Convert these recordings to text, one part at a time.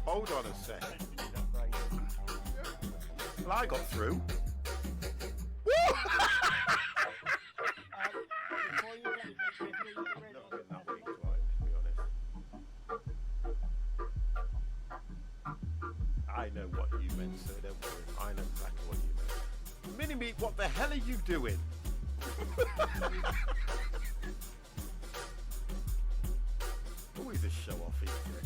Hold on a sec. Well, I got through. I know what you meant, so don't worry. I know exactly what you meant. Mini-Me, what the hell are you doing? Always a show-off, isn't it?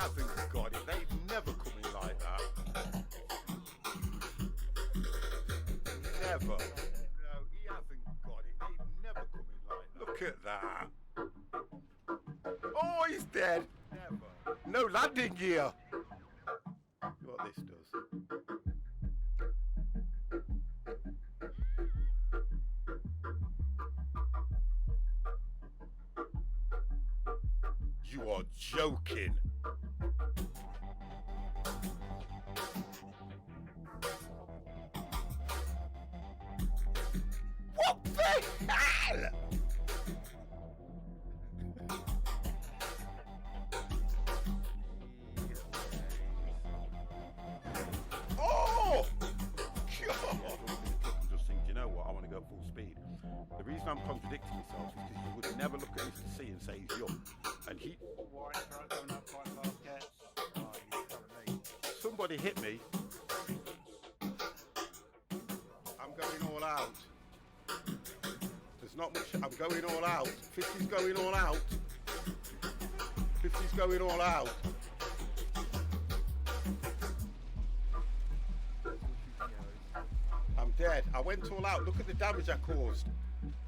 Hasn't got it. They've never come in like that. Never. No, he hasn't got it. They've never come in like that. Look at that. Oh, he's dead. Never. No landing gear. What this does. You are joking. What the hell? Oh! God! Just think, you know what? I want to go full speed. The reason I'm contradicting myself is because you would never look at Mr. C and say he's young. And he... Somebody hit me. I'm going all out. There's not much. I'm going all out. 50's going all out. 50's going all out. I'm dead. I went all out. Look at the damage I caused.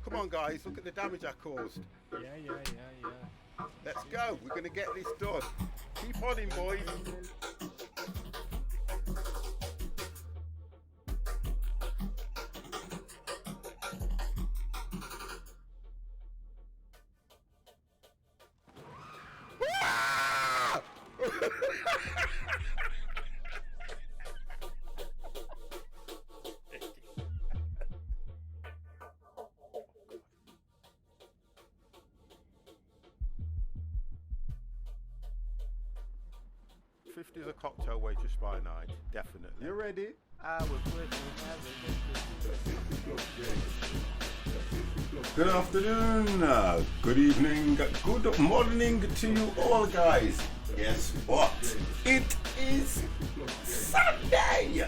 Come on, guys. Look at the damage I caused. Yeah. Let's go. We're going to get this done. Keep on in, boys. Is a cocktail waitress by night, definitely. You ready? I was Good afternoon, good evening, good morning to you all, guys. Guess what? It is Sunday!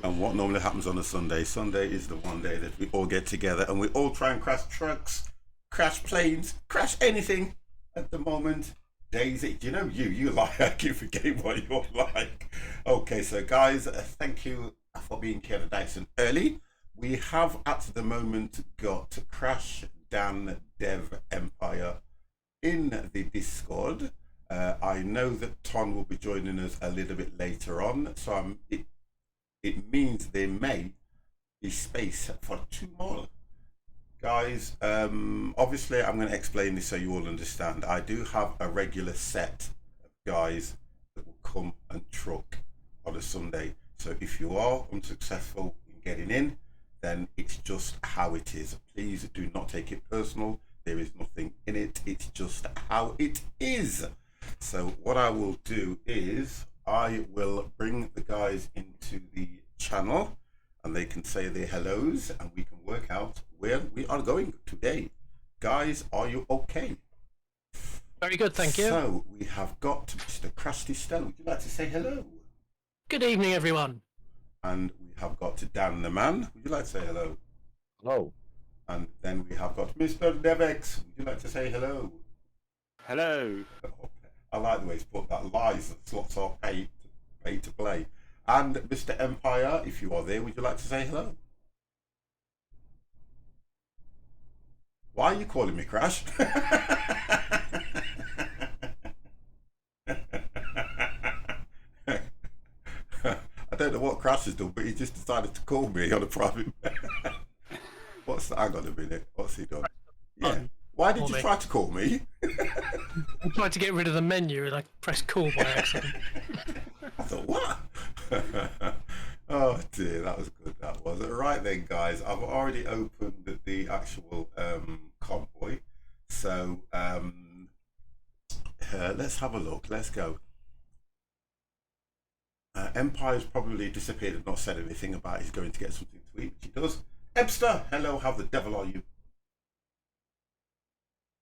And what normally happens on a Sunday? Sunday is the one day that we all get together and we all try and crash trucks, crash planes, crash anything at the moment. Daisy, do you know you like, I keep forgetting what you're like. Okay, so guys, thank you for being here nice and early. We have at the moment got Crash Dan Dev Empire in the Discord. I know that Ton will be joining us a little bit later on, so it means there may be space for 2 more. Guys, obviously I'm going to explain this so you all understand. I do have a regular set of guys that will come and truck on a Sunday. So if you are unsuccessful in getting in, then it's just how it is. Please do not take it personal. There is nothing in it. It's just how it is. So what I will do is I will bring the guys into the channel and they can say their hellos and we can work out where we are going today. Guys, are you okay? Very good, thank you. So we have got Mr. Krusty Stone. Would you like to say hello? Good evening, everyone. And we have got Dan the Man. Would you like to say hello? Hello. And then we have got Mr. Devex. Would you like to say hello? Hello. I like the way he's put that. Lies that slots are paid to play. And Mr. Empire, if you are there, would you like to say hello? Why are you calling me Crash? I don't know what Crash has done, but he just decided to call me on a private. Hang on a minute. What's he done? Yeah. Why did you try to call me? I tried to get rid of the menu and I pressed call by accident. I thought, what? Oh dear, that was good. That was right then, guys. I've already opened the actual convoy, so let's have a look. Let's go. Empire's probably disappeared and not said anything about he's going to get something to eat, which he does. Ebster, hello. How the devil are you?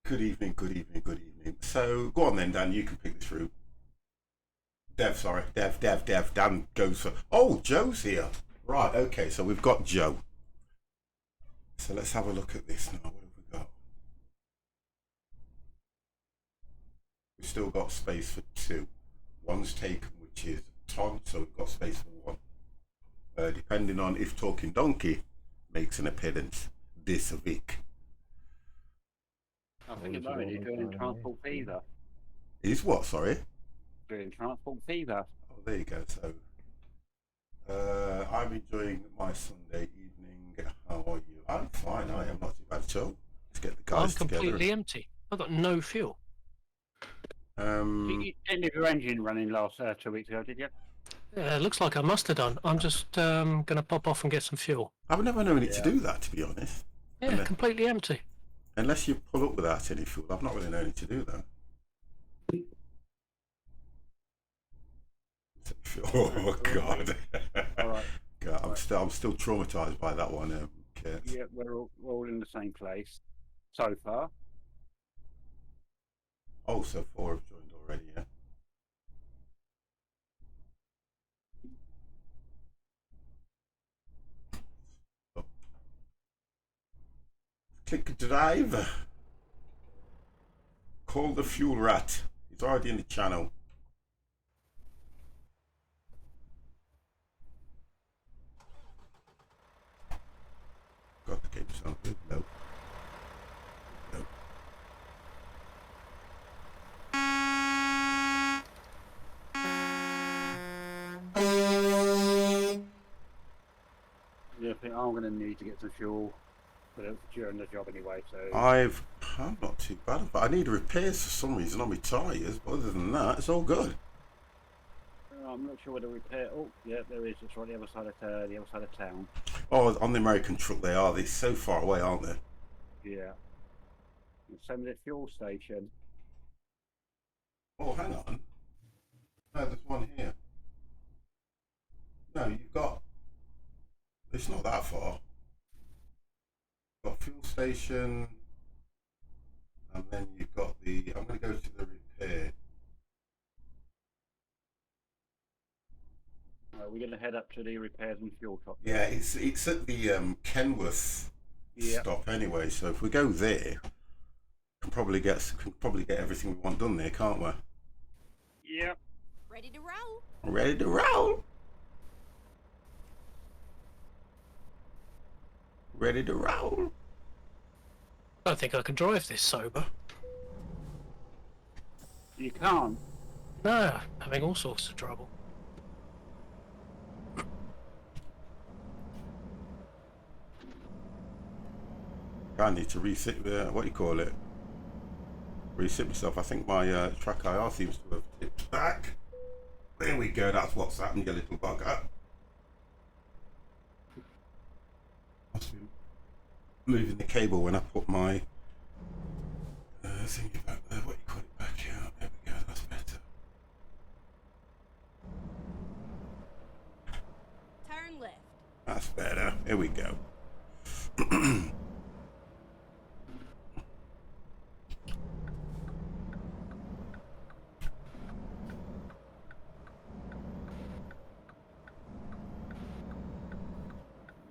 Good evening. Good evening. Good evening. So go on then, Dan. You can pick this route. Dev. Dan goes for. Oh, Joe's here. Right. Okay. So we've got Joe. So let's have a look at this now. What have we got? We've still got space for 2. One's taken, which is Tom. So we've got space for 1. Depending on if Talking Donkey makes an appearance this week. I think at the moment he's doing transport fever. Is what? Sorry. Doing transport fever. Oh, there you go. So, I'm enjoying my Sunday evening. How are you? I'm fine. I am not too bad at all. Let's get the guys I'm together. completely empty. I've got no fuel. You didn't have your engine running last 2 weeks ago, did you? Looks like I must have done. I'm just going to pop off and get some fuel. I've never known it to do that, to be honest. Yeah, completely empty. Unless you pull up without any fuel, I've not really known it to do that. Oh God! All right. God, I'm still traumatized by that one. Kurt. Yeah, we're all in the same place so far. Oh, so 4 have joined already. Yeah. Oh. Click drive. Call the fuel rat. He's already in the channel. God, the game sounds good. No. No. Yeah, I think I'm going to need to get some fuel during the job anyway. So I'm not too bad, but I need repairs for some reason on my tyres. But other than that, it's all good. I'm not sure where to repair. Oh, yeah, there is. It's right the other side of town. Oh, on the American truck they are. They're so far away, aren't they? Yeah. Same with the fuel station. Oh, hang on. No, there's one here. No, you've got. It's not that far. You've got fuel station, and then you've got the. I'm going to go to the repair. We're going to head up to the repairs and fuel top. Yeah, it's at the Kenworth stop anyway. So if we go there, can probably get everything we want done there, can't we? Yeah. Ready to roll. Ready to roll. Ready to roll. I don't think I can drive this sober. You can't. No, having all sorts of trouble. I need to reset what do you call it? Reset myself. I think my track IR seems to have tipped back. There we go. That's what's happened, you little bugger. Must be moving the cable when I put my thingy back there. What do you call it back here? There we go. That's better. Turn left. That's better. Here we go.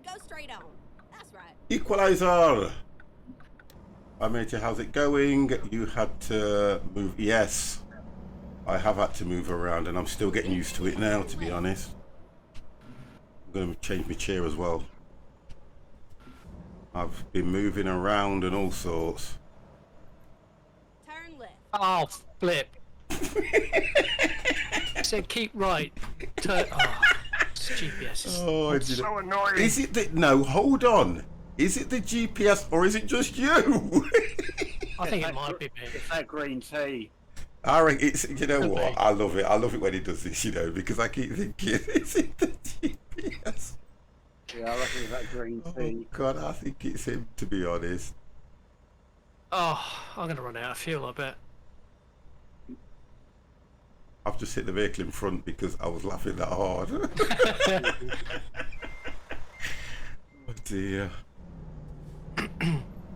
Go straight on. That's right. Equalizer. I made you. How's it going? You had to move. Yes, I have had to move around, and I'm still getting used to it now. To be honest, I'm going to change my chair as well. I've been moving around and all sorts. Turn left. Oh, flip. I said keep right. Turn. Oh, it's GPS is Oh, so annoying. is it that? No, hold on. Is it the GPS or is it just you? I think it might be me. It's that green tea. I reckon it's. You know Could what? be. I love it. I love it when he does this. You know, because I keep thinking, is it the GPS? Yeah, I reckon it's that green Oh tea. God, I think it's him. To be honest. Oh, I'm gonna run out of fuel, I bet. I've just hit the vehicle in front because I was laughing that hard. Oh dear.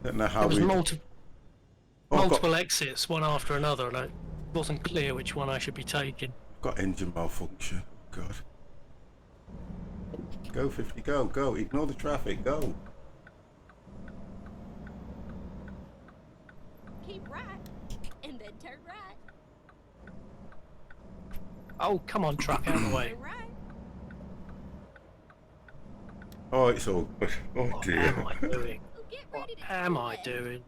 Don't know how There was we. multiple exits, one after another, and it wasn't clear which one I should be taking. Got engine malfunction. God. Go 50. Go. Go. Ignore the traffic. Go. Keep right. And then turn right. Oh, come on, truck, out of the way. Turn right. Oh, it's all good. Oh What dear. am I doing? Oh, get What ready to am turn I left. doing?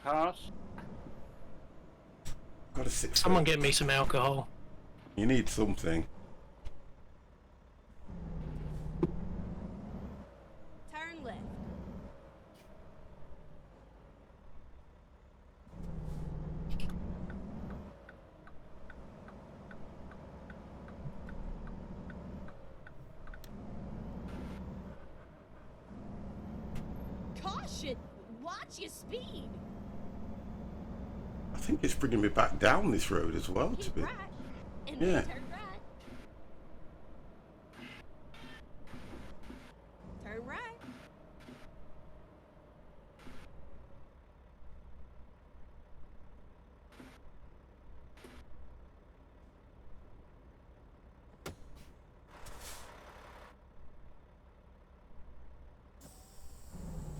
Pass. Got to sit. Someone get me some alcohol. You need something. Turn left. Caution! Watch your speed. I think it's bringing me back down this road as well. To Keep be. right. And Yeah. then turn right. Turn right.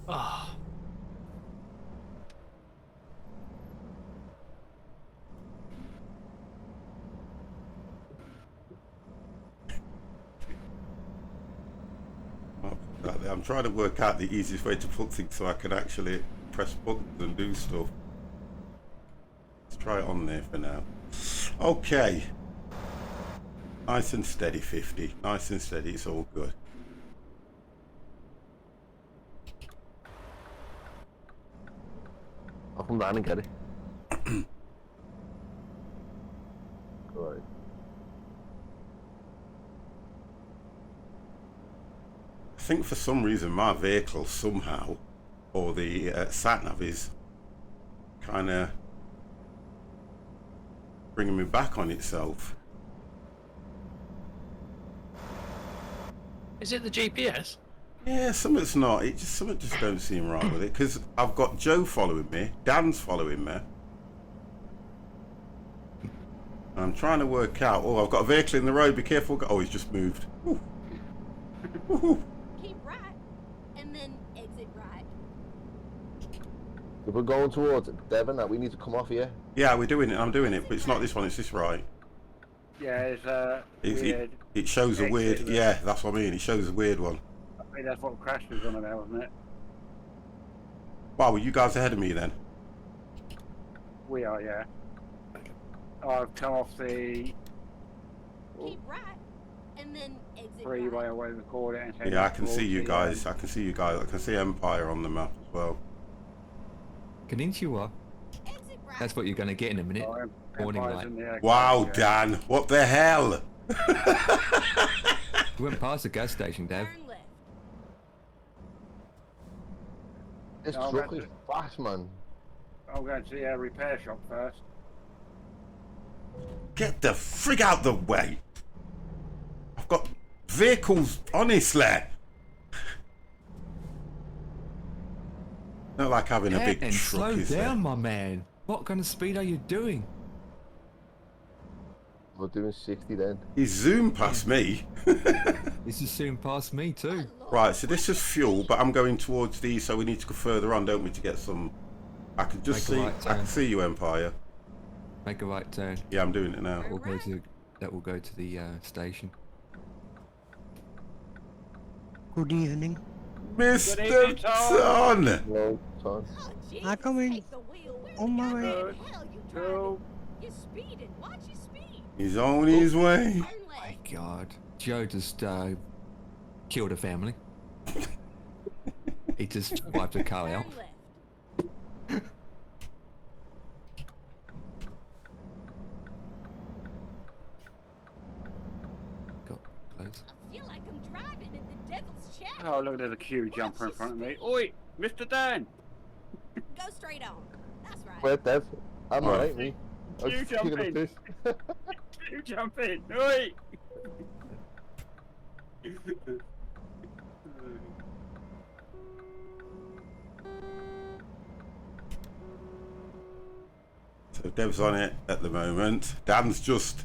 Oh, I'm trying to work out the easiest way to put things so I can actually press buttons and do stuff. Let's try it on there for now. Okay. Nice and steady, 50. Nice and steady, it's all good. I'll come down and get it. Alright. I think for some reason my vehicle somehow, or the sat-nav is kind of bringing me back on itself. is it the GPS? Yeah, something's not. Something just don't seem right with it because I've got Joe following me, Dan's following me. I'm trying to work out. Oh, I've got a vehicle in the road. Be careful. Oh, he's just moved. Ooh. Ooh. Keep right. And then exit right. If we're going towards Devon, that we need to come off here. Yeah, we're doing it. I'm doing it, but it's not this one. It's this right. Yeah, it's It, weird. it shows a Exit, weird. isn't it? Yeah, that's what I mean. It shows a weird one. I think that's what crashed was on about, wasn't it? Wow, were you guys ahead of me then? We are, yeah. I've come off the Keep right, and then exit freeway right. or whatever they call it. And head Yeah, I can towards see you the, guys. I can see you guys. I can see Empire on the map as well. Konnichiwa. Exit right. That's what you're going to get in a minute. Warning Empire's light. in the Wow, yeah. Dan, what the hell? We went past the gas station, Dev. Turn left. This No, truck that's is fast, man. I'm going to the repair shop first. Get the frig out the way. I've got vehicles, honestly. Not like having a big And truck, slow is down, it? my man. What kind of speed are you doing? We're doing 60 then. He's zoomed past me. This is soon past me too. Right, so this is fuel, but I'm going towards these, so we need to go further on, don't we, to get some... I can just Make a see... right I can turn. see you, Empire. Make a right turn. Yeah, I'm doing it now. We'll go to. That will go to the station. Good evening. Mr. evening, Tom. Ton! No, son. Oh, Jesus, I come in take the wheel. Where on the my way. goddamn hell you driving? Two. You're speeding. Watch your speed. He's on his way. Turn My left. God, Joe just killed a family. He just wiped a car Turn out. left. Got close. I feel like I'm driving in the devil's shadow. Oh, look, there's a queue jumper in front of me. Oi, Mr. Dan. Go straight on. That's right. Where, Dev? I'm Right. alright, me. I was You just jump kicking up in. this. You jump in. Oi. So Dev's on it at the moment. Dan's just...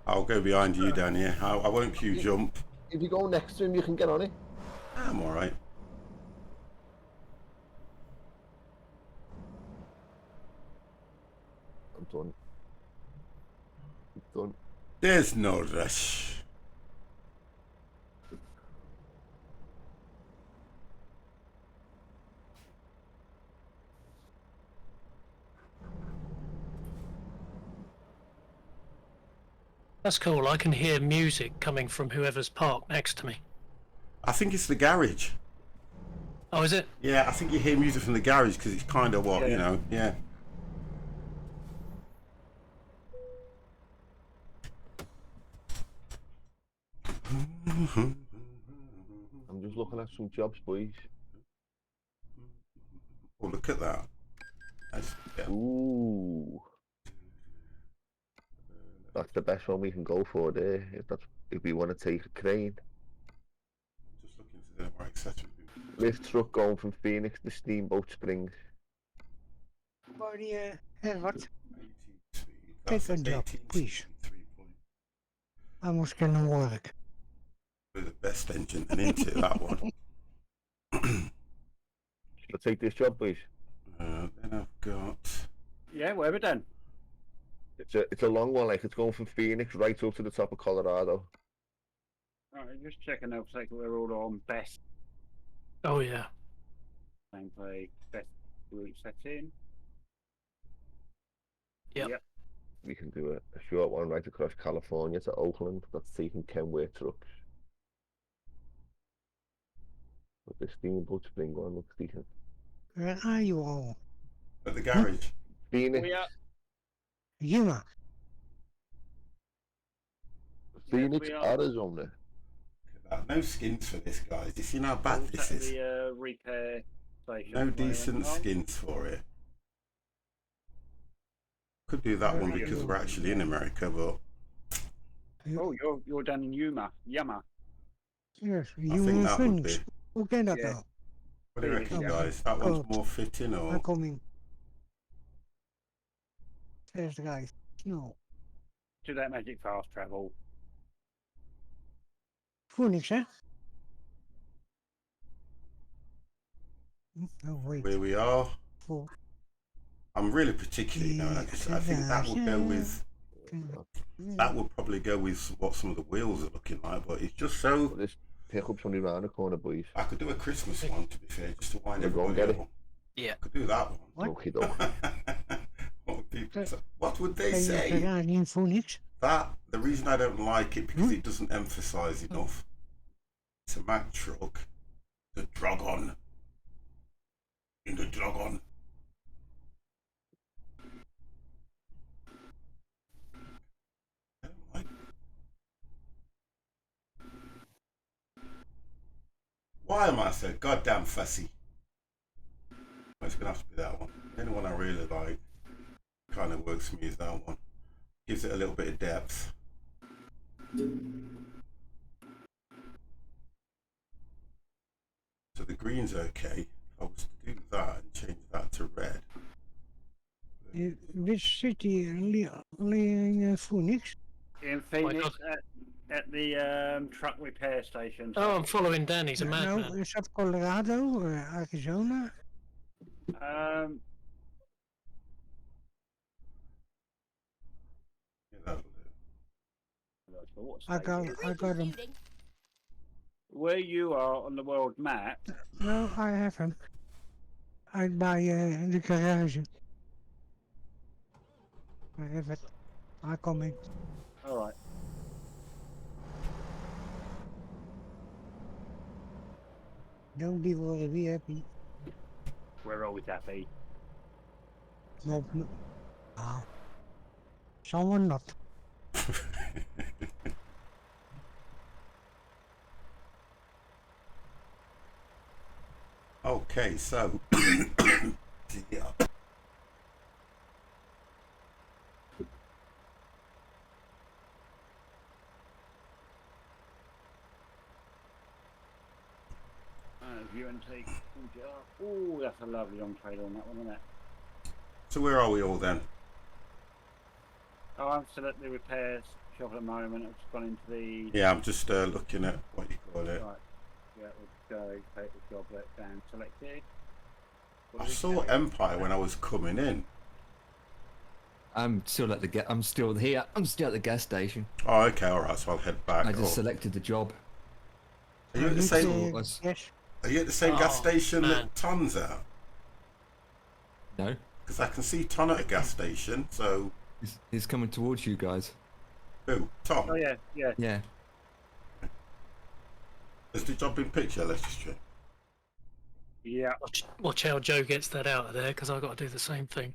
I'll go behind you, Dan, yeah. I won't queue jump. If you go next to him, you can get on it. I'm alright. I'm done. I'm done. There's no rush. That's cool. I can hear music coming from whoever's parked next to me. I think it's the garage. Oh, is it? Yeah, I think you hear music from the garage because it's kind of what, you Yeah. know, yeah. I'm just looking at some jobs, boys. Oh, look at that. That's, yeah. Ooh. That's the best one we can go for there. If we want to take a crane. Just looking to the right accessory. Lift truck going from Phoenix to Steamboat Springs. Buddy, what? 18 speed. Take That's a job, 18 please. speed, 3 point. I must get to work. With the best engine and into that one. Shall I take this job, boys? Then I've got... Yeah, whatever, Dan. It's a long one, like it's going from Phoenix right up to the top of Colorado. Alright, just checking out so we're all on best Oh, yeah. gameplay, best route setting. Yep. We can do a short one right across California to Oakland. That's taking Kenworth trucks. But the Steamboat Spring one looks decent. Where are you all? At the garage. Phoenix. We are. Yuma. Phoenix, we are. Arizona. No skins for this, guys. You see how bad All this set is? The repair station. No decent skins for it. Could do that one because we're actually in America, but Oh, you're down in Yuma. Yama. Yes, I you think and that would be. Phoenix. Okay, that Yeah. now. What do you reckon, Yeah. guys? That one's Good. more fitting, I'm or coming. There's the guy. No. To that magic fast travel. Phoenix, eh? Oh, wait. where we are? Oh, I'm really particular, you know. And I think that would go with. That would probably go with what some of the wheels are looking like, but it's just so. But this pickup's only round the corner, boys. I could do a Christmas one, to be fair, just to wind We'll go and everybody get up. Yeah. I could do that one. What? Okie doke. What would People say, what would they Tegen say? Ferrari voor niks. That the reason I don't like it because it doesn't emphasize enough. It's a Mack truck, the Dragon. In the Dragon. I don't like it. Why am I so goddamn fussy? It's gonna have to be that one. The only one I really like, kind of works for me, is that one. Gives it a little bit of depth. So the green's okay. If I was to do that and change that to red. Which city alleen voor niks? In Phoenix at the truck repair station. Oh, I'm following Dan. He's a Nou, madman. is dat Colorado, Arizona? Yeah, that'll do. I got him. Refuting. Where you are on the world map, No, I have him. Uit bij de garage. I have it. I come in. alright. Don't be worried, be happy. We're always happy. No, no. Oh. Someone not. Okay, so yeah. View and take. Oh, that's a lovely long trailer on that one, isn't it? So where are we all then? Oh, I'm still at the repairs shop at the moment. I've just gone into the. Yeah, I'm just looking at what you call it. Right. Yeah, we'll go take the job let down selected. What I do we saw say? Empire when I was coming in. I'm still at the I'm still here. I'm still at the gas station. Oh, okay, all right. So I'll head back. I just Oh. selected the job. Are you at the same? Was- Yes. Are you at the same gas Oh, station man. that Ton's at? No, Because I can see Ton at a gas station. So he's coming towards you guys. who? Tom. Oh yeah, yeah. Yeah. Has the job been picked yet? Let's just check. Yeah. Watch how Joe gets that out of there, because I've got to do the same thing.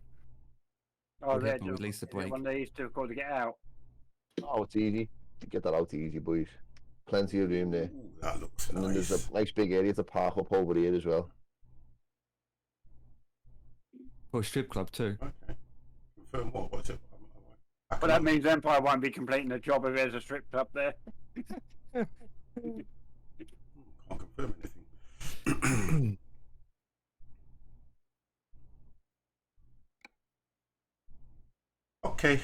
Oh, We'll yeah. have to release the brake. One of these difficult to get out. Oh, it's easy. Get that out easy, boys. Plenty of room there. Ooh, that looks And then nice. there's a nice big area to park up over here as well. For a strip club too. Okay. Confirm what? What's it? I But that means Empire won't be completing the job if there's a strip club there. can't confirm anything. Okay.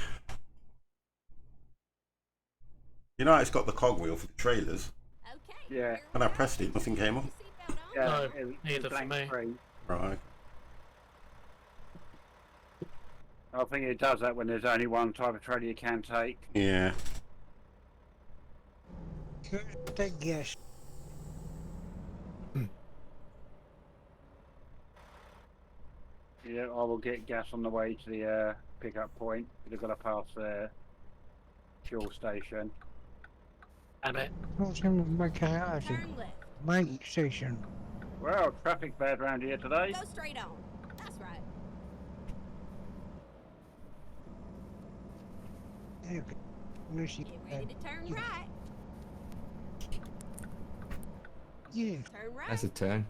You know, it's got the cogwheel for the trailers. Okay. Yeah. here When I we go. pressed it, nothing came up. Seatbelt on. Yeah, No, it was neither for blank me. screen. Right. I think it does that when there's only one type of trailer you can take. Yeah. Take gas. Yeah, I will get gas on the way to the pickup point. They've got to pass the fuel station. Damn it. What's in my garage? Turn left. My station. Well, traffic bad around here today. Go straight on. That's right. Okay. Let's see. Get ready to turn right. Yeah. Turn right. That's a turn.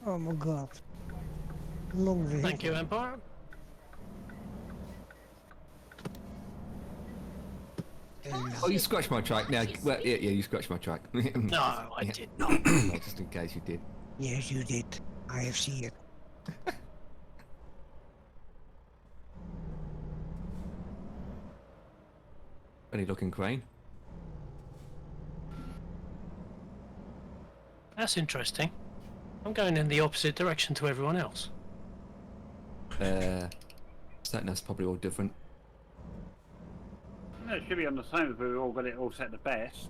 Oh my god. Long vehicle. Thank you, Empire. Oh, you scratched my track. Now, well, yeah, you scratched my track. No, I did not. No, just in case you did. Yes, you did. I have seen it. Funny looking crane. That's interesting. I'm going in the opposite direction to everyone else. That's probably all different. No, it should be on the same if we've all got it all set the best.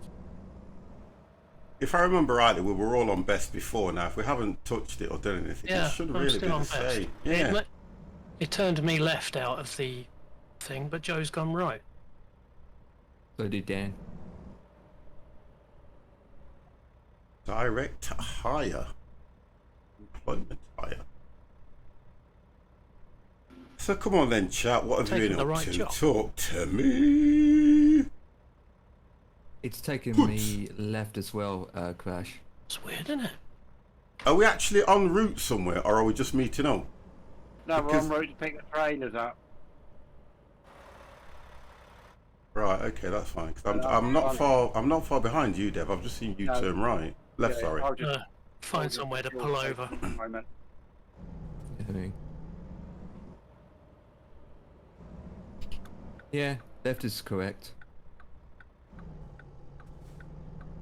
if I remember rightly, we were all on best before. Now, if we haven't touched it or done anything, Yeah, it should I'm really be still the on best. same. Yeah. It turned me left out of the thing, but Joe's gone right. So did Dan. Direct hire. Employment hire. So come on then, chat. What have you Taking been the up right to? job. Talk to me. It's taken me left as well, Crash. It's weird, isn't it? Are we actually en route somewhere, or are we just meeting up? No, Because- we're en route to pick the trailers up. Right. Okay, that's fine. Cause I'm not far behind you, Dev. I've just seen you No. turn right, left. Yeah, Sorry. I'll just Find somewhere to pull over. at the moment. Yeah, left is correct.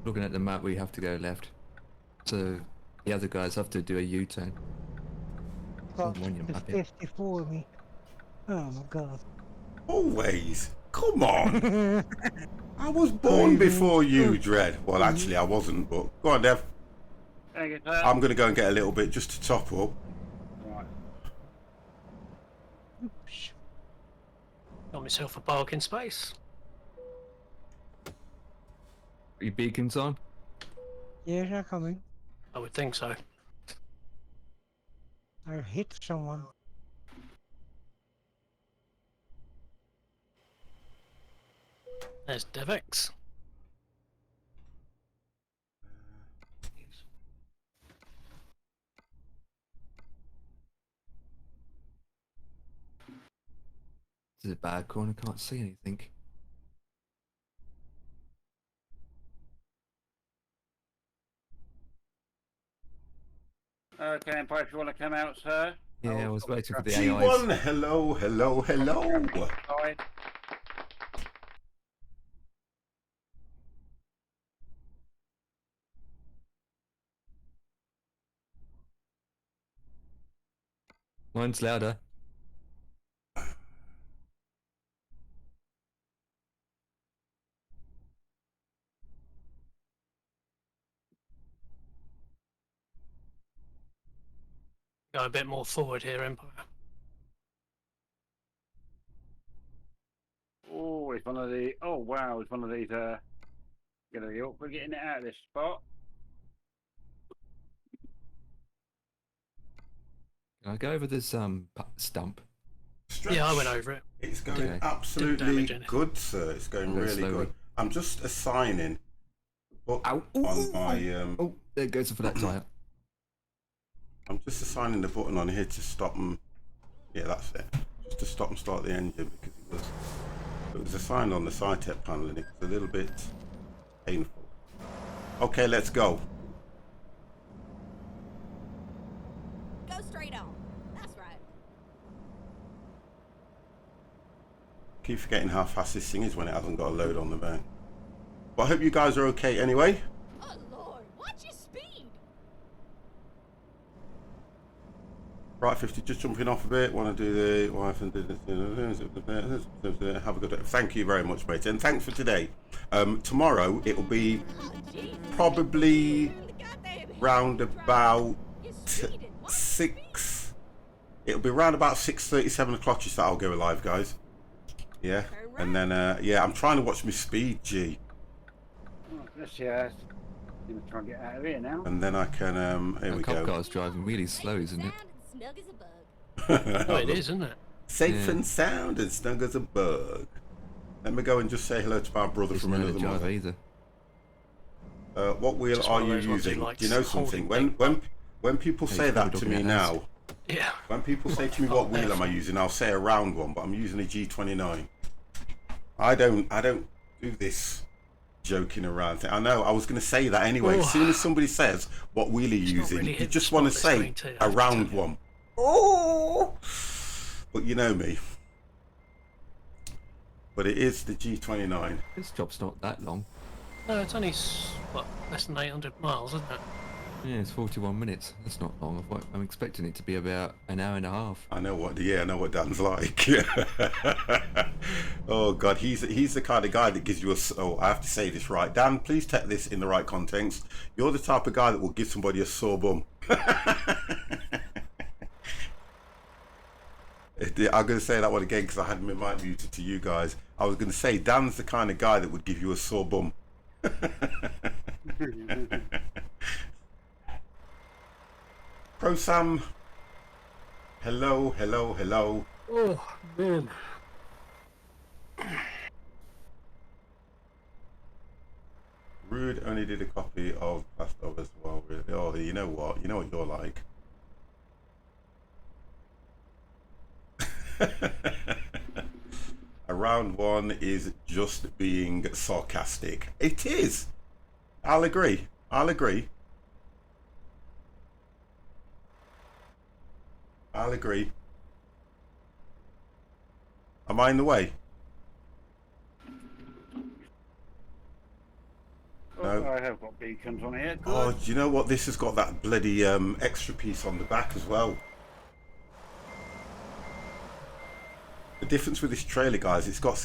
Looking at the map, we have to go left. So the other guys have to do a U-turn. Got When you the map it. 54 of me. Oh my god. Always. Come on. I was born before you, Dread. Well, actually, I wasn't, but go on, Dev. Thank you, sir. I'm going to go and get a little bit just to top up. Right. Oops. Got myself a parking space. Are your beacons on? Yes, they're coming. I would think so. I hit someone. There's Devex. This is a bad corner, can't see anything. Okay, Empire, if you want to come out, sir. Yeah, I I'll was stop waiting for the the G1, AIs. hello, hello, hello. side. Mine's louder. Go a bit more forward here, Empire. Oh, it's one of the. Oh wow, it's one of these. Gonna be awkward getting it out of this spot. Can I go over this stump? Stretch. Yeah, I went over it. It's going Okay. absolutely damage anything. good, sir. It's going I'll go really slowly. good. I'm just assigning the Ow. button on my Oh, there it goes for that tire. I'm just assigning the button on here to stop them. Yeah, that's it. Just to stop and start the engine because it was assigned on the SciTech panel and it was a little bit painful. Okay, let's go. Go straight on. That's right. Keep forgetting how fast this thing is when it hasn't got a load on the back. But I hope you guys are okay anyway. Oh Lord, watch your speed. Right, 50, just jumping off a bit. Want to do the wife and do this. Have a good day. Thank you very much, mate. And thanks for today. Tomorrow it'll be Oh, Jesus. probably Turn the goddamn round head, about You're speeding. Watch your speed. 6. It'll be around about 6:30, 7 o'clock. Just that I'll go live, guys. Yeah, and then yeah, I'm trying to watch my speed, G, Oh, let's see. Gonna try and get out of here now. and then I can. Here The we cop go. car's driving really slow, isn't it? Sound and snug as a bug. Oh, it is, isn't it? Safe Yeah. and sound and snug as a bug. Let me go and just say hello to my brother It's from not a another driver mother. either. What wheel Just are one of you those ones who using? likes Do you know holding something? big When people Hey, say he's that probably to looking me at us. now, Yeah. when people say to me what wheel am I using, I'll say a round one, but I'm using a G29. I don't do this joking around thing. I know I was going to say that anyway. As soon as somebody says what wheel are you It's not using, really you hit just the want to spot, it's say going to, I a have to round tell you. one. Oh, but you know me. But it is the G29. This job's not that long. No, it's only, what, less than 800 miles, isn't it? Yeah, it's 41 minutes. That's not long. I'm expecting it to be about an hour and a half. I know what Dan's like. Oh God, he's the kind of guy that gives you a. Oh, I have to say this right, Dan. Please take this in the right context. You're the type of guy that will give somebody a sore bum. I'm going to say that one again because I had my mic muted to you guys. I was going to say Dan's the kind of guy that would give you a sore bum. Pro Sam, hello. Oh, man. Rude only did a copy of Class of as well. Really. Oh, you know what you're like. A round one is just being sarcastic. It is. I'll agree. Am I in the way? No. I have got beacons on here. Good. Oh, do you know what? This has got that bloody extra piece on the back as well. The difference with this trailer, guys, it's got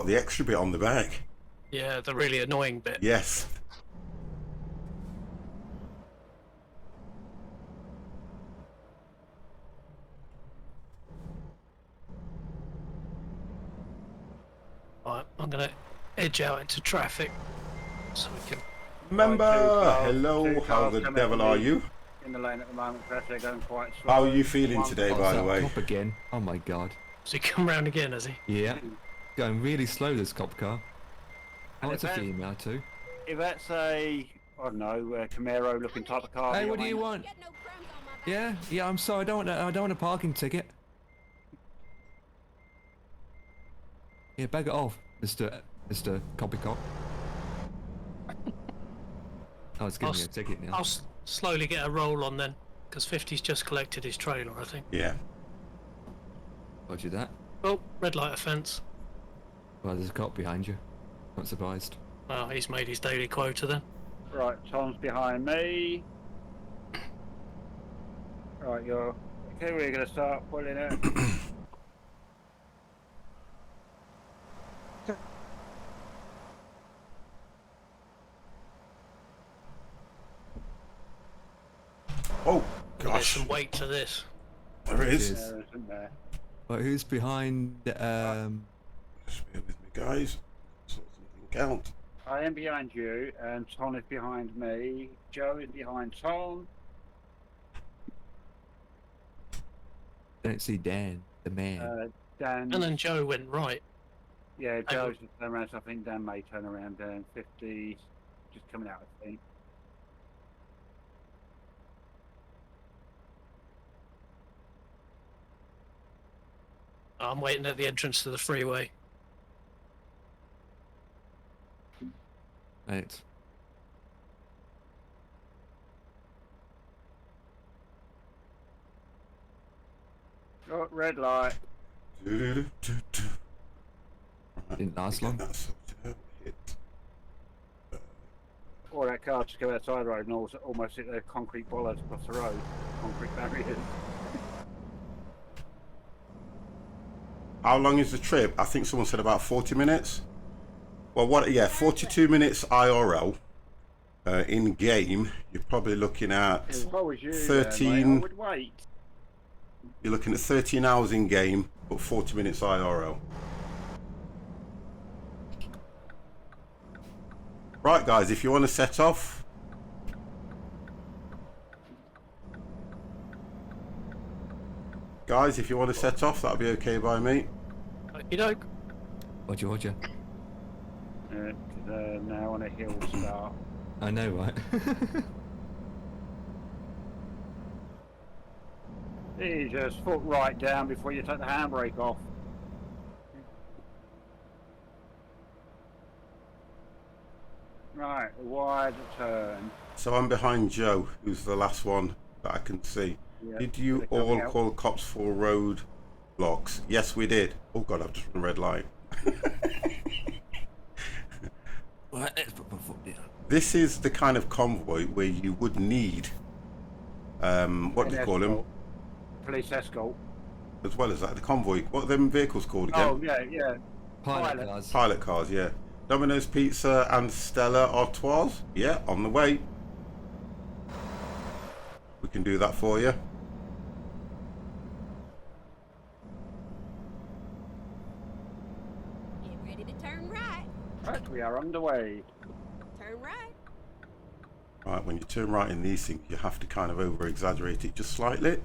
the extra bit on the back. Yeah, the really annoying bit. Yes. Right, I'm going to edge out into traffic so we can... Member, Right, hello, two how cars the coming devil from are the- you? In the lane at the moment, Chris, they're going quite slow. How are you feeling One- today, Oh, by is the that way? cop again? Oh my god. Has he come round again, has he? Yeah. Going really slow, this cop car. Oh, And it's a if that- female too. If that's a, I don't know, Camaro looking type of car. Hey, you what do know you I mean? want? Get no crumbs on my back. Yeah, I'm sorry, I don't want a parking ticket. Yeah, bag it off, Mr. Copycat. Oh, it's giving me a ticket now. I'll slowly get a roll on then, because 50's just collected his trailer, I think. Yeah. Roger that. Oh, red light offence. Well, there's a cop behind you. Not surprised. Well, he's made his daily quota then. Right, Tom's behind me. Right, you're... Okay, we're going to start pulling it. Oh There's gosh, some weight to this. there it is. Cheers. There isn't there? Right, who's behind? Just bear with me, guys. Sort something out. I am behind you, and Tom is behind me. Joe is behind Tom. Don't see Dan, the man. Dan... And then Joe went right. Yeah, Joe's just turned around, so I think Dan may turn around down 50. Just coming out, I think. I'm waiting at the entrance to the freeway. Right. Oh, red light. Do-do-do-do-do. Right, Didn't last get long. that sorted out. Hit. Or that car just go outside the road and almost hit the concrete bollards across the road. Concrete barriers. How long is the trip? I think someone said about 40 minutes. Well, what? Yeah, 42 minutes IRL. In game, you're probably looking at If I was you, 13. mate, I would wait. You're looking at 13 hours in game, but 40 minutes IRL. Right, guys, if you want to set off. Guys, if you want to set off, that'll be okay by me. You know, Roger. Now on a hill start. I know, right? You just foot right down before you take the handbrake off. Right, wide turn. So I'm behind Joe, who's the last one that I can see. Yeah, Did you they're coming all out. call cops for road blocks? Yes, we did. Oh God, I've just run a red light. Right, let's put my foot down. This is the kind of convoy where you would need what do you call them? escort. Police escort. As well as that, the convoy. What are them vehicles called again? Oh yeah. Pilot Pilot. cars. Pilot cars, yeah. Domino's Pizza and Stella Artois. Yeah, on the way. We can do that for you. Get ready to turn right. Right, we are underway. Turn right. Right, when you turn right in these things, you have to kind of over-exaggerate it just slightly.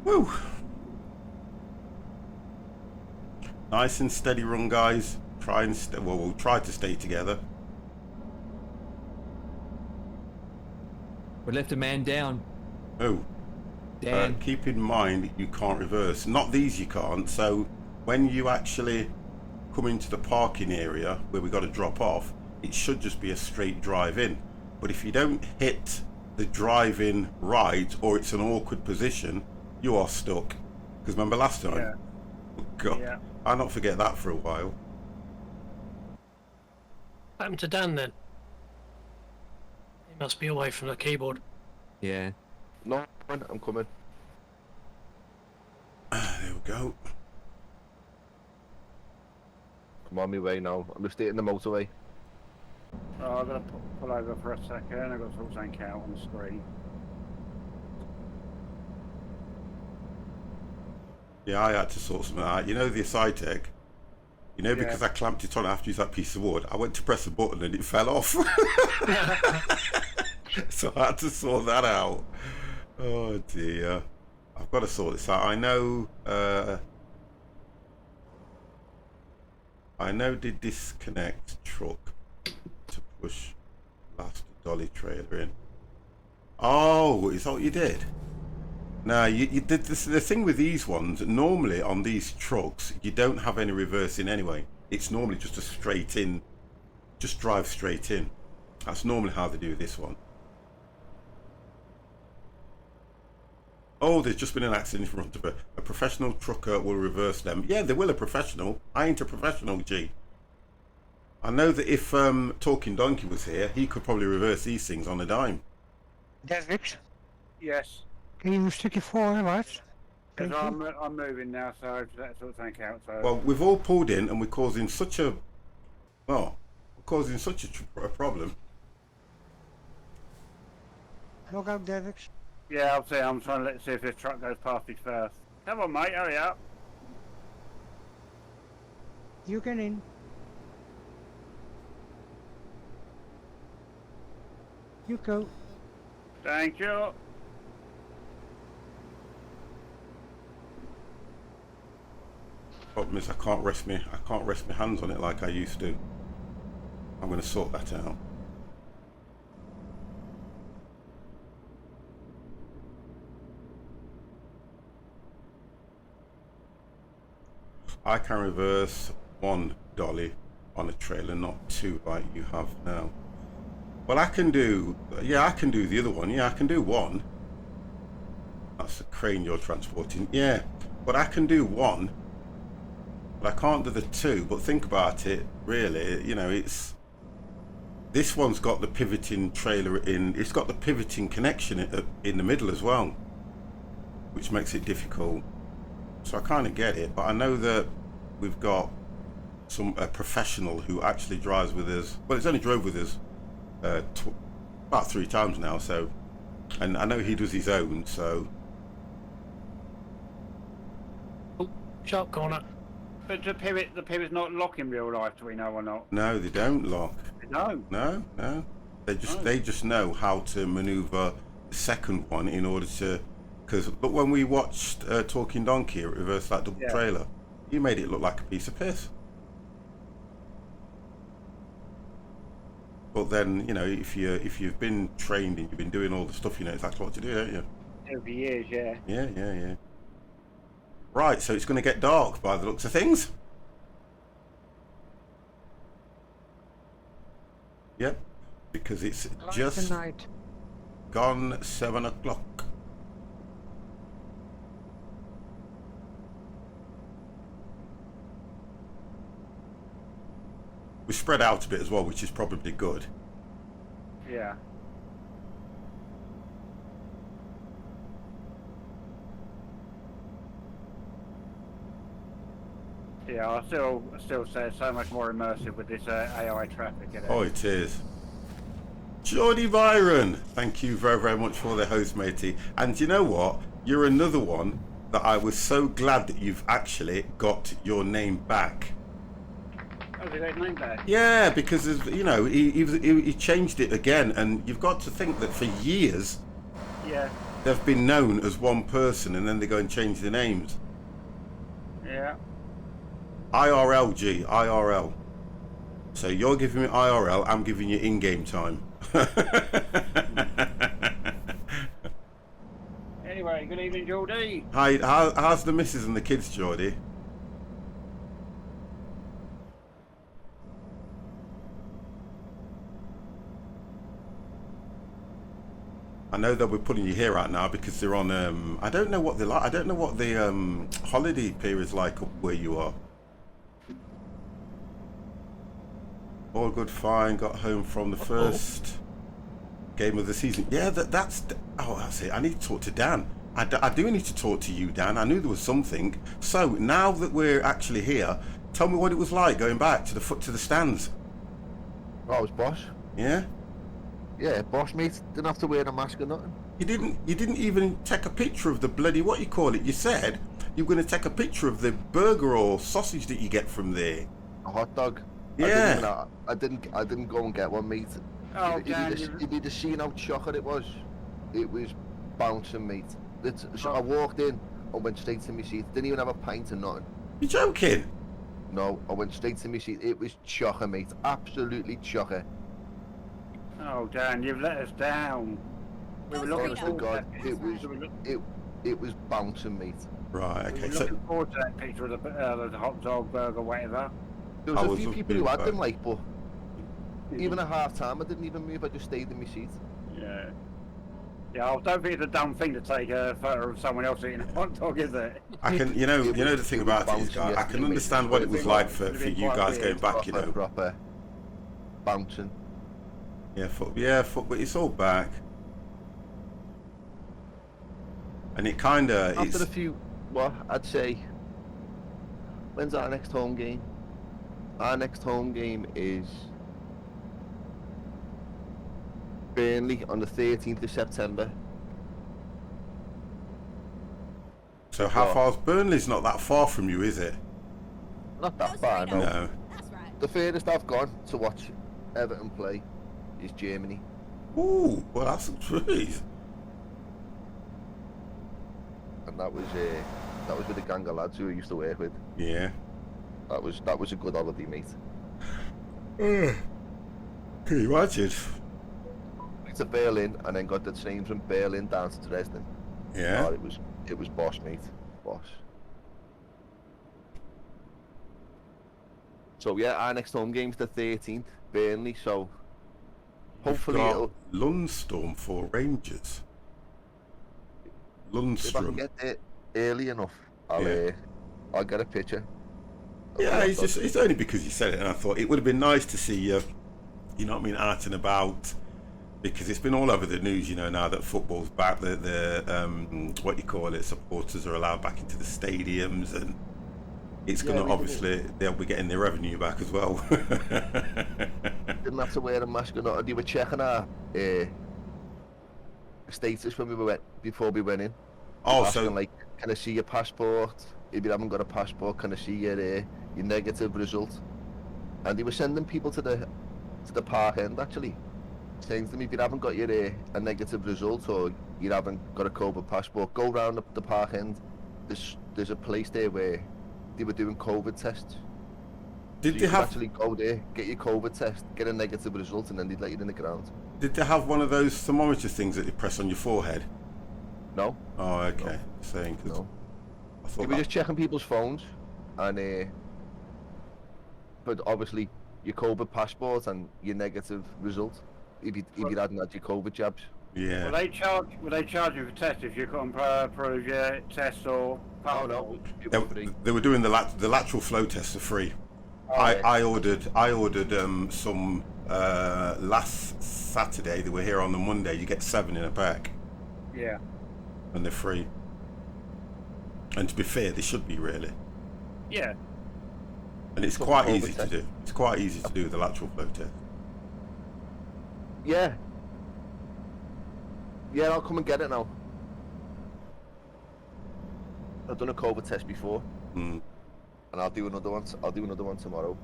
Woo! Nice and steady run, guys. Try and we'll try to stay together. We left a man down. Oh, Dan. keep in mind you can't reverse. Not these you can't. So when you actually come into the parking area where we got to drop off, it should just be a straight drive in. But if you don't hit the drive in right, or it's an awkward position, you are stuck. Because remember last time? Yeah. Oh, God, Yeah. I'll not forget that for a while. What happened to Dan then? He must be away from the keyboard. Yeah. No, I'm coming. There we go. I'm on my way now. I'm just hitting the motorway. Oh, I'm gonna pull over for a second. I've got to sort something out on the screen. Yeah, I had to sort something out. You know the Cytec? You know, because Yeah. I clamped it on after you used that piece of wood, I went to press the button and it fell off. So I had to sort that out. Oh dear. I've got to sort this out. I know the disconnect truck to push last dolly trailer in. Oh, is that what you did? No, you did this. The thing with these ones, normally on these trucks, you don't have any reversing anyway. It's normally just a straight in, just drive straight in. That's normally how they do this one. Oh, there's just been an accident in front of a professional trucker will reverse them. Yeah, they will, a professional. I ain't a professional, G. I know that if Talking Donkey was here, he could probably reverse these things on a dime. Derek, Yes. can you stick it forward, right? Because Thank you. I'm moving now, so that sort of something out. So Well, we've all pulled in and we're causing such a, well, we're causing such a problem. Look out, Derek. yeah, I'll see. I'm trying to see if this truck goes past me first. Come on, mate, hurry up. You can in. You go. Thank you. Problem is, I can't rest my hands on it like I used to. I'm going to sort that out. I can reverse one dolly on a trailer, not two like you have now. Well, I can do, yeah, I can do the other one. Yeah, I can do one. That's the crane you're transporting. Yeah, but I can do one. But I can't do the two. But think about it, really, you know, it's, this one's got the pivoting trailer in, it's got the pivoting connection in the middle as well, which makes it difficult. So I kind of get it, but I know that we've got a professional who actually drives with us. Well, he's only drove with us about 3 times now, so, and I know he does his own, so. Oh, sharp corner. But the pivot's not lock in real life, do we know or not? No, they don't lock. No. No. They just know how to maneuver the second one in order to. Because look, when we watched Talking Donkey, it reversed that double trailer. You made it look like a piece of piss. But then, you know, if you've been trained and you've been doing all the stuff, you know exactly what to do, don't you? Over years, yeah. Yeah. Right, so it's going to get dark by the looks of things. Yep. because it's Good just night. gone 7 o'clock. We spread out a bit as well, which is probably good. Yeah. Yeah, I still say it's so much more immersive with this AI traffic in it. Oh, it is. Geordie Byron, thank you very, very much for the host, matey. And you know what? You're another one that I was so glad that you've actually got your name back. Oh, they got his name back? Yeah, because you know he changed it again, and you've got to think that for years Yeah. they've been known as one person, and then they go and change the names. Yeah. IRL, G, IRL. So you're giving me IRL, I'm giving you in-game time. Anyway, good evening, Geordie. Hi, how's the missus and the kids, Geordie? I know that we're pulling your hair out now because they're on. I don't know what they're like. I don't know what the holiday period's like up where you are. All good, fine. Got home from the first game of the season. Yeah, that's. Oh, that's it. I need to talk to Dan. I do need to talk to you, Dan. I knew there was something. So now that we're actually here, tell me what it was like going back to the stands. Oh, I was boss. Yeah. Yeah, boss mate. Didn't have to wear a mask or nothing. You didn't even take a picture of the bloody what you call it. You said you were going to take a picture of the burger or sausage that you get from there. A hot dog. Yeah. I didn't go and get one, mate. Oh, If Dan, you'd have seen how chocolate it was bouncing, mate. So I walked in and went straight to my seat. Didn't even have a pint or nothing. You're joking? No, I went straight to my seat. It was chocker, mate. Absolutely chocker. Oh, Dan, you've let us down. We were looking Honest to God, forward it was bouncing, mate. Right. we Okay. were So looking forward to that picture of the hot dog, burger, whatever. There I was a was few looking people who had back. them, like, but even at half time, I didn't even move. I just stayed in my seat. Yeah. Yeah, I don't think it's a dumb thing to take a photo of someone else eating a hot dog, is it? I can, you know the thing it about was it is, bouncing guys, I yesterday, can mate. understand what it was like for It'd be you quite guys weird. going back, you know. Proper bouncing. Yeah, but it's all back. And it kind of After is. a few, what I'd say, when's our next home game? Our next home game is Burnley on the 13th of September. So how Well, far's Burnley's not that far from you, is it? Not that That's far, right, no. No. That's right. The furthest I've gone to watch Everton play is Germany. Ooh, well that's some trees. And that was with a gang of lads who I used to work with. Yeah. That was a good holiday, mate. Can you imagine? To Berlin and then got the train from Berlin down to Dresden. Yeah. Oh, it was boss, mate. Boss. So yeah, our next home game's the 13th, Burnley, so hopefully You've it'll, got Lundstorm for Rangers. if I can Lundstrom. get there early enough, I'll get a picture. Yeah, it's only because you said it, and I thought it would have been nice to see you. You know what I mean, out and about, because it's been all over the news. You know, now that football's back, the what you call it, supporters are allowed back into the stadiums, and it's going to obviously they'll be getting their revenue back as well. Didn't have to wear a mask or not. They were checking our status when before we went in. Oh, Asking, so like, can I see your passport? If you haven't got a passport, can I see your negative result? And they were sending people to the park end, actually, saying to them, if you haven't got your a negative result or you haven't got a COVID passport, go round the park end. There's a place there where they were doing COVID tests. did So they you could have actually go there, get your COVID test, get a negative result, and then they'd let you in the ground. did they have one of those thermometer things that you press on your forehead? No, Oh, okay. Saying 'cause no. I thought They were that- just checking people's phones, and but obviously your COVID passport and your negative result. if you hadn't had your COVID jabs. Yeah. Will they charge you for tests if you couldn't prove your test or Oh no, it They, was free. they were doing the lateral flow tests for free. Oh, yeah. I ordered some last Saturday. They were here on the Monday. You get 7 in a pack, Yeah. and they're free. And to be fair, they should be really. Yeah. And it's So quite COVID easy to test. do. It's quite easy to do the lateral flow test. Yeah. Yeah, I'll come and get it now. I've done a COVID test before, Mm. and I'll do another one. I'll do another one tomorrow,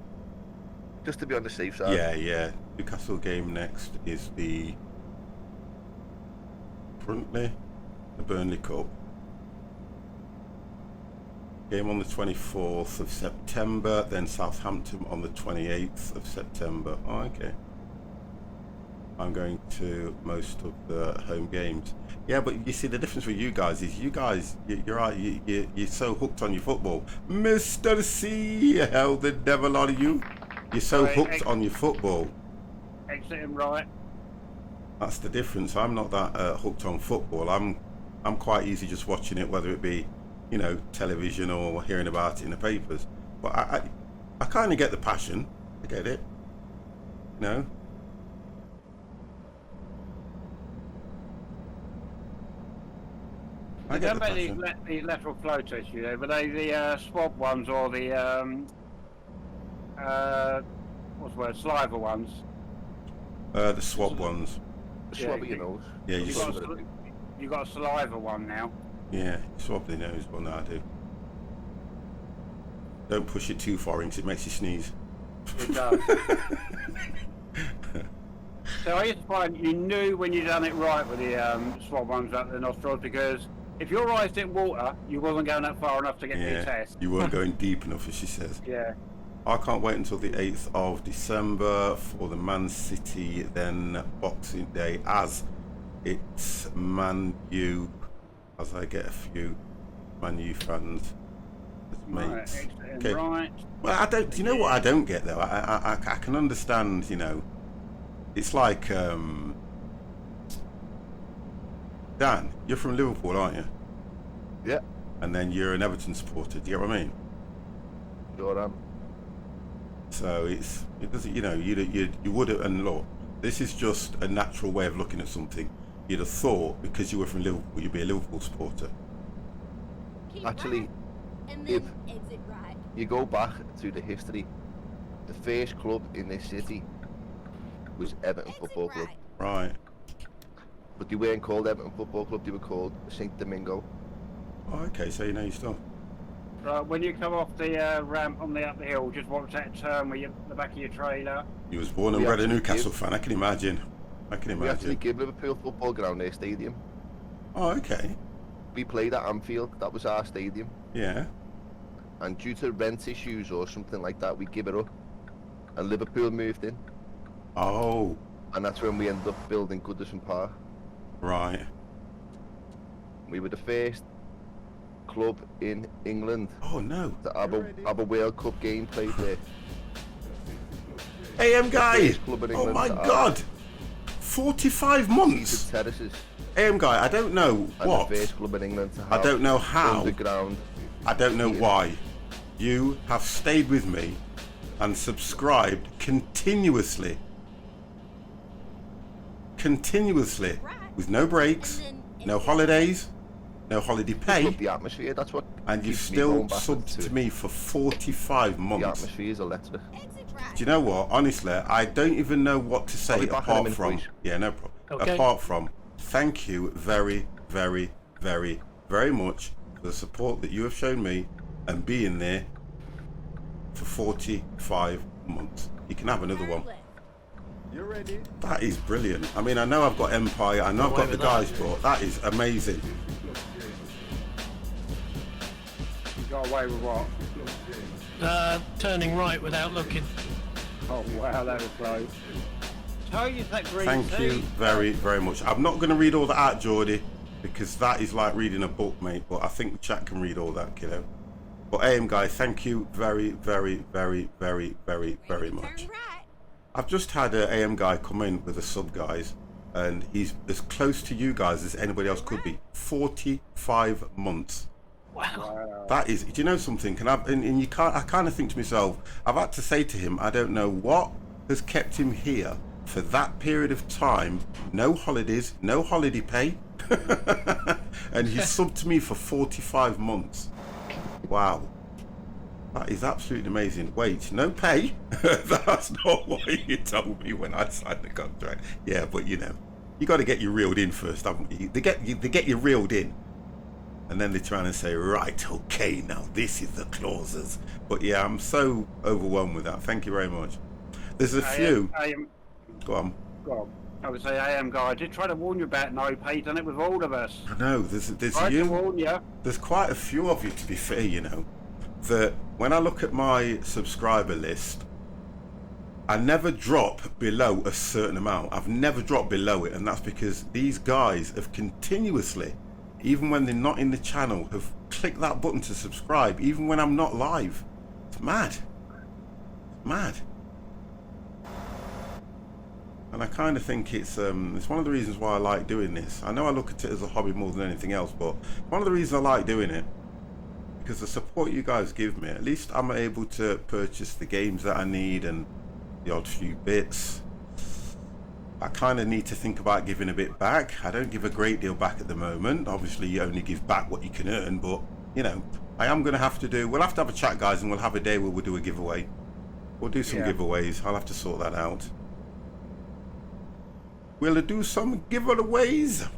just to be on the safe side. Yeah. Newcastle game next is currently the Burnley Cup. Game on the 24th of September, then Southampton on the 28th of September. Oh, okay. I'm going to most of the home games. Yeah, but you see the difference with you guys is you're right. You're so hooked on your football, Mr. C. Hell, the devil are you? You're so Right, hooked on your football. Exit him right. That's the difference. I'm not that hooked on football. I'm quite easy just watching it, whether it be, you know, television or hearing about it in the papers. But I kind of get the passion. I get it. You know. I get the passion. The lateral flow tests you there, but they the swab ones or the what's the word, saliva ones? The swab ones. Swab Yeah, your nose. Yeah, you You got a saliva one now. Yeah, swab the nose. Well, no, I do. Don't push it too far into it, makes you sneeze. It does. So I used to find you knew when you done it right with the swab ones up the nostrils, because if your eyes didn't water, you wasn't going that far enough to get your test. You weren't going deep enough, as she says. Yeah. I can't wait until the 8th of December for the Man City, then Boxing Day, as it's Man U, as I get a few Man U fans as mates. Right. Right. Well, I don't. Do you know what I don't get though? I can understand. You know, it's like Dan. You're from Liverpool, aren't you? Yeah. And then you're an Everton supporter. Do you get what I mean? Sure am. So it doesn't. You know, you would have. And look, this is just a natural way of looking at something. You'd have thought because you were from Liverpool, you'd be a Liverpool supporter. Keep Actually, right, and if then exit right. you go back to the history, the first club in this city was Everton Exit Football Club. right. Right. But they weren't called Everton Football Club, they were called St. Domingo. Oh, okay. So you know your stuff. Right, when you come off the ramp on the up the hill, just watch that turn where you the back of your trailer. You was born and We bred a actually Newcastle give- fan. I can imagine. We actually give Liverpool Football Ground their stadium. Oh, okay. We played at Anfield, that was our stadium. Yeah. And due to rent issues or something like that, we give it up. And Liverpool moved in. Oh, And that's when we ended up building Goodison Park. right. We were the first club in England Oh no. to have a World Cup game played there. AM guy. First club in Oh England my to have God. 45 months. seated terraces. AM guy. I don't know And what. the first club in England to have I don't know how. underground. I don't know Yeah. why. You have stayed with me and subscribed continuously. Continuously. With no breaks, And then no exit holidays, no holiday Love pay, the atmosphere, that's what and you've keeps me still going back subbed to to me for 45 The months. atmosphere is electric. Exit right. Do you know what? Honestly, I don't even know what to I'll say be back in a apart minute, from. please. Yeah, no problem. Okay. Apart from, thank you very, very, very, very much for the support that you have shown me and being there for 45 months. You can have another Turn one. left. That is brilliant. I mean, I know I've got Empire, I know I've Away got the with guys, that. but that is amazing. You got away with what? Turning right without looking. Oh wow, that was close. Tell you that green Thank tea. you very, very much. I'm not going to read all that out, Geordie, because that is like reading a book, mate. But I think the chat can read all that, kiddo. But AM guy, thank you very, very, very, very, very, very Ready to much. Turn right. I've just had an AM guy come in with a sub, guys, and he's as close to you guys as anybody else could be. 45 months. Wow. That is, do you know something? And you can't. I kind of think to myself, I've had to say to him, I don't know what has kept him here for that period of time. No holidays, no holiday pay, and he's subbed to me for 45 months. Wow. That is absolutely amazing. Wait, no pay? That's not what you told me when I signed the contract. Yeah, but you know, you got to get you reeled in first, haven't you? They get you reeled in, and then they try and say, right, okay, now this is the clauses. But yeah, I'm so overwhelmed with that. Thank you very much. There's a few. Go on. I would say AM guy. I did try to warn you about no pay. Done it with all of us. I know. There's Tried to you. warn you. There's quite a few of you, to be fair. You know, that when I look at my subscriber list, I never drop below a certain amount. I've never dropped below it, and that's because these guys have continuously, even when they're not in the channel, have clicked that button to subscribe, even when I'm not live. It's mad. It's mad. And I kind of think it's one of the reasons why I like doing this. I know I look at it as a hobby more than anything else, but one of the reasons I like doing it, because the support you guys give me, at least I'm able to purchase the games that I need and the odd few bits. I kind of need to think about giving a bit back. I don't give a great deal back at the moment. Obviously, you only give back what you can earn, but you know, I am going to have to do. We'll have to have a chat, guys, and we'll have a day where we'll do a giveaway. We'll do some giveaways. I'll have to sort that out. We'll do some giveaways.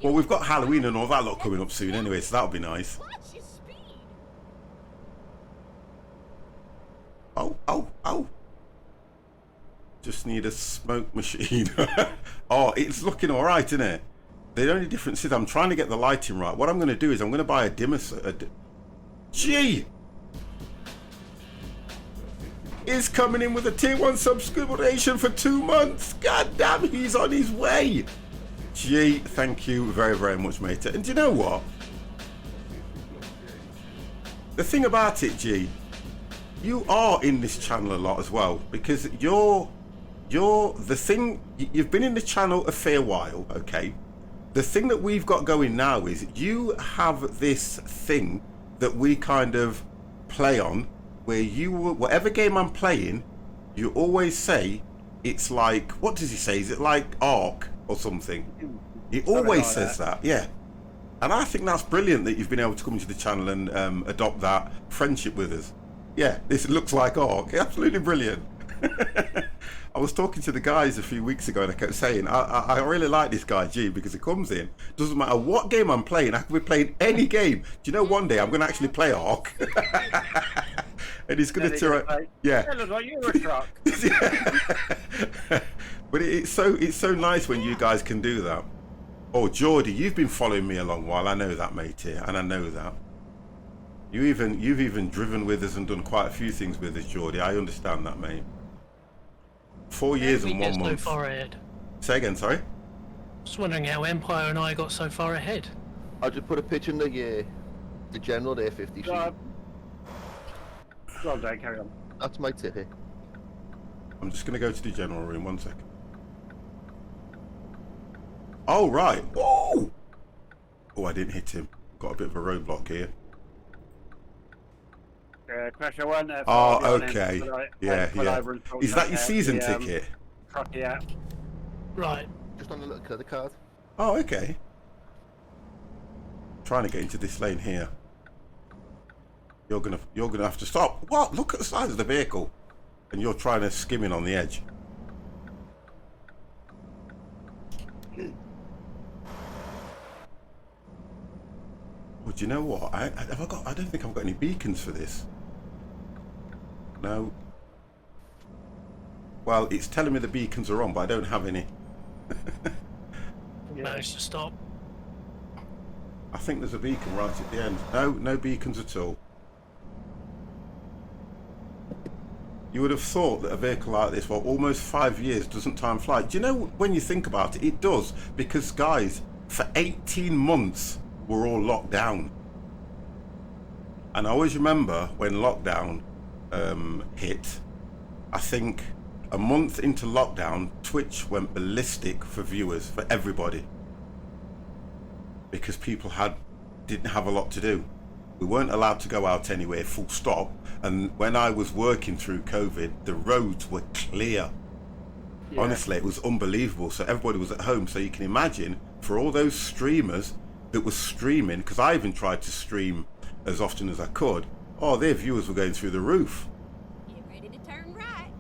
Well, we've got Halloween and all that lot coming up soon anyway, so that'll be nice. Watch your speed. Oh. Just need a smoke machine. Oh, it's looking all right, isn't it? The only difference is I'm trying to get the lighting right. What I'm going to do is I'm going to buy a dimmer. Gee! Is coming in with a tier 1 subscription for 2 months. God damn, he's on his way. Gee, thank you very, very much, mate. And do you know what? The thing about it, G, you are in this channel a lot as well, because you're the thing. You've been in the channel a fair while, okay? The thing that we've got going now is you have this thing that we kind of play on, where you, whatever game I'm playing, you always say it's like, what does he say? Is it like Ark or something? He always like says that, yeah. And I think that's brilliant that you've been able to come into the channel and adopt that friendship with us. Yeah, this looks like Ark. Absolutely brilliant. I was talking to the guys a few weeks ago and I kept saying, I really like this guy, G, because he comes in, doesn't matter what game I'm playing, I could be playing any game. Do you know one day I'm going to actually play Ark? And he's going to turn, yeah. It looks like you're a truck. But it's so nice when you guys can do that. Oh, Geordie, you've been following me a long while. I know that, matey, and I know that. You've even driven with us and done quite a few things with us, Geordie. I understand that, mate. 4 years and 1 month. So far ahead. Say again, sorry. Just wondering how Empire and I got so far ahead. I just put a picture in the general there, 50 sheet. Go on, Dave, carry on. That's my ticket. I'm just going to go to the general room, 1 second. Oh, right. Whoa! Oh, I didn't hit him. Got a bit of a roadblock here. Crash, I went there. Oh, okay. Yeah. Is that your season ticket? Truck, yeah. Right. Just on the little credit card. Oh, okay. Trying to get into this lane here. You're gonna have to stop. What? Look at the size of the vehicle, and you're trying to skim in on the edge. Well, do you know what? I don't think I've got any beacons for this. No. Well, it's telling me the beacons are on, but I don't have any. Managed to stop. I think there's a beacon right at the end. No beacons at all. You would have thought that a vehicle like this, well, almost 5 years, doesn't time fly. Do you know, when you think about it, it does. Because, guys, for 18 months, we're all locked down. And I always remember when lockdown hit, I think a month into lockdown, Twitch went ballistic for viewers, for everybody, because people didn't have a lot to do. We weren't allowed to go out anywhere, full stop. And when I was working through COVID, the roads were clear. Yeah. Honestly, it was unbelievable. So everybody was at home. So you can imagine, for all those streamers that were streaming, because I even tried to stream as often as I could, oh, their viewers were going through the roof. Get ready to turn right.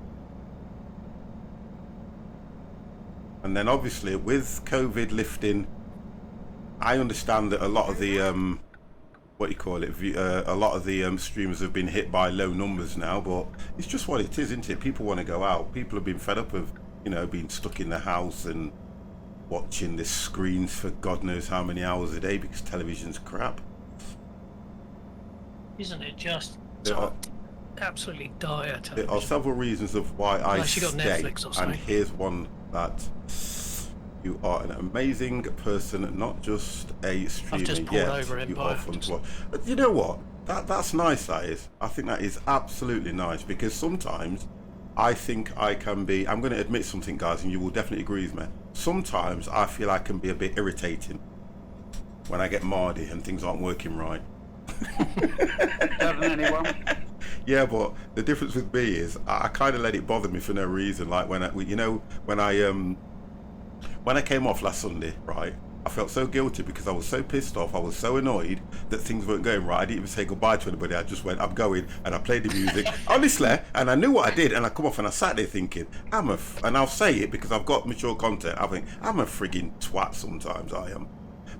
And then obviously with COVID lifting, I understand that a lot of the what you call it, a lot of the streamers have been hit by low numbers now, but it's just what it is, isn't it? People want to go out. People have been fed up of, you know, being stuck in the house and watching the screens for God knows how many hours a day because television's crap. Isn't it just There absolutely dire television? are several reasons of why I Unless you got stay, Netflix or and something. here's one that you are an amazing person, not just a streamer. just poured yet over you Empire. are fun to watch. But you know what? That's nice. That is. I think that is absolutely nice, because sometimes I think I can be. I'm going to admit something, guys, and you will definitely agree with me. Sometimes I feel I can be a bit irritating when I get mardy and things aren't working right. Doesn't anyone? Yeah, but the difference with me is I kind of let it bother me for no reason. Like when I came off last Sunday, right? I felt so guilty because I was so pissed off. I was so annoyed that things weren't going right. I didn't even say goodbye to anybody. I just went, I'm going, and I played the music. Honestly, and I knew what I did, and I come off and I sat there thinking, and I'll say it because I've got mature content. I think I'm a frigging twat sometimes. I am,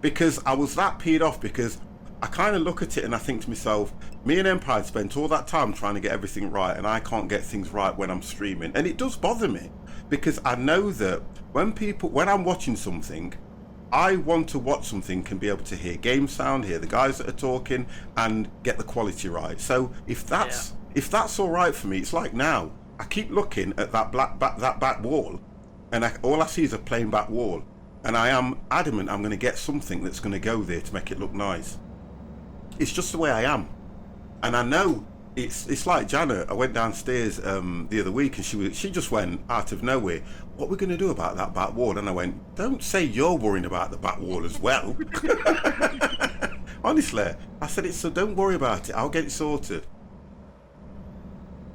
because I was that peed off because I kind of look at it and I think to myself, me and Empire spent all that time trying to get everything right, and I can't get things right when I'm streaming, and it does bother me because I know that when I'm watching something, I want to watch something and be able to hear game sound, hear the guys that are talking, and get the quality right. So if that's all right for me, it's like now I keep looking at that back wall, and all I see is a plain back wall, and I am adamant I'm going to get something that's going to go there to make it look nice. It's just the way I am, and I know it's like Janet. I went downstairs the other week, and she just went out of nowhere, what we're going to do about that back wall? And I went, don't say you're worrying about the back wall as well. Honestly, I said, so don't worry about it, I'll get it sorted.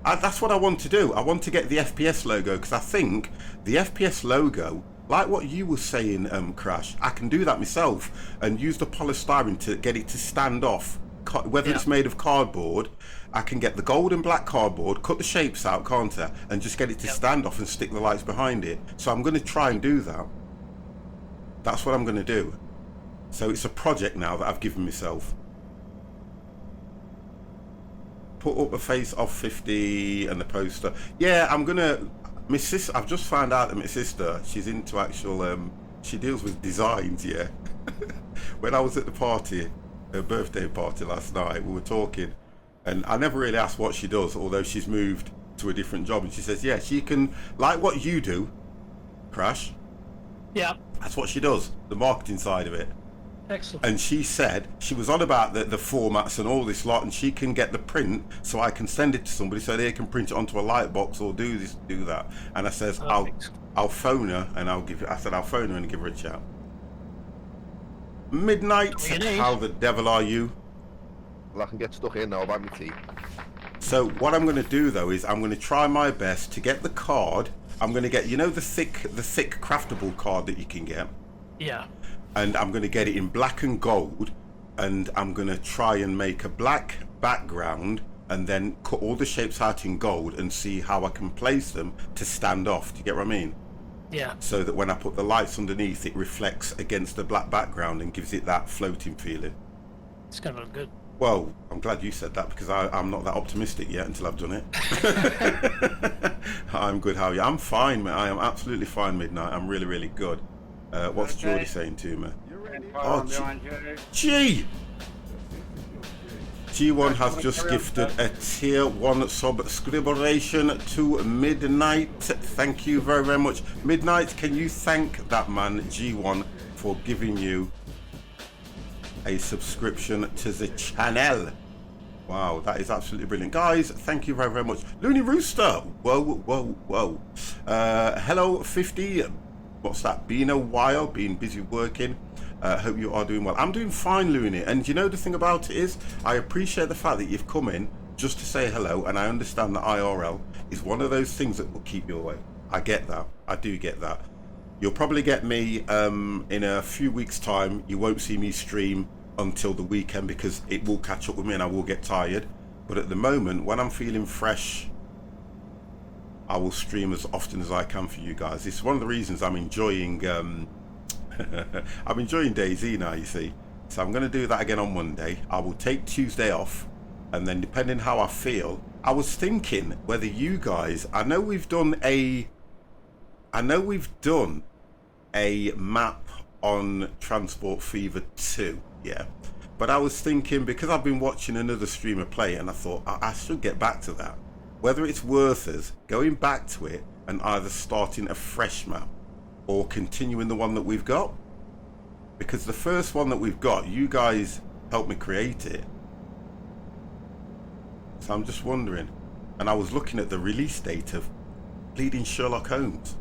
That's what I want to do. I want to get the FPS logo, because I think the FPS logo, like what you were saying, Crash, I can do that myself and use the polystyrene to get it to stand off. Whether it's made of cardboard, I can get the gold and black cardboard, cut the shapes out, can't I, and just get it to stand off and stick the lights behind it. So I'm going to try and do that. That's what I'm going to do. So it's a project now that I've given myself. Put up a face of 50 and the poster. Yeah, I'm going to... My sister, I've just found out that my sister, she's into actual... she deals with designs, yeah. When I was at the party, her birthday party last night, we were talking, and I never really asked what she does, although she's moved to a different job, and she says, yeah, she can, like what you do, Crash. Yeah. That's what she does, the marketing side of it. Excellent. And she said, she was on about the formats and all this lot, and she can get the print so I can send it to somebody so they can print it onto a light box or do this, do that. And I says, I'll phone her and I'll phone her and give her a chat. Midnight, how the devil are you? Well, I can get stuck in now about my tea. So what I'm going to do though is I'm going to try my best to get the card. I'm going to get, you know, the thick craftable card that you can get. Yeah. And I'm going to get it in black and gold, and I'm going to try and make a black background and then cut all the shapes out in gold and see how I can place them to stand off. Do you get what I mean? Yeah. So that when I put the lights underneath, it reflects against the black background and gives it that floating feeling. It's going to look good. Well, I'm glad you said that, because I'm not that optimistic yet until I've done it. I'm good, how are you? I'm fine, mate. I am absolutely fine, Midnight. I'm really, really good. What's Geordie saying to me? Oh, G! G1 has just gifted a tier 1 subscription to Midnight. Thank you very, very much. Midnight, can you thank that man, G1, for giving you a subscription to the channel? Wow, that is absolutely brilliant. Guys, thank you very, very much. Looney Rooster. Whoa, whoa, whoa. Hello, 50. What's that? Been a while, been busy working. Hope you are doing well. I'm doing fine, Looney. And you know the thing about it is, I appreciate the fact that you've come in just to say hello. And I understand that IRL is one of those things that will keep you away. I get that. I do get that. You'll probably get me in a few weeks' time. You won't see me stream until the weekend because it will catch up with me and I will get tired. But at the moment, when I'm feeling fresh, I will stream as often as I can for you guys. It's one of the reasons I'm enjoying I'm enjoying DayZ now, you see. So I'm going to do that again on Monday. I will take Tuesday off, and then depending how I feel, I was thinking whether you guys, I know we've done a map on Transport Fever 2, yeah, but I was thinking, because I've been watching another streamer play, and I thought I should get back to that, whether it's worth us going back to it and either starting a fresh map or continuing the one that we've got, because the first one that we've got, you guys helped me create it. So I'm just wondering, and I was looking at the release date of Bleeding Sherlock Holmes.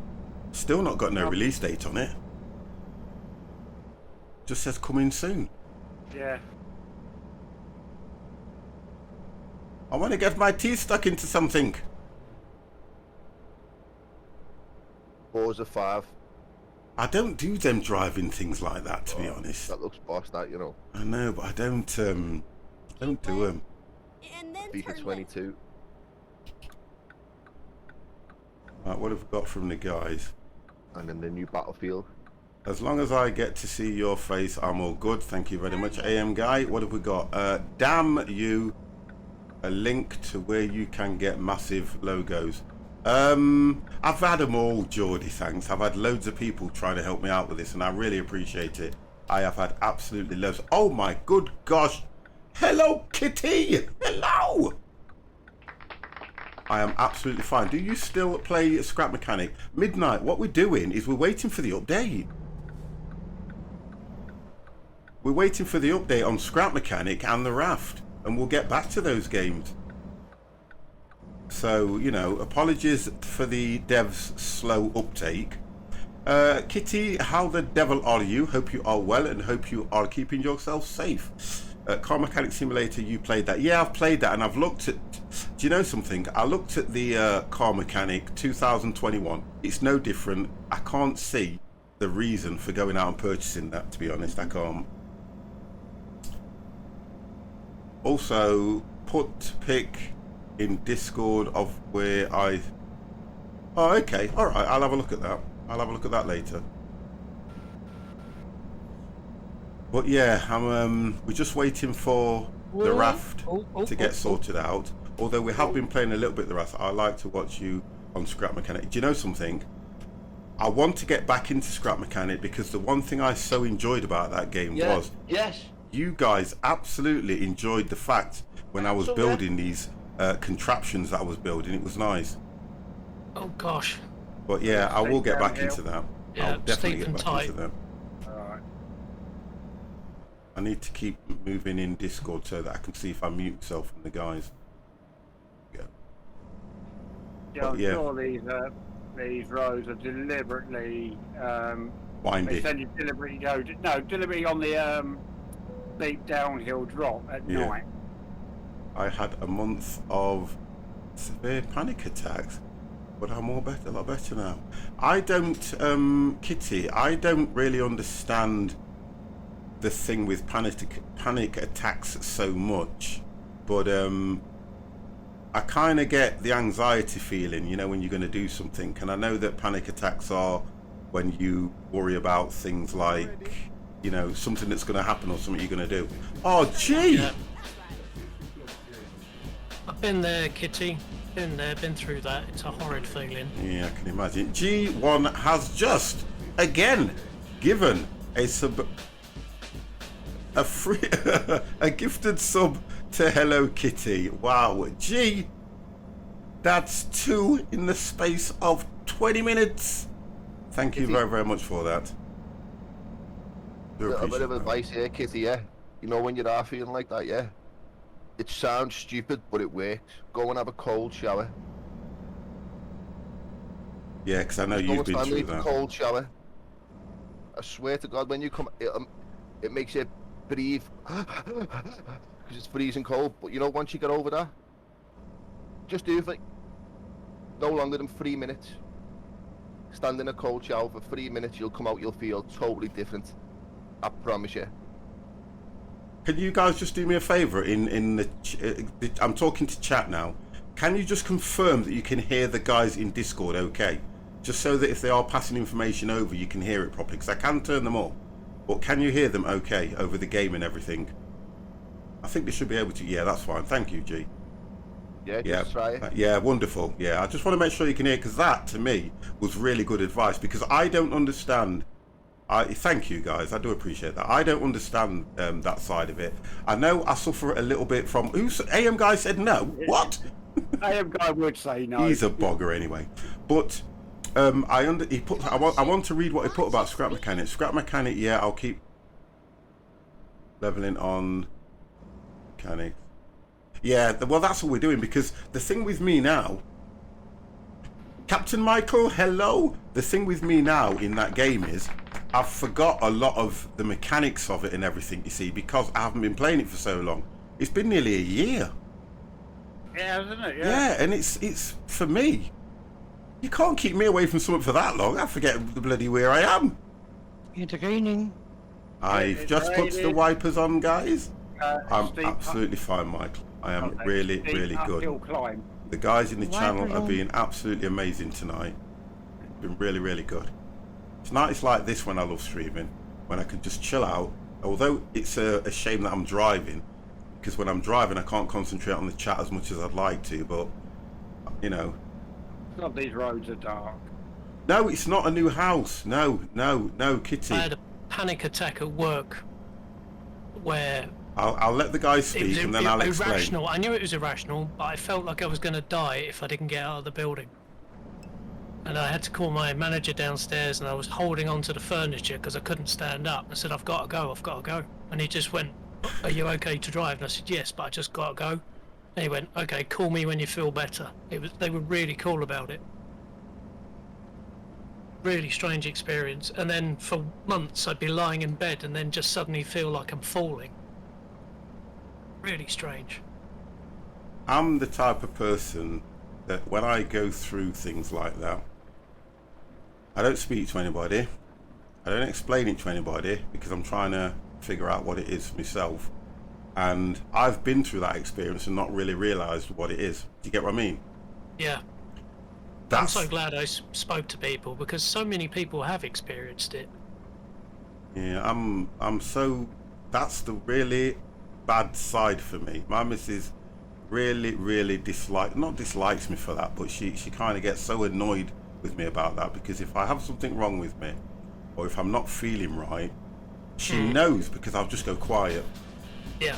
Still not got no release date on it. Just says coming soon. Yeah. I want to get my teeth stuck into something. Forza 5. I don't do them driving things like that, to be honest. That looks boss, that, you know. I know, but I don't do them. And then FIFA turn left. 22. Right, what have we got from the guys? And then the new Battlefield. As long as I get to see your face, I'm all good. Thank you very much, AM guy. What have we got? Damn you. A link to where you can get massive logos. I've had them all, Geordie, thanks. I've had loads of people trying to help me out with this, and I really appreciate it. I have had absolutely loads. Oh my good gosh. Hello, Kitty. Hello. I am absolutely fine. Do you still play Scrap Mechanic? Midnight, what we're doing is we're waiting for the update. We're waiting for the update on Scrap Mechanic and the Raft, and we'll get back to those games. So, you know, apologies for the devs' slow uptake. Kitty, how the devil are you? Hope you are well and hope you are keeping yourself safe. Car Mechanic Simulator, you played that? Yeah, I've played that, and I've looked at... Do you know something? I looked at the Car Mechanic 2021. It's no different. I can't see the reason for going out and purchasing that, to be honest. I can't. Also, put pick in Discord of where I... Oh, okay. All right. I'll have a look at that. I'll have a look at that later. But yeah, we're just waiting for the Raft to get sorted out. Although we have been playing a little bit of the Raft. I like to watch you on Scrap Mechanic. Do you know something? I want to get back into Scrap Mechanic because the one thing I so enjoyed about that game was you guys absolutely enjoyed the fact when I was building these contraptions that I was building. It was nice. Oh gosh. But yeah, I will get back into that. Yeah, I'll definitely steep get and back tight. into that. I need to keep moving in Discord so that I can see if I mute myself from the guys. Yeah, I'm sure these roads are deliberately windy. They send you deliberately on the steep downhill drop at night. I had a month of severe panic attacks, but I'm a lot better now. I don't, Kitty, I don't really understand the thing with panic attacks so much, but I kind of get the anxiety feeling, you know, when you're going to do something. And I know that panic attacks are when you worry about things like, you know, something that's going to happen or something you're going to do. Oh, gee! Yeah. I've been there, Kitty. Been there, been through that. It's a horrid feeling. Yeah, I can imagine. G1 has just, again, given a gifted sub to Hello Kitty. Wow, gee, that's 2 in the space of 20 minutes. Thank you very, very much for that. A bit of advice here, Kitty, yeah? You know when you are feeling like that, yeah? It sounds stupid, but it works. Go and have a cold shower. Yeah, because I know Just go you've and been stand through in a that. cold shower. I swear to God, when you come, it makes you breathe because it's freezing cold. But you know, once you get over that, just do it for no longer than 3 minutes. Stand in a cold shower for 3 minutes. You'll come out. You'll feel totally different. I promise you. Can you guys just do me a favour? I'm talking to chat now. Can you just confirm that you can hear the guys in Discord okay? Just so that if they are passing information over, you can hear it properly. Because I can turn them up. But can you hear them okay over the game and everything? I think they should be able to. Yeah, that's fine. Thank you, G. Yeah, just try it. Yeah, wonderful. Yeah, I just want to make sure you can hear, because that, to me, was really good advice. Because I don't understand. Thank you, guys. I do appreciate that. I don't understand that side of it. I know I suffer a little bit from... AM guy said no? What? AM guy would say no. He's a bogger anyway. But I want to read what he put about scrap mechanic. Scrap mechanic, yeah, I'll keep leveling on mechanics. Yeah, well, that's what we're doing, because the thing with me now... Captain Michael, hello? The thing with me now in that game is I've forgot a lot of the mechanics of it and everything, you see, because I haven't been playing it for so long. It's been nearly a year. Yeah, isn't it? Yeah, and it's for me. You can't keep me away from something for that long. I forget the bloody where I am. It's raining. I've just put the wipers on, guys. I'm Steep absolutely fine, Michael. I am really good. uphill climb. The guys in the channel Wipers are on. being absolutely amazing tonight. Been really good. It's nights like this when I love streaming, when I can just chill out. Although it's a shame that I'm driving, because when I'm driving I can't concentrate on the chat as much as I'd like to, but you know. God, these roads are dark. No, it's not a new house. No, Kitty. I had a panic attack at work where I'll let the guys it was speak and then I'll explain. irrational. I knew it was irrational, but I felt like I was going to die if I didn't get out of the building. And I had to call my manager downstairs, and I was holding onto the furniture because I couldn't stand up. I said, I've got to go. And he just went, are you okay to drive? And I said, yes, but I just got to go. And he went, okay, call me when you feel better. They were really cool about it. Really strange experience. And then for months I'd be lying in bed and then just suddenly feel like I'm falling. Really strange. I'm the type of person that when I go through things like that, I don't speak to anybody. I don't explain it to anybody because I'm trying to figure out what it is for myself. And I've been through that experience and not really realised what it is. Do you get what I mean? Yeah. I'm so glad I spoke to people because so many people have experienced it. Yeah, I'm so... That's the really bad side for me. My missus really dislikes me for that, but she kind of gets so annoyed with me about that because if I have something wrong with me or if I'm not feeling right, she knows because I'll just go quiet. Yeah.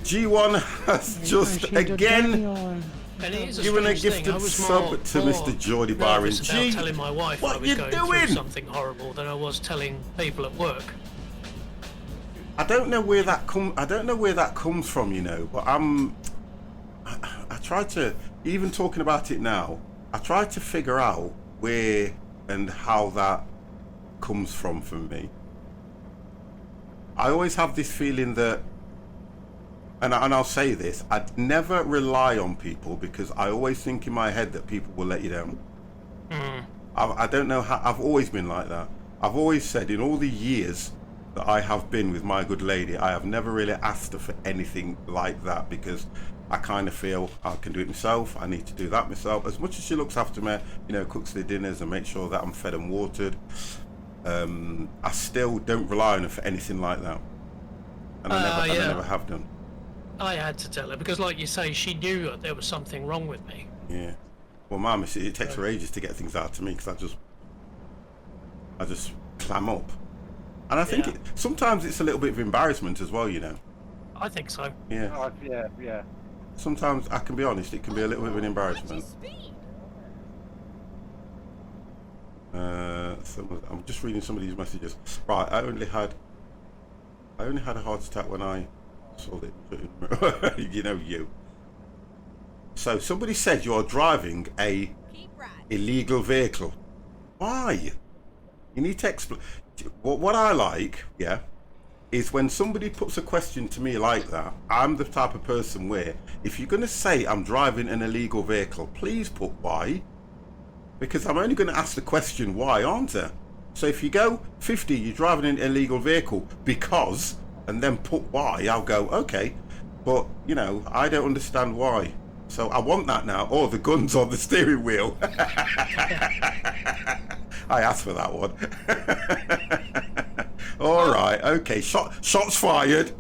G1 has just again And it is a given a strange thing. I gifted was sub more to Mr. Geordie Byron. nervous about G, telling my wife what I was you going doing? through something horrible than I was telling people at work. I don't know where that comes from, you know, but I try to, even talking about it now, I try to figure out where and how that comes from for me. I always have this feeling that, and I'll say this, I'd never rely on people because I always think in my head that people will let you down. I don't know how, I've always been like that. I've always said in all the years that I have been with my good lady, I have never really asked her for anything like that because I kind of feel I can do it myself. I need to do that myself. As much as she looks after me, you know, cooks the dinners and makes sure that I'm fed and watered, I still don't rely on her for anything like that. And I never have done. I had to tell her because, like you say, she knew that there was something wrong with me. Yeah. Well, Mum, it takes her ages to get things out to me because I just clam up. And I think sometimes it's a little bit of embarrassment as well, you know. I think so. Yeah. Oh, yeah. Sometimes, I can be honest, it can be a little bit of an embarrassment. I'm just reading some of these messages. Right, I only had a heart attack when I Sold it. You know you. So somebody said you're driving a Keep right. illegal vehicle. Why? You need to explain. What I like, yeah, is when somebody puts a question to me like that. I'm the type of person where if you're going to say I'm driving an illegal vehicle, please put why. Because I'm only going to ask the question why, aren't I? So if you go 50, you're driving an illegal vehicle because, and then put why, I'll go, okay. But, you know, I don't understand why. So I want that now. Oh, the gun's on the steering wheel. I asked for that one. All right, okay. Shots fired.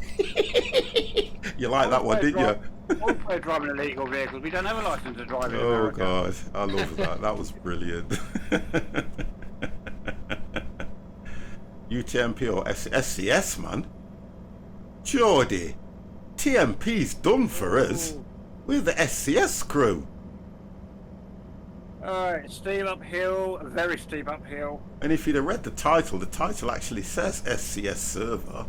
You like that one, didn't you? All we're driving illegal vehicles. We don't have a license to drive in Oh America. God, I love that. That was brilliant. UTMP or SCS, man. Geordie, TMP's done for us. We're the SCS crew. Alright, steep uphill, a very steep uphill. And if you'd have read the title actually says SCS server.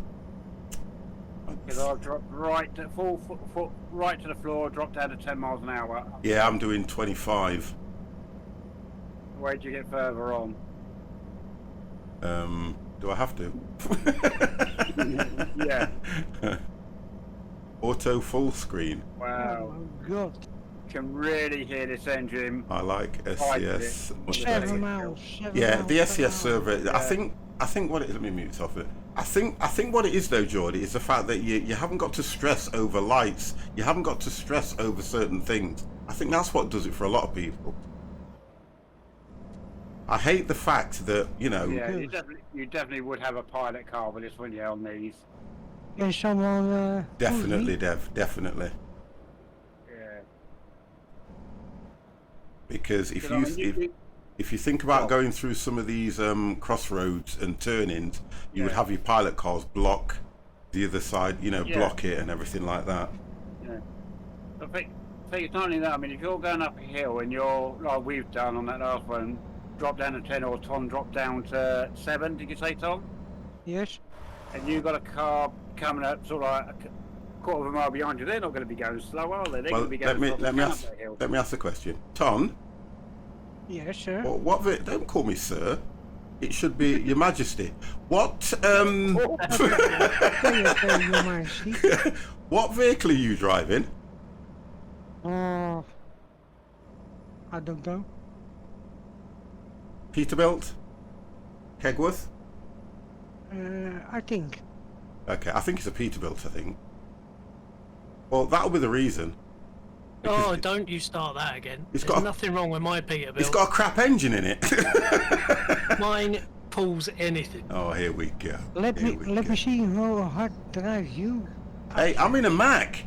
Because I've dropped right to foot right to the floor, dropped down to 10 miles an hour. Yeah, I'm doing 25. Where'd you get further on? Do I have to? Yeah. Auto full screen. Wow. Oh, God. Can really hear this engine. I like SCS much 7 better. miles. 7 Yeah, miles the per SCS hour. server. Yeah. I think what it is. Let me mute it off it. I think what it is though, Geordie, is the fact that you haven't got to stress over lights. You haven't got to stress over certain things. I think that's what does it for a lot of people. I hate the fact that Yeah, you definitely would have a pilot car with this when you're on these. Can someone Definitely, Dev, definitely. Yeah. Because You know, and if you think about Oh. going through some of these crossroads and turn-ins, you would Yeah. have your pilot cars block the other side, Yeah. block it and everything like that. Yeah. I think it's not only that. I mean, if you're going up a hill and you're like we've done on that last one, drop down to 10, or Tom dropped down to 7. Did you say, Tom? Yes. And you've got a car coming up sort of like a quarter of a mile behind you. They're not going to be going slow, are they? They're Well, going to be going let me ask the question, Tom. Yes, sir. Don't call me sir. It should be Your Majesty. What Your Majesty. what vehicle are you driving? Oh, I don't know. Peterbilt? Kegworth? I think. Okay, I think it's a Peterbilt. I think. Well, that'll be the reason. Oh, Because don't you start that again. It's There's got a- nothing wrong with my Peterbilt. It's got a crap engine in it. Mine pulls anything. Oh, here we go. Let Here me we go. see how hard drive you. Hey, I'm in a Mac.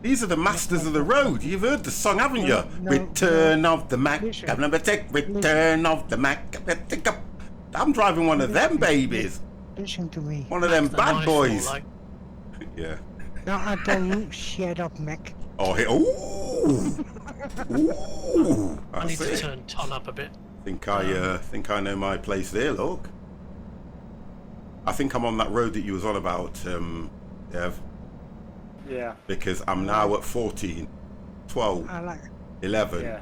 These are the masters of the road. You've heard the song, haven't you? No, Return of the Mac. Listen. Come number take. Return of the Mac. I'm driving one of them babies. Listen to me. One of them That's the bad nice boys. one, like. Yeah. Now I tell you, shut up, Mac. Oh, here. Ooh. Ooh. I need That's to it. turn Ton up a bit. Think I know my place there. Look. I think I'm on that road that you was on about, Dev. Yeah. Because I'm now at 14, 12, I like 11. Yeah.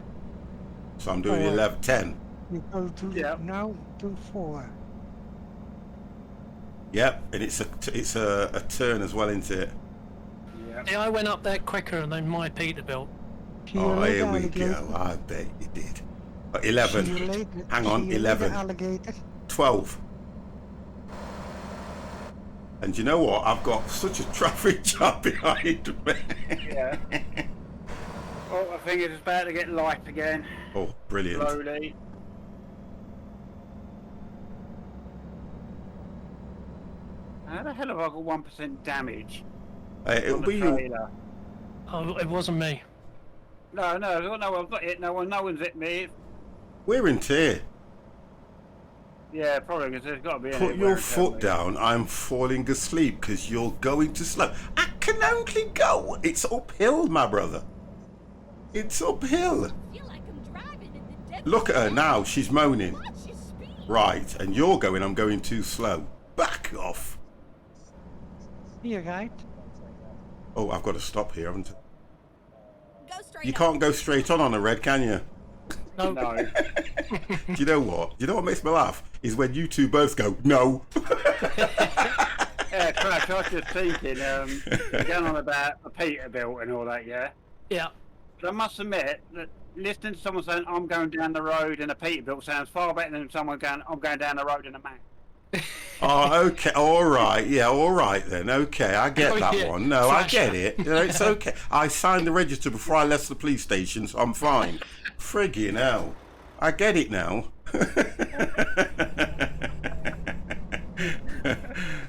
So I'm doing Oh. 11, 10. you go to Yeah. now to 4. Yep, and it's a turn as well, isn't it? Yeah. See, I went up there quicker than my Peterbilt. See you Oh, later, here we alligator. go. I bet you did. See you 11, later. Hang on, See you 11. later, alligator. 12. And you know what? I've got such a traffic jam behind me. Yeah. Oh, I think it's about to get light again. Oh, brilliant. Slowly. How the hell have I got 1% damage It'll on the be you. trailer? Oh, it wasn't me. No, I've not hit no one. No one's hit me. We're in tier. Yeah, probably because there's got to be. Put anywhere your to foot me. down. I'm falling asleep because you're going too slow. I can only go. It's uphill, my brother. It's uphill. I feel like I'm driving in the dead. Look at her now. She's moaning. Watch your speed. Right, and you're going, I'm going too slow. Back off. You're right. Oh, I've got to stop here, haven't I? Go straight You up. can't go straight on a red, can you? No. No. Do you know what? Do you know what makes me laugh? Is when you two both go, no. Yeah, Crash, I was just thinking, you're going on about a Peterbilt and all that, yeah? Yeah. But I must admit that listening to someone saying, I'm going down the road in a Peterbilt sounds far better than someone going, I'm going down the road in a Mac. Oh, okay. All right. Yeah, all right then. Okay, I get Oh, that yeah. one. No, Flash I get that. it. You know, it's okay. I signed the register before I left the police station, so I'm fine. Friggin' hell. I get it now.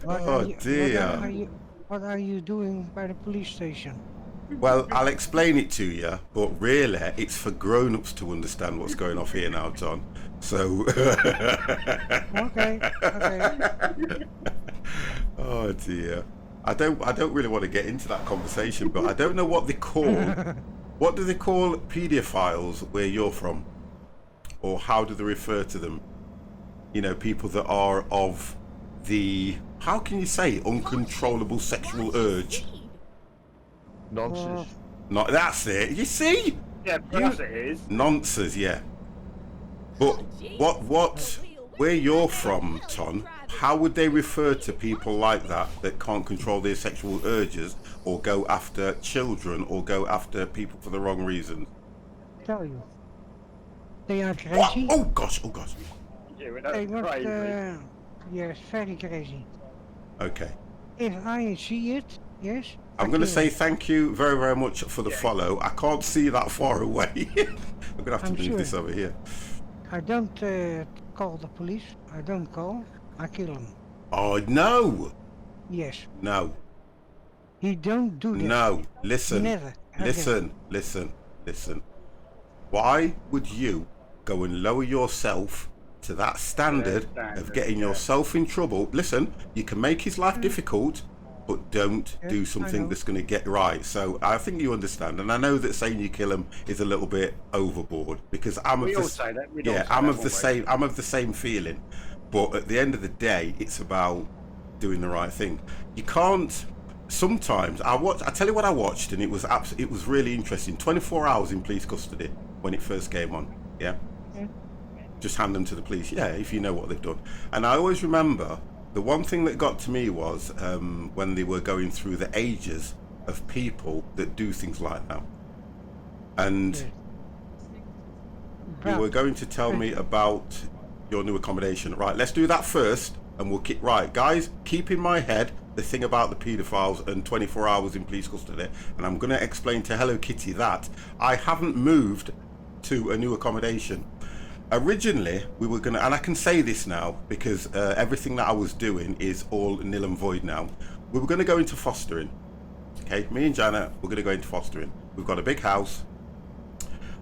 Oh, dear. What are you doing by the police station? Well, I'll explain it to you, but really, it's for grown-ups to understand what's going off here now, John. So. Okay. Oh dear. I don't really want to get into that conversation, but I don't know what they call. What do they call paedophiles where you're from, or how do they refer to them? You know, people that are of the, how can you say, uncontrollable sexual urge. Nonsense. Not that's it. You see. Yeah, perhaps it is. Nonsense, yeah. But where you're from, Ton, how would they refer to people like that can't control their sexual urges or go after children or go after people for the wrong reasons? Tell you. They are What? crazy. Oh gosh, oh gosh. Yeah, They that's want, crazy. yes, very crazy. Okay. If I see it, yes. I'm going to say thank you very, very much for the follow. I can't see that far away. I'm going to have to I'm move sure. this over here. I don't call the police. I don't call. I kill him. Oh, no. Yes. No. He don't do that. No. Listen. Never. Listen. Why would you go and lower yourself to that standard of getting yourself in trouble? Listen, you can make his life difficult, but don't Yes, do I something know. that's going to get right. So I think you understand, and I know that saying you kill him is a little bit overboard because I'm We of all the say that. We don't yeah, say I'm that, of the won't we? same. I'm of the same feeling, but at the end of the day, it's about doing the right thing. You can't. Sometimes I tell you what I watched, and it was really interesting. 24 hours in police custody when it first came on. Yeah. Just hand them to the police. Yeah, if you know what they've done. And I always remember the one thing that got to me was when they were going through the ages of people that do things like that. And you were going to tell me about your new accommodation. Right, let's do that first, and we'll keep right, guys. Keep in my head the thing about the paedophiles and 24 hours in police custody, and I'm going to explain to Hello Kitty that I haven't moved to a new accommodation. Originally, we were gonna, and I can say this now because everything that I was doing is all nil and void now. We were going to go into fostering. Okay, me and Janet, we're going to go into fostering. We've got a big house,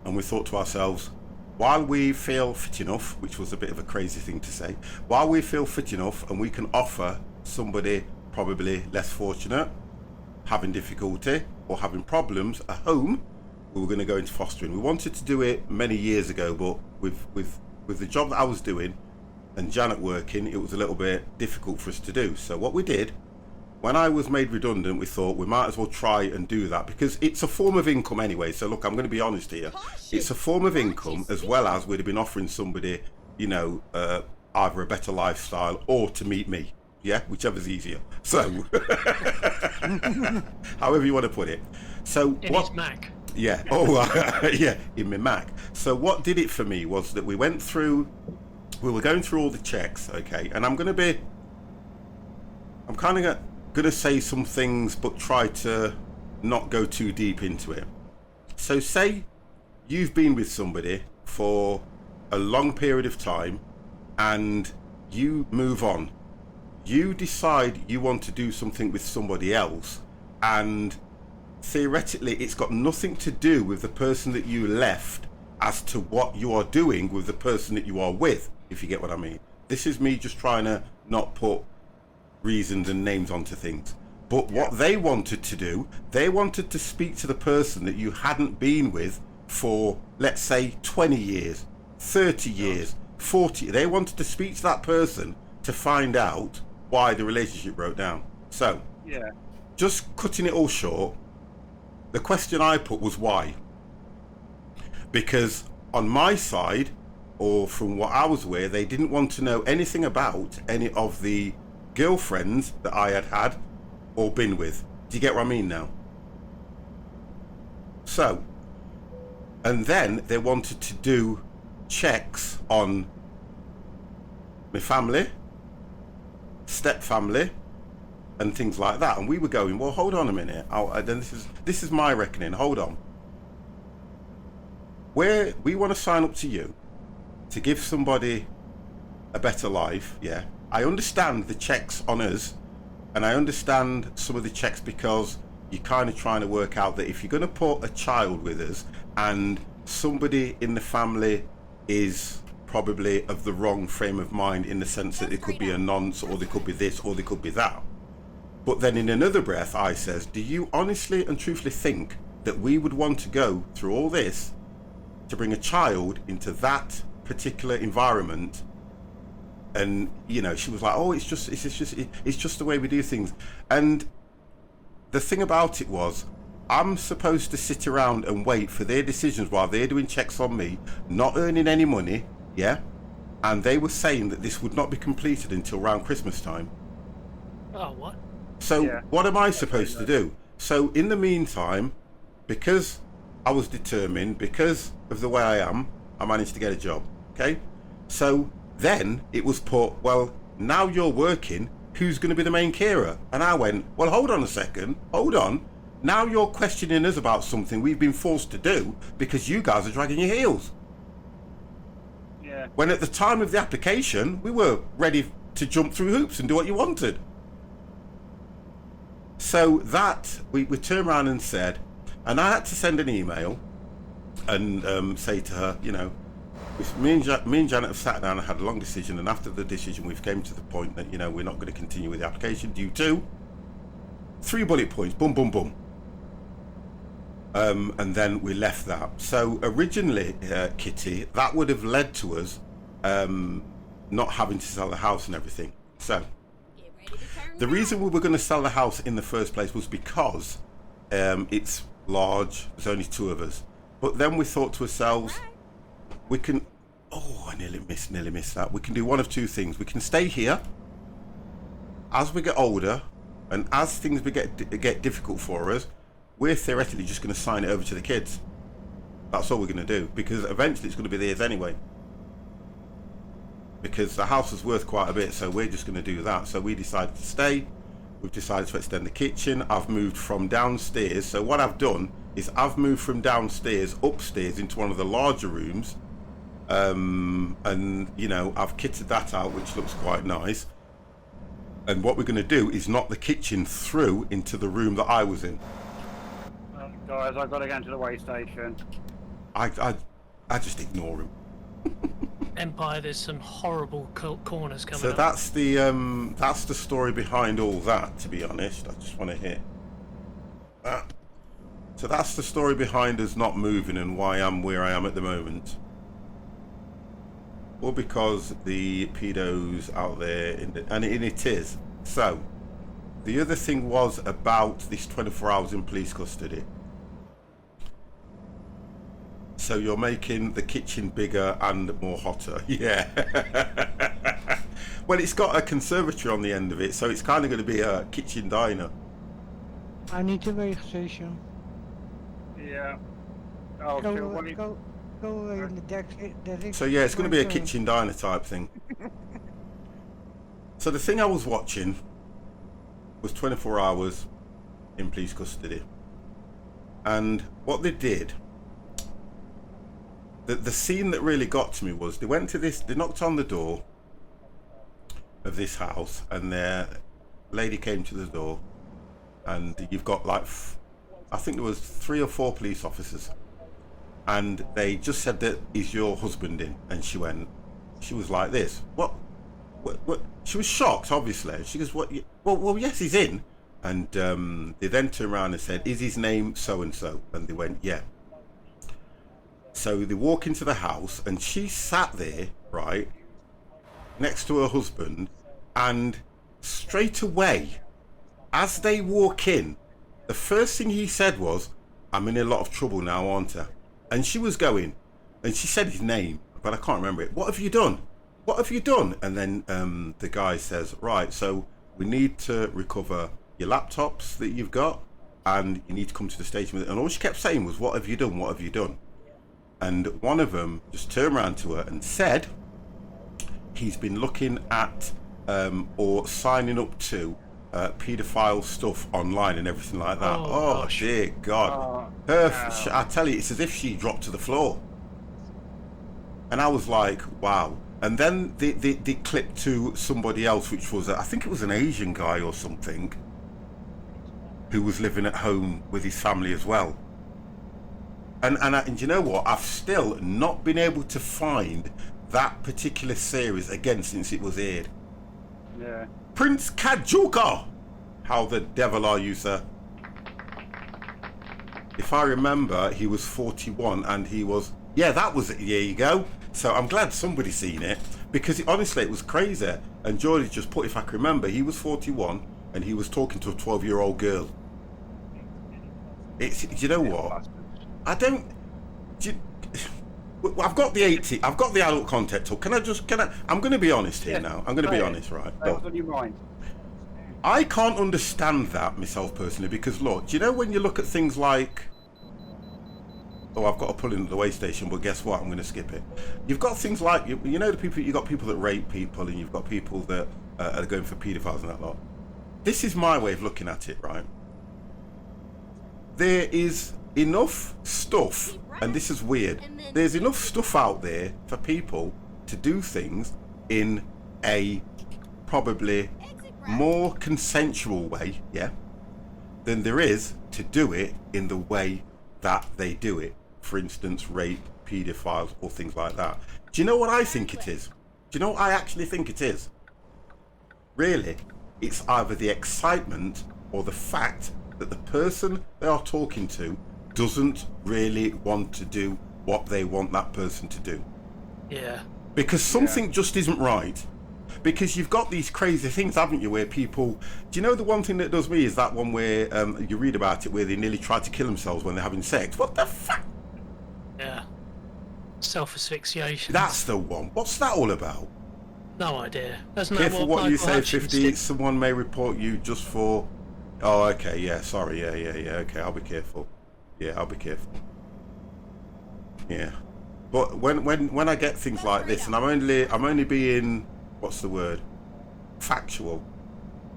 and we thought to ourselves, while we feel fit enough, which was a bit of a crazy thing to say, while we feel fit enough and we can offer somebody probably less fortunate, having difficulty or having problems at home, we were going to go into fostering. We wanted to do it many years ago, but with the job that I was doing and Janet working, it was a little bit difficult for us to do. So what we did, when I was made redundant, we thought we might as well try and do that because it's a form of income anyway. So look, I'm going to be honest here. It's a form of income as well as we'd have been offering somebody, you know, either a better lifestyle or to meet me. Yeah, whichever's easier. So, however you want to put it. So In his Mac. Yeah. Oh, yeah. In my Mac. So what did it for me was that we were going through all the checks. Okay, and I'm kind of gonna say some things, but try to not go too deep into it. So say you've been with somebody for a long period of time, and you move on. You decide you want to do something with somebody else, and theoretically it's got nothing to do with the person that you left as to what you are doing with the person that you are with, if you get what I mean. This is me just trying to not put reasons and names onto things. But what they wanted to do, they wanted to speak to the person that you hadn't been with for, let's say, 20 years, 30 years, 40. They wanted to speak to that person to find out why the relationship broke down. So Yeah. just cutting it all short, the question I put was why? Because on my side, or from what I was aware, they didn't want to know anything about any of the girlfriends that I had had or been with. Do you get what I mean now? So, and then they wanted to do checks on my family, step family, and things like that. And we were going, well, hold on a minute. Then this is my reckoning. Hold on. Where we want to sign up to you to give somebody a better life, yeah. I understand the checks on us, and I understand some of the checks because you're kind of trying to work out that if you're going to put a child with us and somebody in the family is probably of the wrong frame of mind, in the sense that it could be a nonce, or they could be this, or they could be that. But then in another breath, I says, do you honestly and truthfully think that we would want to go through all this to bring a child into that particular environment? And you know, she was like, oh, it's just the way we do things. And the thing about it was, I'm supposed to sit around and wait for their decisions while they're doing checks on me, not earning any money, yeah. And they were saying that this would not be completed until around Christmas time. Oh, what? So Yeah. what am I supposed to do? So in the meantime, because I was determined, because of the way I am, I managed to get a job. Okay. So then it was put, well, now you're working, who's going to be the main carer? And I went, well, hold on a second, hold on. Now you're questioning us about something we've been forced to do because you guys are dragging your heels. Yeah. When at the time of the application, we were ready to jump through hoops and do what you wanted. So that, we turned around and said, and I had to send an email and say to her, you know, me and Janet have sat down and had a long decision, and after the decision we've came to the point that, you know, we're not going to continue with the application due to 3 bullet points, boom, boom, boom. And then we left that. So originally, Kitty, that would have led to us not having to sell the house and everything. So Get ready to turn the right. reason we were going to sell the house in the first place was because it's large, there's only 2 of us. But then we thought to ourselves, we can, oh, I nearly missed that. We can do one of 2 things. We can stay here as we get older, and as things get difficult for us, we're theoretically just going to sign it over to the kids. That's all we're going to do, because eventually it's going to be theirs anyway. Because the house is worth quite a bit, so we're just going to do that. So we decided to stay. We've decided to extend the kitchen. I've moved from downstairs. So what I've done is I've moved from downstairs upstairs into one of the larger rooms. And you know, I've kitted that out, which looks quite nice. And what we're going to do is knock the kitchen through into the room that I was in. Guys, I've got to go into the way station. I just ignore him. Empire, there's some horrible corners coming So up. that's the story behind all that. To be honest, I just want to hit that. So that's the story behind us not moving and why I'm where I am at the moment. Or because the pedos out there, and it is. So the other thing was about this 24 hours in police custody. So you're making the kitchen bigger and more hotter. Yeah. Well, it's got a conservatory on the end of it, so it's kind of going to be a kitchen diner. I need the way station. Yeah. Oh, Go, sure. What do you... go in the deck. So yeah, it's going to be a kitchen diner type thing. So the thing I was watching was 24 hours in police custody. And what they did, the scene that really got to me was they knocked on the door of this house, and their lady came to the door, and you've got like, I think there was 3 or 4 police officers, and they just said, that is your husband in? And she was like this, what? She was shocked, obviously. She goes, what? Well, yes, he's in. And they then turned around and said, is his name so and so? And they went, yeah. So they walk into the house, and she sat there, right, next to her husband, and straight away, as they walk in, the first thing he said was, "I'm in a lot of trouble now, aren't I?" And she was going, and she said his name, but I can't remember it. "What have you done? What have you done?" And then the guy says, "Right, so we need to recover your laptops that you've got, and you need to come to the station with it." And all she kept saying was, "What have you done? What have you done?" And one of them just turned around to her and said, "He's been looking at or signing up to paedophile stuff online and everything like that." Oh dear God. I tell you, it's as if she dropped to the floor. And I was like, wow. And then they clipped to somebody else, which was, I think it was an Asian guy or something, who was living at home with his family as well. And you know what? I've still not been able to find that particular series again since it was aired. Yeah. Prince Kajuka! How the devil are you, sir? If I remember, he was 41 and he was... Yeah, that was it. There you go. So I'm glad somebody's seen it, because honestly, it was crazy. And Geordie just put, if I can remember, he was 41 and he was talking to a 12-year-old girl. It's, you know what? I don't... I've got the 80. I've got the adult content talk. Can I? I'm going to be honest here now. I'm going to be honest, right? What's on your mind? I can't understand that myself personally, because look, do you know when you look at things like... Oh, I've got to pull in at the way station, but guess what? I'm going to skip it. You've got things like, you know, the people, you've got people that rape people, and you've got people that are going for paedophiles and that lot. This is my way of looking at it, right? There is enough stuff, and this is weird, there's enough stuff out there for people to do things in a probably more consensual way, yeah, than there is to do it in the way that they do it. For instance, rape, paedophiles, or things like that. Do you know what I think it is? Do you know what I actually think it is? Really, it's either the excitement or the fact that the person they are talking to doesn't really want to do what they want that person to do. Yeah. Because something just isn't right. Because you've got these crazy things, haven't you, where people... Do you know the one thing that does me is that one where you read about it, where they nearly try to kill themselves when they're having sex? What the fuck? Yeah. Self-asphyxiation. That's the one. What's that all about? No idea. Isn't Careful that what you Michael say, Hutchins 50. did? Someone may report you just for... Oh, okay, yeah, sorry, yeah, okay, I'll be careful. Yeah, I'll be careful. Yeah. But when I get things like this, and I'm only being... What's the word? Factual.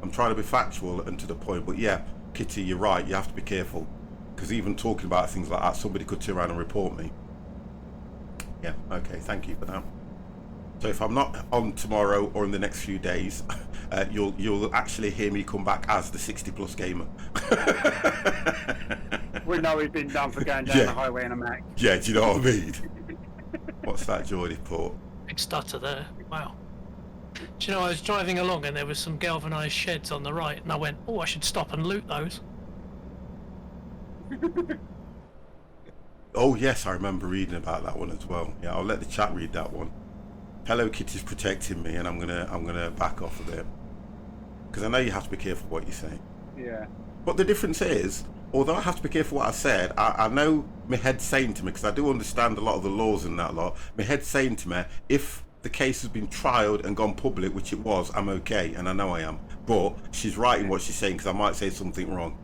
I'm trying to be factual and to the point, but yeah, Kitty, you're right, you have to be careful. Because even talking about things like that, somebody could turn around and report me. Yeah, okay, thank you for that. So if I'm not on tomorrow or in the next few days, you'll actually hear me come back as the 60+ gamer. We know he's been done for going down the highway in a Mac. Yeah, do you know what I mean? What's that, Geordie port? Big stutter there. Wow. Do you know, I was driving along and there was some galvanised sheds on the right, and I went, oh, I should stop and loot those. Oh yes, I remember reading about that one as well. Yeah, I'll let the chat read that one. Hello Kitty's protecting me, and I'm gonna back off a bit, because I know you have to be careful what you say. Yeah. But the difference is, although I have to be careful what I said, I know my head's saying to me, because I do understand a lot of the laws and that lot. My head's saying to me, if the case has been trialed and gone public, which it was, I'm okay, and I know I am. But she's right in what she's saying, because I might say something wrong.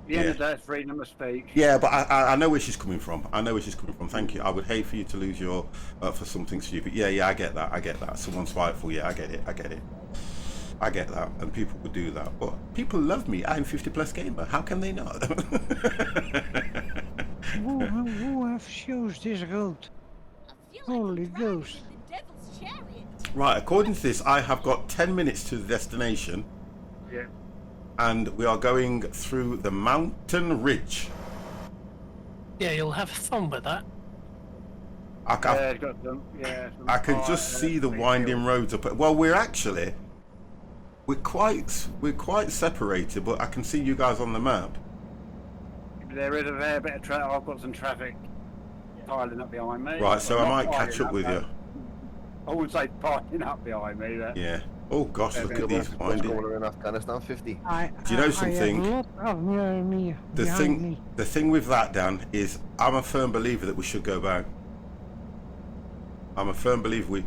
The end of the day, it's freedom of speech. Yeah, but I know where she's coming from. I know where she's coming from. Thank you. I would hate for you to lose your for something stupid. Yeah, I get that. I get that. Someone's spiteful. Yeah, I get it. I get that. And people would do that. But people love me. I'm 50+ gamer. How can they not? Who have chose this road? Holy Ghost. The devil's chariot. Right, according to this, I have got 10 minutes to the destination. Yeah. And we are going through the mountain ridge. Yeah, you'll have fun with that. I can just see the winding roads up. Well, we're quite separated, but I can see you guys on the map. There is a fair bit of traffic. I've got some traffic piling up behind me. Right, so I might catch up with you. I wouldn't say piling up behind me. Yeah. Oh gosh, look at these What's winding. going on in Afghanistan? 50. Do you know something? I have a lot of me The behind me. thing with that, Dan, is I'm a firm believer that we should go back. I'm a firm believer we.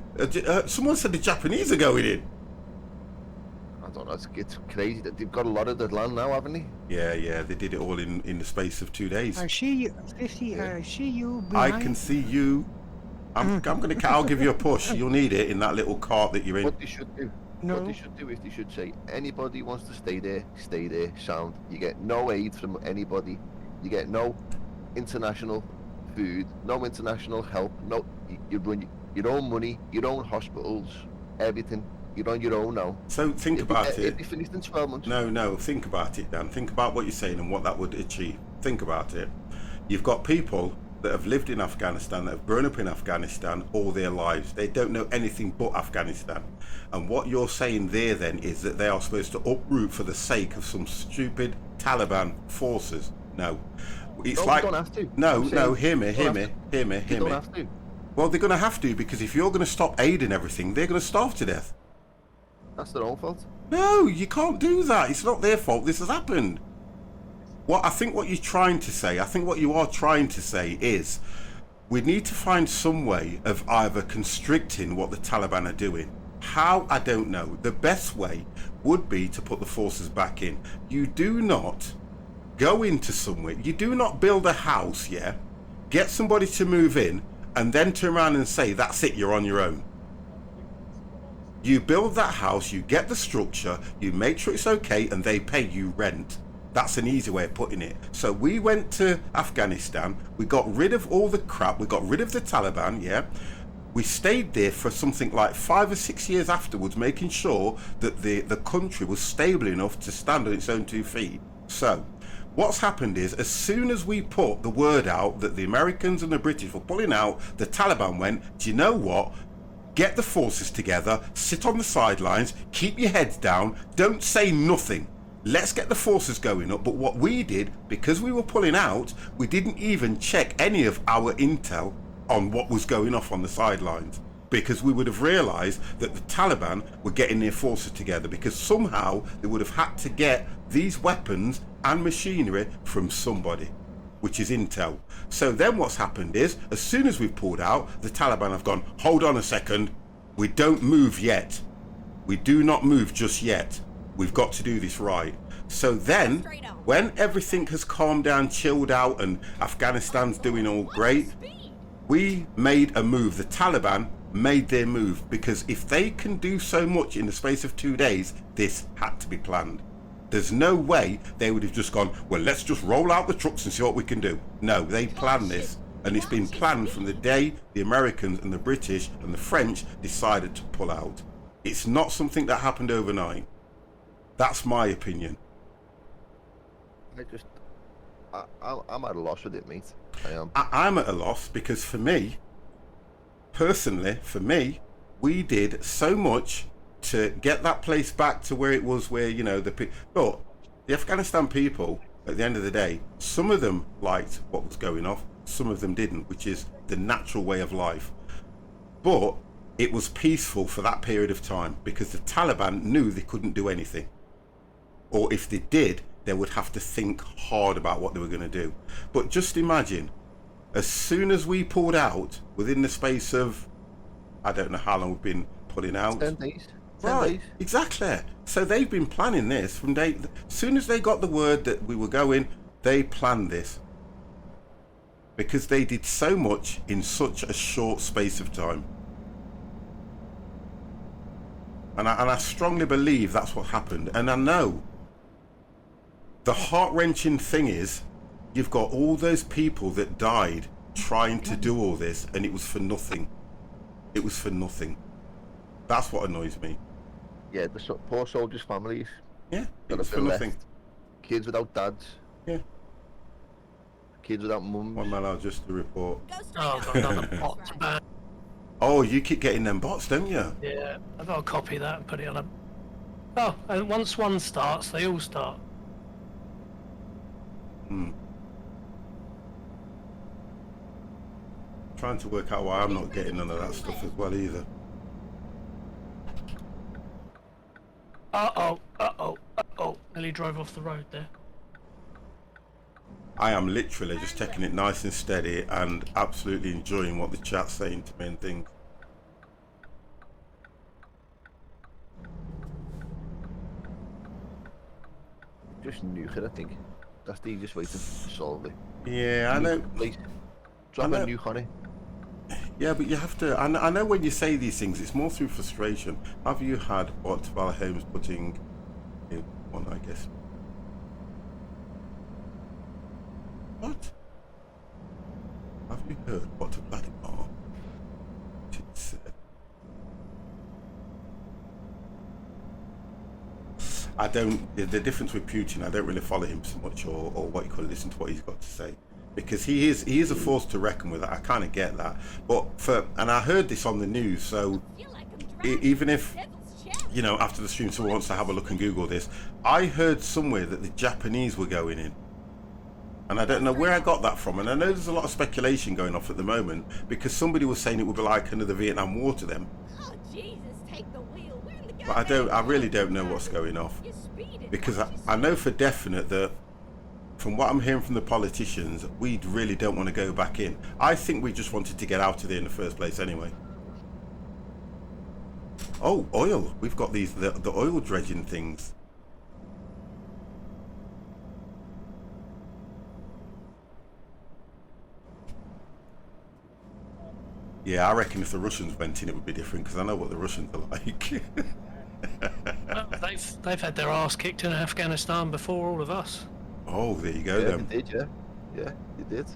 Someone said the Japanese are going in. I don't know. It's crazy that they've got a lot of the land now, haven't they? Yeah, they did it all in the space of 2 days. I see you, 50. I see you I behind. can see you. I'll give you a push. You'll need it in that little cart that you're in. What they should do. No. What they should do is they should say anybody wants to stay there, sound. You get no aid from anybody. You get no international food, no international help. No, you run your own money, your own hospitals, everything. You're on your own now. So think about it. It'll be finished in 12 months. No, think about it, Dan. Think about what you're saying and what that would achieve. Think about it. You've got people that have lived in Afghanistan, that have grown up in Afghanistan all their lives. They don't know anything but Afghanistan. And what you're saying there then is that they are supposed to uproot for the sake of some stupid Taliban forces. No. It's like, you don't have to. No, hear me. You don't have to. Well, they're going to have to, because if you're going to stop aiding everything, they're going to starve to death. That's their own fault. No, you can't do that. It's not their fault. This has happened. What you are trying to say is we need to find some way of either constricting what the Taliban are doing. How, I don't know. The best way would be to put the forces back in. You do not go into somewhere. You do not build a house, get somebody to move in, and then turn around and say, that's it, you're on your own. You build that house, you get the structure, you make sure it's okay, and they pay you rent. That's an easy way of putting it. So we went to Afghanistan, we got rid of all the crap, we got rid of the Taliban, We stayed there for something like 5 or 6 years afterwards, making sure that the country was stable enough to stand on its own 2 feet. So what's happened is, as soon as we put the word out that the Americans and the British were pulling out, the Taliban went, do you know what? Get the forces together, sit on the sidelines, keep your heads down, don't say nothing. Let's get the forces going up. But what we did, because we were pulling out, we didn't even check any of our intel on what was going off on the sidelines, because we would have realized that the Taliban were getting their forces together, because somehow they would have had to get these weapons and machinery from somebody, which is intel. So then what's happened is, as soon as we've pulled out, the Taliban have gone, hold on a second, we don't move yet. We do not move just yet. We've got to do this right. So then, when everything has calmed down, chilled out, and Afghanistan's doing all great, we made a move. The Taliban made their move, because if they can do so much in the space of 2 days, this had to be planned. There's no way they would have just gone, well, let's just roll out the trucks and see what we can do. No, they planned this, and it's been planned from the day the Americans and the British and the French decided to pull out. It's not something that happened overnight. That's my opinion. I'm at a loss with it, mate. I am. I'm at a loss, because for me, personally, we did so much to get that place back to where it was, where, look, the Afghanistan people, at the end of the day, some of them liked what was going off, some of them didn't, which is the natural way of life. But it was peaceful for that period of time, because the Taliban knew they couldn't do anything. Or if they did, they would have to think hard about what they were going to do. But just imagine, as soon as we pulled out, within the space of, I don't know how long we've been pulling out. 10 days. 10 Right, days. exactly. So they've been planning this from day. As soon as they got the word that we were going, they planned this, because they did so much in such a short space of time. And I strongly believe that's what happened. And I know the heart-wrenching thing is, you've got all those people that died trying to do all this, and it was for nothing. It was for nothing. That's what annoys me. Yeah, the poor soldiers' families. Yeah, it that was have for been nothing. left. Kids without dads. Yeah. Kids without mums. One man, I'll just to report. Go straight Oh, on. I've got another bot ban. Oh, you keep getting them bots, don't you? Yeah, I've got to copy that and put it on a... Oh, and once one starts, they all start. Trying to work out why I'm not getting none of that stuff as well either. Nearly drove off the road there. I am literally just taking it nice and steady and absolutely enjoying what the chat's saying to me and things. Just nuke it, I think. That's the easiest way to solve it. Yeah, I know. Drop I a know. nuke on it. Yeah, but you have to. I know when you say these things, it's more through frustration. Have you had what Val Holmes putting in one? I guess. What? Have you heard what Vladimir Putin said? I don't. The difference with Putin, I don't really follow him so much, or what you call it, listen to what he's got to say, because he is a force to reckon with. I kind of get that, but and I heard this on the news, so Feel like I'm driving even if devil's chest. you know after the stream someone wants to have a look and Google this, I heard somewhere that the Japanese were going in. And I don't know where I got that from, and I know there's a lot of speculation going off at the moment because somebody was saying it would be like another Vietnam War to them. Oh Jesus, take the wheel. We're in the But I really don't know what's going off, You're speeding. because I know for definite that from what I'm hearing from the politicians, we really don't want to go back in. I think we just wanted to get out of there in the first place anyway. Oh, oil. We've got the oil dredging things. Yeah, I reckon if the Russians went in, it would be different, because I know what the Russians are like. Well, they've had their ass kicked in Afghanistan before all of us. Oh, there you go Yeah, then. they did, yeah. Yeah, they did.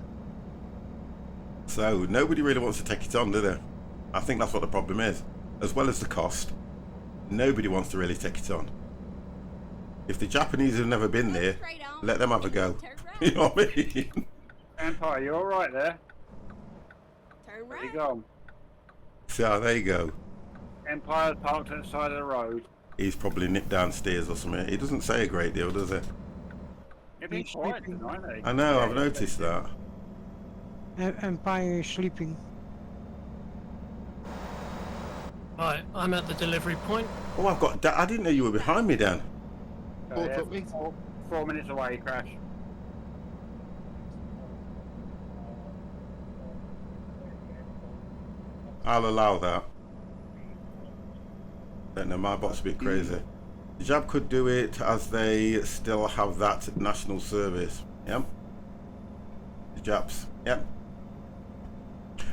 So nobody really wants to take it on, do they? I think that's what the problem is. As well as the cost, nobody wants to really take it on. If the Japanese have never been there, let them have a go. You know what I mean? Empire, you alright there? Turn Where you right. gone? So there you go. Empire's parked at the side of the road. He's probably nipped downstairs or something. He doesn't say a great deal, does he? You've been He's quiet sleeping. tonight, eh? I know, I've noticed that. Empire is sleeping. Right, I'm at the delivery point. Oh, I've got. I didn't know you were behind me, Dan. So, yeah, took me. 4 minutes away, crash. I'll allow that. Don't know, my bot's a bit crazy. The Jab could do it as they still have that national service. Yep. The Jabs. Yep.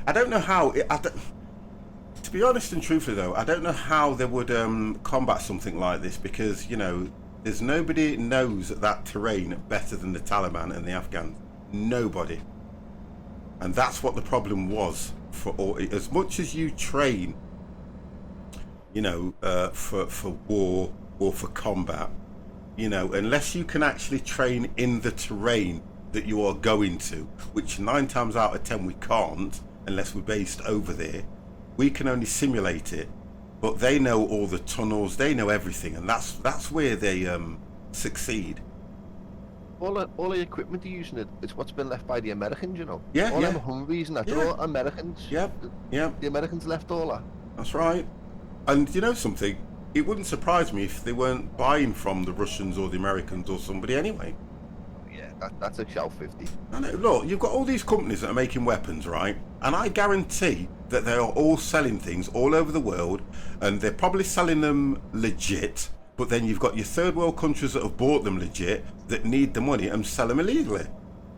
I don't know how. To be honest and truthfully, though, I don't know how they would combat something like this, because you know, there's nobody knows that terrain better than the Taliban and the Afghans. Nobody. And that's what the problem was for all. As much as you train, you know, for war or for combat, you know, unless you can actually train in the terrain that you are going to, which 9 times out of 10 we can't unless we're based over there. We can only simulate it, but they know all the tunnels, they know everything, and that's where they succeed. All the equipment they're using it's what's been left by the Americans, you know. Yeah, all yeah. them Humvees and that, Yeah. they're all Americans. Yep, yep, The Americans left all that. that's right. And you know something? It wouldn't surprise me if they weren't buying from the Russians or the Americans or somebody anyway. Yeah, that's a shell 50. I know, look, you've got all these companies that are making weapons, right? And I guarantee that they are all selling things all over the world, and they're probably selling them legit, but then you've got your third world countries that have bought them legit, that need the money and sell them illegally.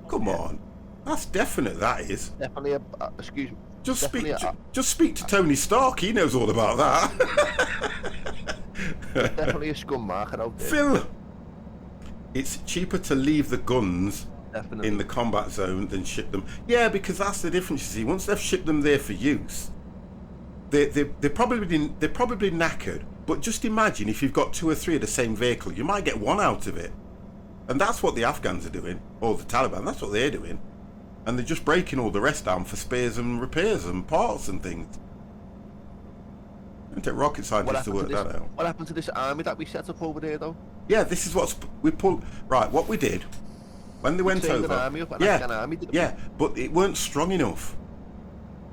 Come on. That's definite, that is. Definitely excuse me. Just definitely just speak to Tony Stark, he knows all about that. definitely a scum market out there. Phil, it's cheaper to leave the guns Definitely. in the combat zone than ship them. Yeah, because that's the difference. You see, once they've shipped them there for use, they're probably knackered. But just imagine if you've got 2 or 3 of the same vehicle, you might get one out of it, and that's what the Afghans are doing, or the Taliban. That's what they're doing, and they're just breaking all the rest down for spares and repairs and parts and things. Don't take rocket scientists to work that out. What happened to this army that we set up over there, though? Yeah, this is what's we pulled. Right, what we did when they went Trained over. an army up, an Yeah, Afghan army, didn't we? yeah, but it weren't strong enough.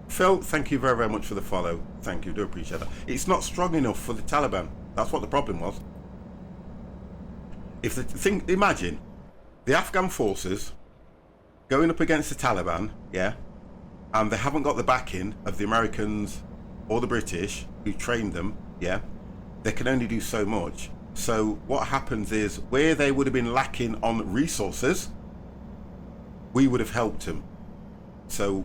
Phil, thank you very, very much for the follow. Thank you, do appreciate that. It's not strong enough for the Taliban. That's what the problem was. If the thing, imagine the Afghan forces going up against the Taliban, yeah, and they haven't got the backing of the Americans or the British who trained them, yeah, they can only do so much. So what happens is, where they would have been lacking on resources, we would have helped them. So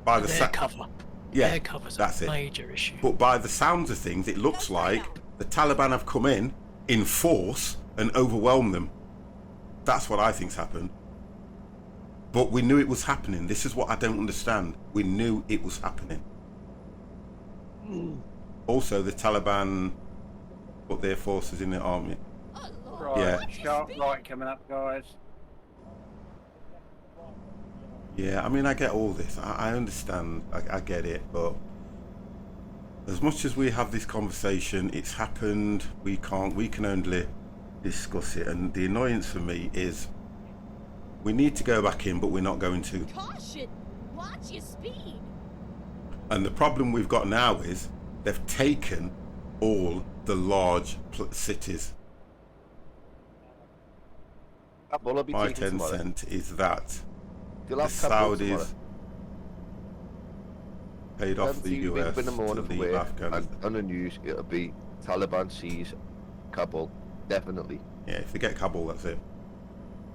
by the Air cover. yeah, Air cover's that's a it. major issue. But by the sounds of things, it looks like the Taliban have come in force and overwhelmed them. That's what I think's happened. But we knew it was happening. This is what I don't understand. We knew it was happening. Also, the Taliban put their forces in the army. Oh, Lord. Right, Yeah. sharp right coming up, guys. Yeah, I mean, I get all this. I understand. I get it. But as much as we have this conversation, it's happened. We can only discuss it. And the annoyance for me is, we need to go back in, but we're not going to. Caution! Watch your speed! And the problem we've got now is they've taken all the large cities. Kabul will be My taken 10 tomorrow. cent is that You'll the have Kabul tomorrow. Saudis paid off the See you US in the to morning for leave work, Afghanistan. and on the news it'll be Taliban seize Kabul. Definitely. Yeah, if they get Kabul, that's it.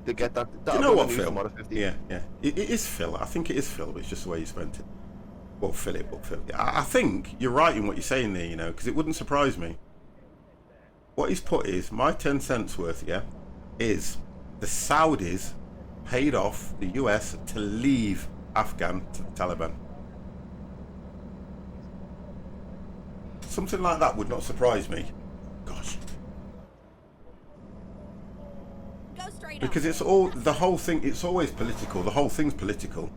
To get that. Do you that'll know be on what, the news Phil? tomorrow, 15. Yeah, yeah. It is Phil. I think it is Phil, but it's just the way you spent it. Well, Philip, but Phil. I think you're right in what you're saying there, you know, because it wouldn't surprise me. What he's put is, my 10 cents worth, yeah, is the Saudis paid off the US to leave Afghan to the Taliban. Something like that would not surprise me. Gosh. Go straight Because up. it's all, the whole thing, it's always political. The whole thing's political.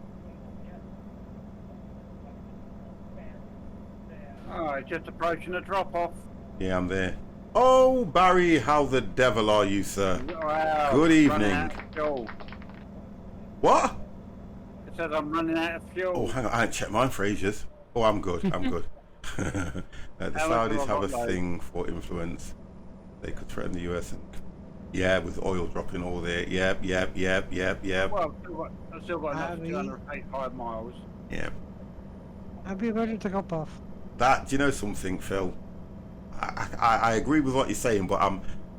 Alright, just approaching a drop-off. Yeah, I'm there. Oh, Barry, how the devil are you, sir? Wow, Good running evening. out of fuel. What? It says I'm running out of fuel. Oh, hang on, I ain't checked mine for ages. Oh, I'm good, I'm good. The How much Saudis have I have a got, like? thing for influence. They could threaten the US and... Yeah, with oil dropping all there. Yep. Well, I've still got another Harry. 285 miles. Yeah. I'll be ready to go off. That, do you know something, Phil? I agree with what you're saying, but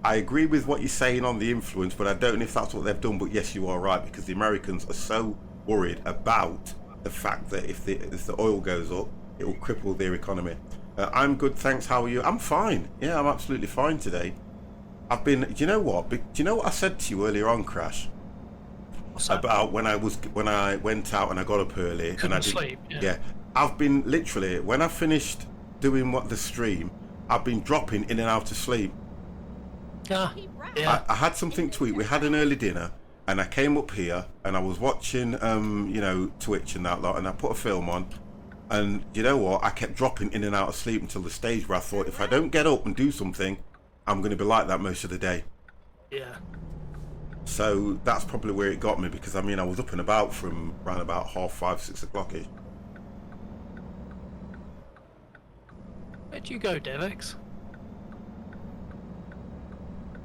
I agree with what you're saying on the influence, but I don't know if that's what they've done. But yes, you are right, because the Americans are so worried about the fact that if the oil goes up, it will cripple their economy. I'm good, thanks. How are you? I'm fine. Yeah, I'm absolutely fine today. I've been. Do you know what? Do you know what I said to you earlier on, Crash? What's that? About when I went out and I got up early Couldn't and I did, sleep, yeah. Yeah, I've been literally, when I finished doing the stream, I've been dropping in and out of sleep. Ah, Keep right. yeah. I had something to eat. We had an early dinner, and I came up here and I was watching, you know, Twitch and that lot, and I put a film on, and you know what? I kept dropping in and out of sleep until the stage where I thought, if I don't get up and do something, I'm going to be like that most of the day. Yeah. So that's probably where it got me, because I mean, I was up and about from around about 5:30, 6 o'clock-ish. Where'd you go, Devex?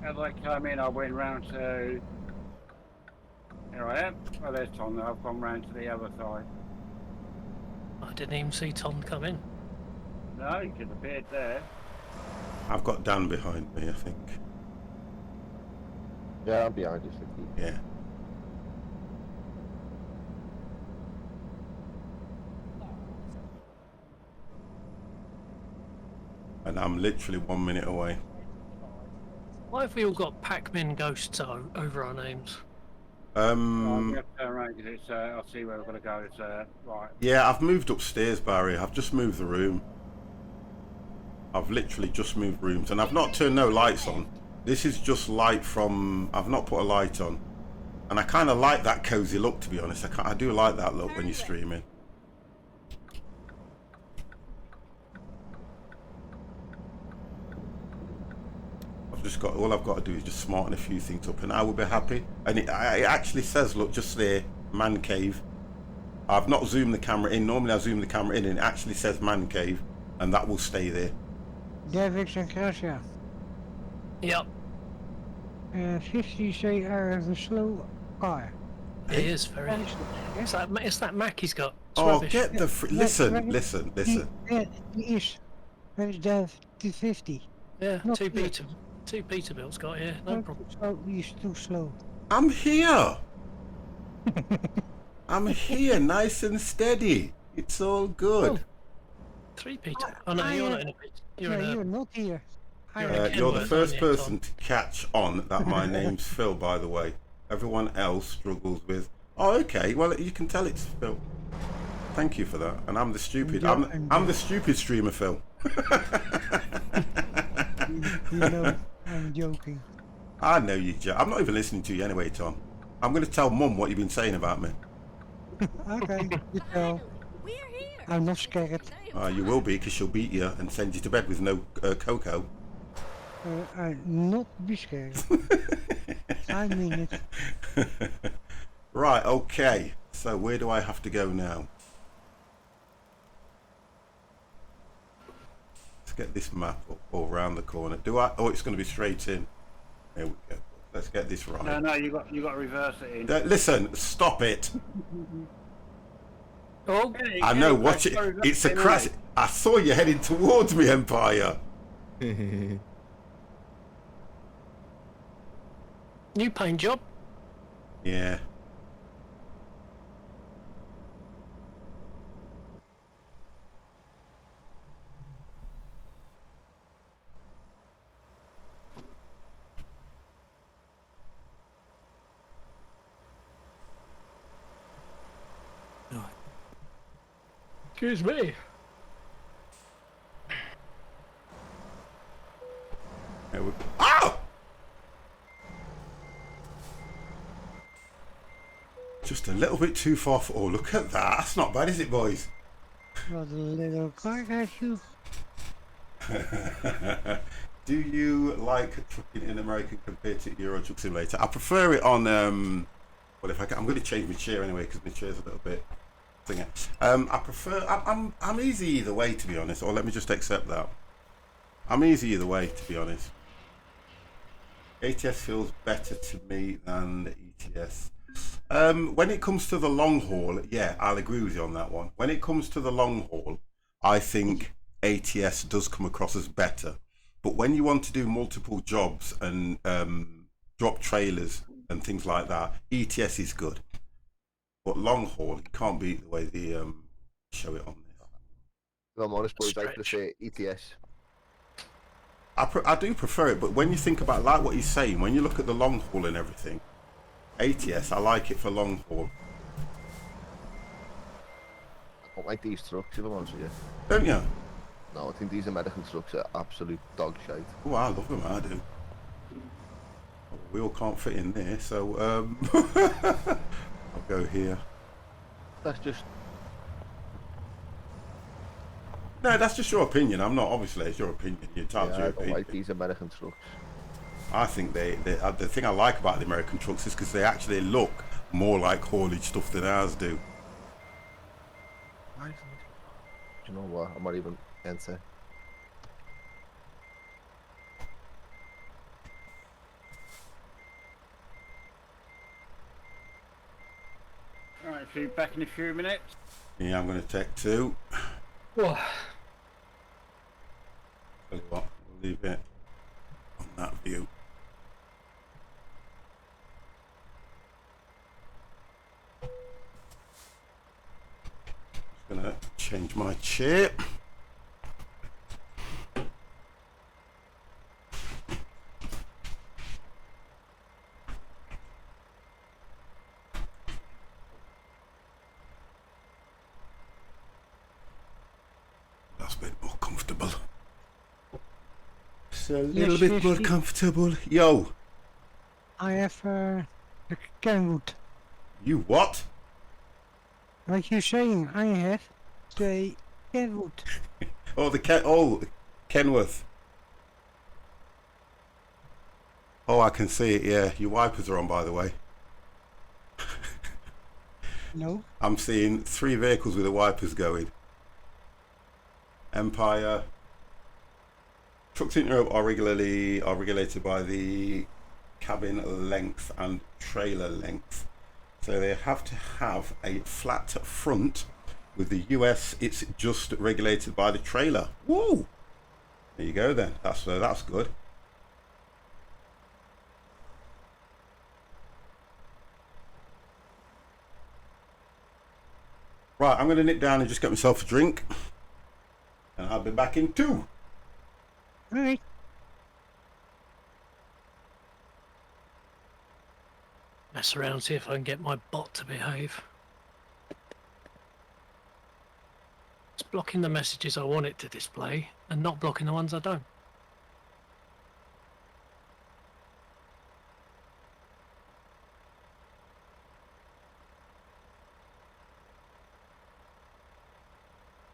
As I came in, I went round to... Here I am. Oh, there's Tom now. I've gone round to the other side. I didn't even see Tom come in. No, he just appeared there. I've got Dan behind me, I think. Yeah, I'm behind you, 50. Yeah. And I'm literally 1 minute away. Why have we all got Pac-Man ghosts over our names? I'm going to turn around because it's, I'll see where we're going to go. It's, right. Yeah, I've moved upstairs, Barry. I've just moved the room. I've literally just moved rooms, and I've not turned no lights on. This is just light from... I've not put a light on. And I kind of like that cozy look, to be honest. I do like that look when you're streaming. All I've got to do is just smarten a few things up, and I will be happy. And it actually says, look, just there, man cave. I've not zoomed the camera in. Normally I zoom the camera in, and it actually says man cave, and that will stay there. Devix and Crash, yeah. Yep. 50s they are a slow car. It is very. Very slow. It's that Mac he's got. It's Oh, rubbish. get the listen. Yeah, he is. Where is that 250? Yeah, not two good. Peterbilt's got here. No problem. So he's too slow. I'm here. I'm here, nice and steady. It's all good. Three Peter. Oh no, you're not in a Peter. You're not here. You're in a You're the Kenworth, first aren't you, Tom? person to catch on that my name's Phil, by the way. Everyone else struggles with, oh, okay, well, you can tell it's Phil. Thank you for that. And I'm the stupid. I'm the stupid streamer, Phil. You know, I'm joking. I know you, I'm not even listening to you anyway, Tom. I'm going to tell Mum what you've been saying about me. Okay, you tell. We're here. I'm not scared. You will be, because she'll beat you and send you to bed with no cocoa. I'm not be scared. I mean it. Right, okay. So where do I have to go now? Let's get this map up all round the corner. Do I? Oh, it's going to be straight in. There we go. Let's get this right. No, you got to reverse it in. Listen, stop it. Oh, I know, watch it. It's a crash. I saw you heading towards me, Empire. new paint job. Yeah. Excuse me. Oh! Just a little bit too far for. Oh, look at that. That's not bad, is it, boys? What a little car has you. Do you like trucking in America compared to Euro Truck Simulator? I prefer it on. Well, if I can, I'm going to change my chair anyway because my chair's a little bit. I prefer. I'm easy either way, to be honest. Or let me just accept that. I'm easy either way, to be honest. ATS feels better to me than the ETS. When it comes to the long haul, yeah, I'll agree with you on that one. When it comes to the long haul, I think ATS does come across as better. But when you want to do multiple jobs and drop trailers and things like that, ETS is good. But long haul, you can't beat the way they show it on this. If I'm honest, boys, I Stretch. prefer ETS. I do prefer it, but when you think about like what he's saying, when you look at the long haul and everything, ATS, I like it for long haul. I don't like these trucks, if I'm honest with you. Don't you? No, I think these American trucks are absolute dog shite. Oh, I love them, I do. We all can't fit in there, so I'll go here. That's just... No, that's just your opinion. I'm not, obviously, it's your opinion. You're entitled to Yeah, I your don't opinion. like these American trucks. I think the thing I like about the American trucks is because they actually look more like haulage stuff than ours do. Do you know what? I might even enter. Alright, so you're back in a few minutes. Yeah, I'm going to take two. Whoa. Tell you what, we'll leave it on that view. Just going to change my chair. That's a bit more comfortable. It's a little bit more comfortable. Yo, I have the Kenwood. you what? Like you're saying, I have the Kenwood. Oh, Kenworth. Oh, I can see it, yeah. Your wipers are on, by the way. No? I'm seeing 3 vehicles with the wipers going. Empire. Trucks in Europe are regulated by the cabin length and trailer length. So they have to have a flat front. With the US, it's just regulated by the trailer. Woo! There you go then. That's good. Right, I'm going to nip down and just get myself a drink. And I'll be back in 2. Alright. Mess around, see if I can get my bot to behave. It's blocking the messages I want it to display and not blocking the ones I don't.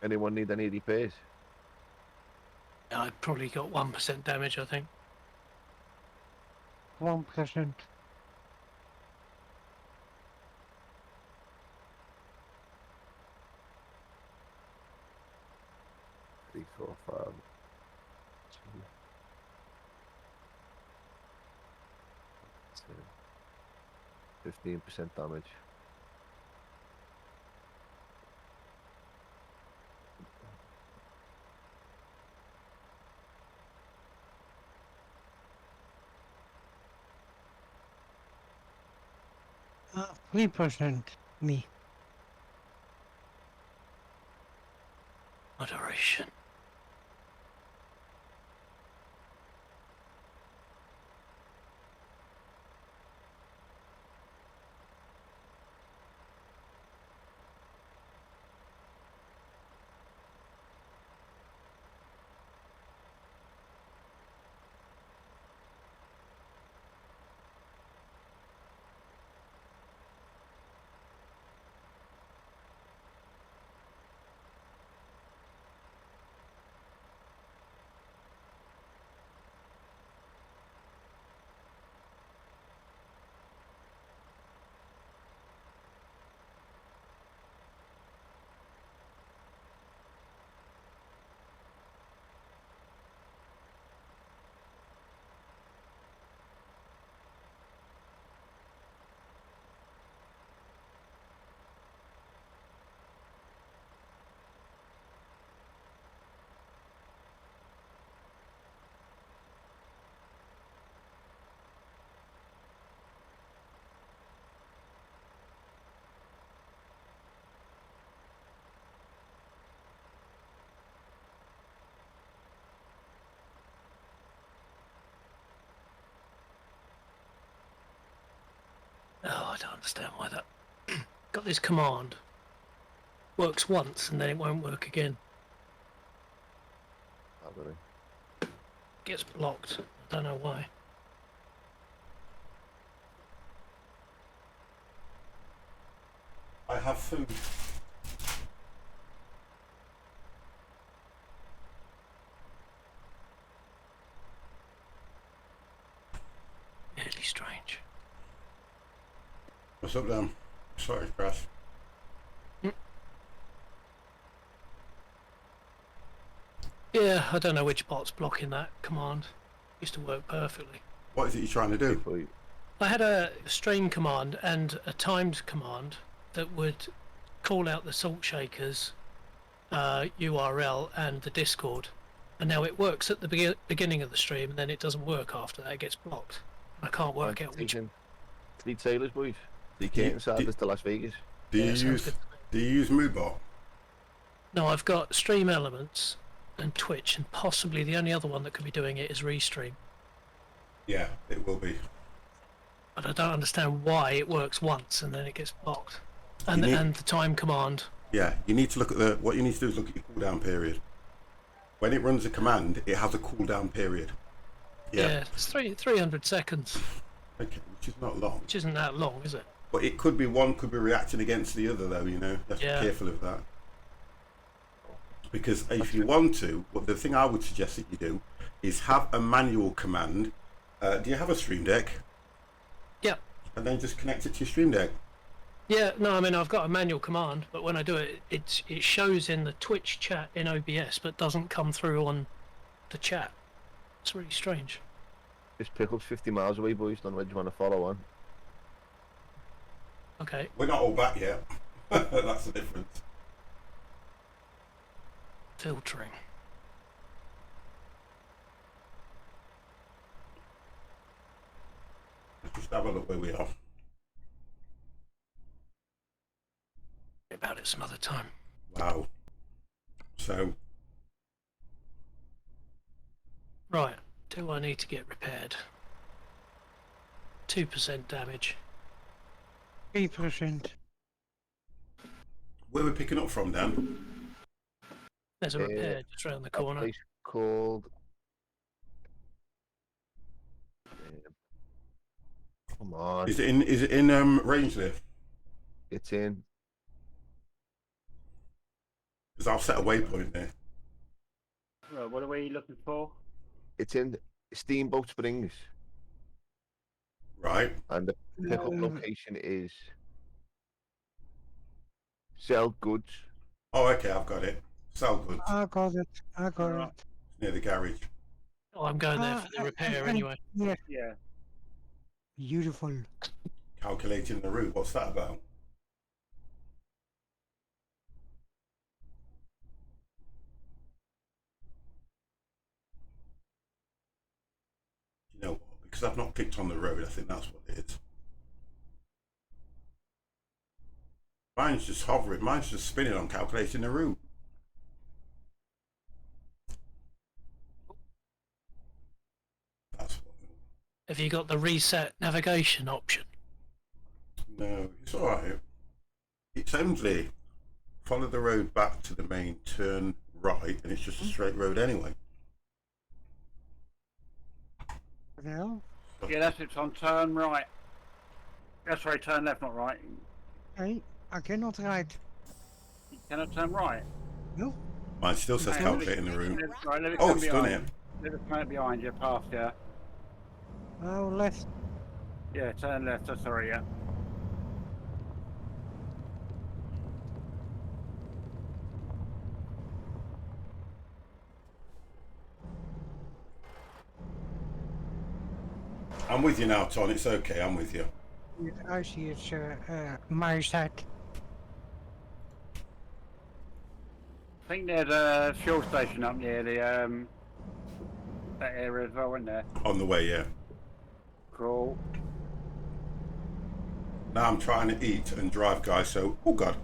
Anyone need any repairs? I probably got 1% damage, I think. 1%. 3, 4, 5. 15% damage. Uh, 3% me. Moderation. Oh, I don't understand why that... Got this command. Works once and then it won't work again. Not really. Gets blocked. I don't know why. I have food. Really strange. What's up, Dan? Sorry, Crash. Yeah, I don't know which bot's blocking that command. Used to work perfectly. What is it you're trying to do? I had a stream command and a timed command that would call out the salt shakers URL and the Discord, and now it works at the beginning of the stream and then it doesn't work after that. It gets blocked. I can't work out which. 3 tailors, boys. 3 Caton Sardis to Las Vegas. Do you use Moodbot? No, I've got Stream Elements and Twitch, and possibly the only other one that could be doing it is Restream. Yeah, it will be. But I don't understand why it works once and then it gets blocked. And and the time command. Yeah, you need to look at what you need to do is look at your cooldown period. When it runs a command, it has a cooldown period. Yeah, it's 300 seconds. Okay, which is not long. Which isn't that long, is it? But it could be one could be reacting against the other, though. You know, you have to be careful of that. Because if you want to, the thing I would suggest that you do is have a manual command. Do you have a Stream Deck? Yeah. And then just connect it to your Stream Deck. Yeah, no, I mean, I've got a manual command, but when I do it, it shows in the Twitch chat in OBS, but doesn't come through on the chat. It's really strange. This pickup's 50 miles away, boys. Don't know whether you want to follow on. Okay. We're not all back yet. That's the difference. Filtering. Let's just have a look where we are. About it some other time. Wow. So, Right. Do I need to get repaired? 2% damage. 3%. where are we picking up from, Dan? There's a repair just round the A corner. place called. Come on. Is it in Rangeley? It's in. Because I'll set a waypoint there. Well, what are we looking for? It's in Steamboat Springs, Right. and the pickup location is Sell Goods. Oh, okay, I've got it. Sell goods. I got it. I got Right. it. Near the garage. Oh, I'm going there for the repair anyway. Yeah, Yeah. beautiful. Calculating the route. What's that about? You know what? Because I've not clicked on the road, I think that's what it is. Mine's just hovering. Mine's just spinning on calculating the route. That's what. Have you got the reset navigation option? No, it's all right. It's only follow the road back to the main, turn right, and it's just a straight road anyway. Well, Yeah, that's it. It's on turn right. That's right, turn left, not right. hey, I cannot ride. You cannot turn right. No, Mine still says Hang on, calculating the route. Right, let it Oh, come it's done behind. it. Let it come behind you, past you. oh, left. Yeah, turn left. Oh, sorry, yeah. I'm with you now, Ton. It's okay. I'm with you. I see it's my side. I think there's a fuel station up near the that area as well, isn't there? On the way, yeah. Cool. Now I'm trying to eat and drive, guys. So, oh god.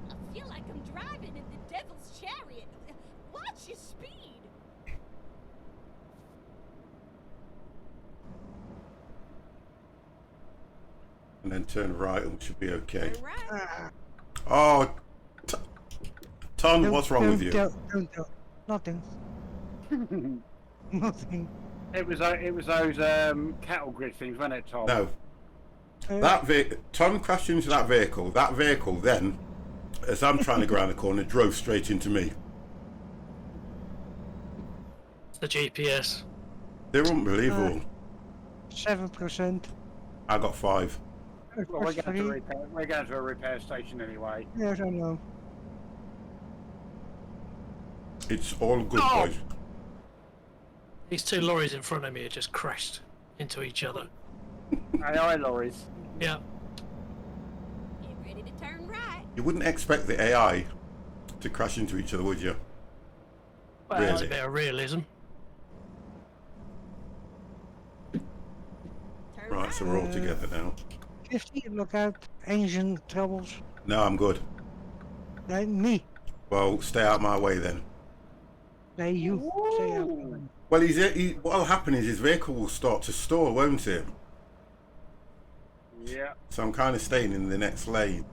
I feel like I'm driving in the devil's chariot. Watch your speed. And then turn right, and we should be okay. Turn right. Oh, Ton, what's wrong with you? Don't. Nothing. Nothing. It was those cattle grid things, wasn't it, Tom? No, Ton crashed into that vehicle. That vehicle then, as I'm trying to go around the corner, drove straight into me. It's the GPS. They're unbelievable. 7%. I got 5. Well, we're going to a repair station anyway. Yes, I know. It's all good, Oh! boys. These two lorries in front of me have just crashed into each other. AI lorries. Yeah. Get ready to turn right. You wouldn't expect the AI to crash into each other, would you? Well, that's a Really? bit of realism. Turn Right, so we're all together now. 50, look out. Engine troubles. No, I'm good. Me. Well, stay out my way then. Hey, you. Stay out. Well, what'll happen is his vehicle will start to stall, won't it? Yeah. So I'm kind of staying in the next lane.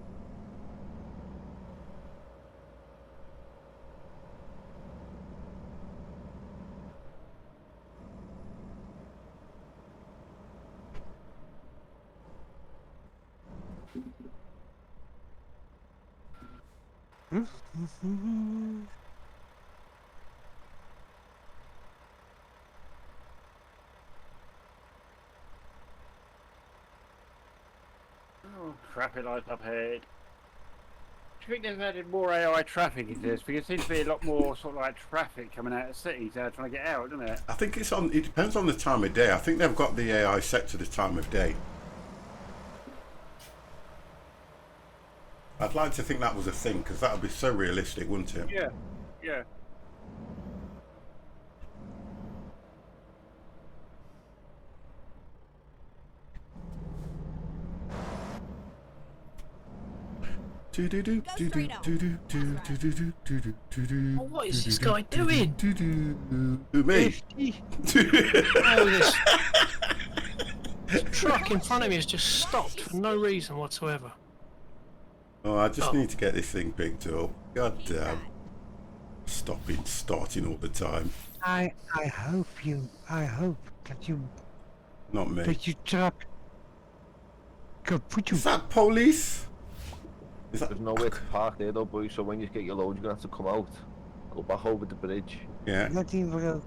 traffic lights up ahead. Do you think they've added more AI traffic into this? Because there seems to be a lot more sort of like traffic coming out of cities trying to get out, doesn't it? I think it's on. It depends on the time of day. I think they've got the AI set to the time of day. I'd like to think that was a thing because that would be so realistic, wouldn't it? Yeah, yeah. Oh, what is this guy doing? Who, me? Oh, this truck in front of me has just stopped for no reason whatsoever. Oh, I just Oh. need to get this thing picked up. God damn. Starting all the time. I hope that you Not me. that you truck could put you. Is that police? Is that... There's nowhere to park there though, boys, so when you get your load, you're going to have to come out, go back over the bridge, Yeah. Not even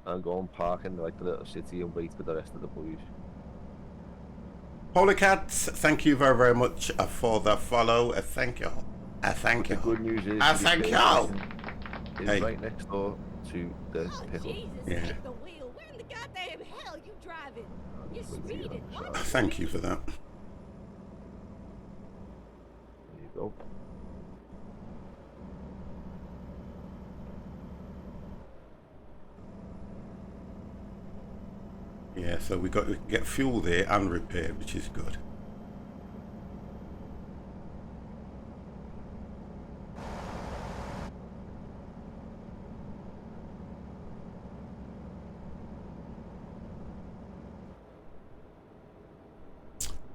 and go and park in like the little city and wait for the rest of the boys. Polycat, thank you very, very much for the follow. Thank you. Thank The you. good news is, Thank the you. station is Hey. right next door to the Oh, pickup. Jesus, Yeah. take the wheel. Where in the goddamn hell you driving? You're Wait for you, speeding. I'm What? sorry. Thank you for that. There you go. Yeah, so we can get fuel there and repaired, which is good.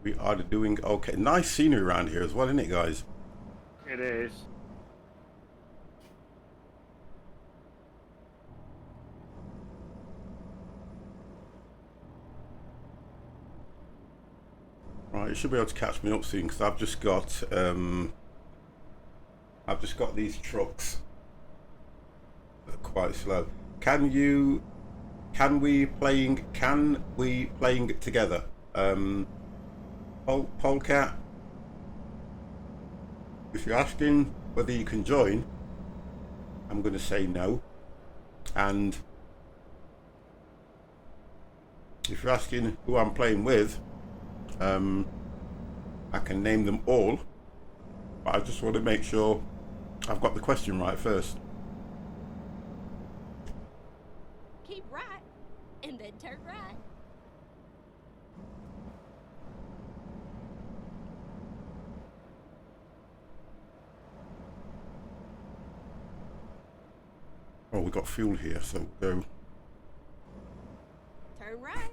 We are doing okay. Nice scenery around here as well, isn't it, guys? It is. Right, you should be able to catch me up soon because I've just got these trucks that are quite slow. Can we playing it together? Polecat, if you're asking whether you can join, I'm going to say no. And if you're asking who I'm playing with, I can name them all, but I just want to make sure I've got the question right first. Keep right, and then turn right. Oh, we got fuel here, so we'll go. Turn right.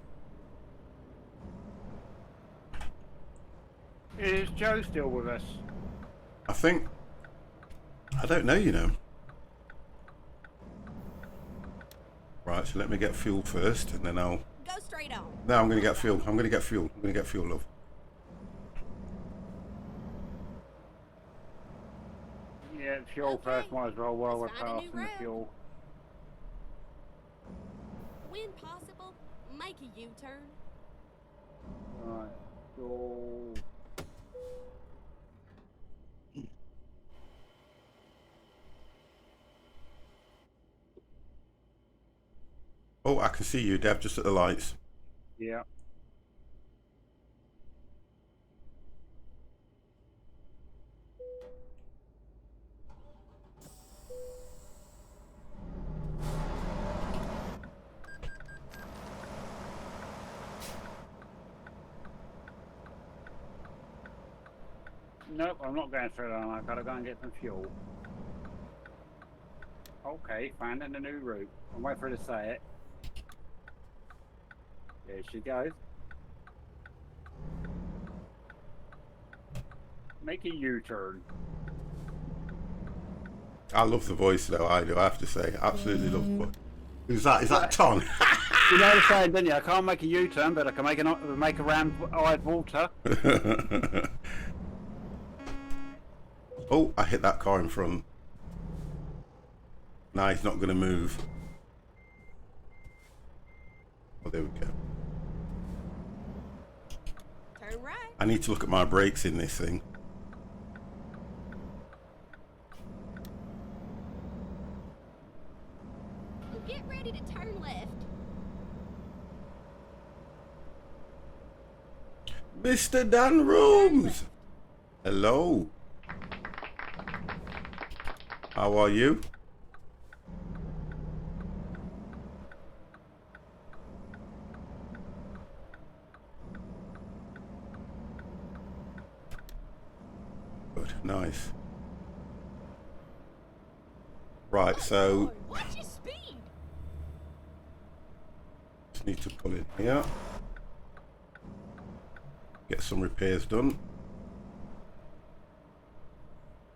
Is Joe still with us? I don't know, you know. Right, so let me get fuel first, and then I'll. Go straight on. No, I'm going to get fuel. I'm going to get fuel, love. Yeah, fuel Okay, first, might as well while we're let's find a new passing the route. fuel. When possible, make a U-turn. Right, go. Oh, I can see you, Dev, just at the lights. Yeah. Nope, I'm not going through that. I've got to go and get some fuel. Okay, finding a new route. I'm waiting for her to say it. There she goes. Make a U-turn. I love the voice, though. I do. I have to say, absolutely love the voice. Who's that? Is that Ton? You know the saying, didn't you? I can't make a U-turn, but I can make a round-eyed water. Oh, I hit that car in front. Nah, he's not going to move. Oh, there we go. Turn right. I need to look at my brakes in this thing. Get ready to turn left. Mr. Dan Rooms! Hello. How are you? Good, nice. Right, so Boy, watch your speed. just need to pull in here. Get some repairs done.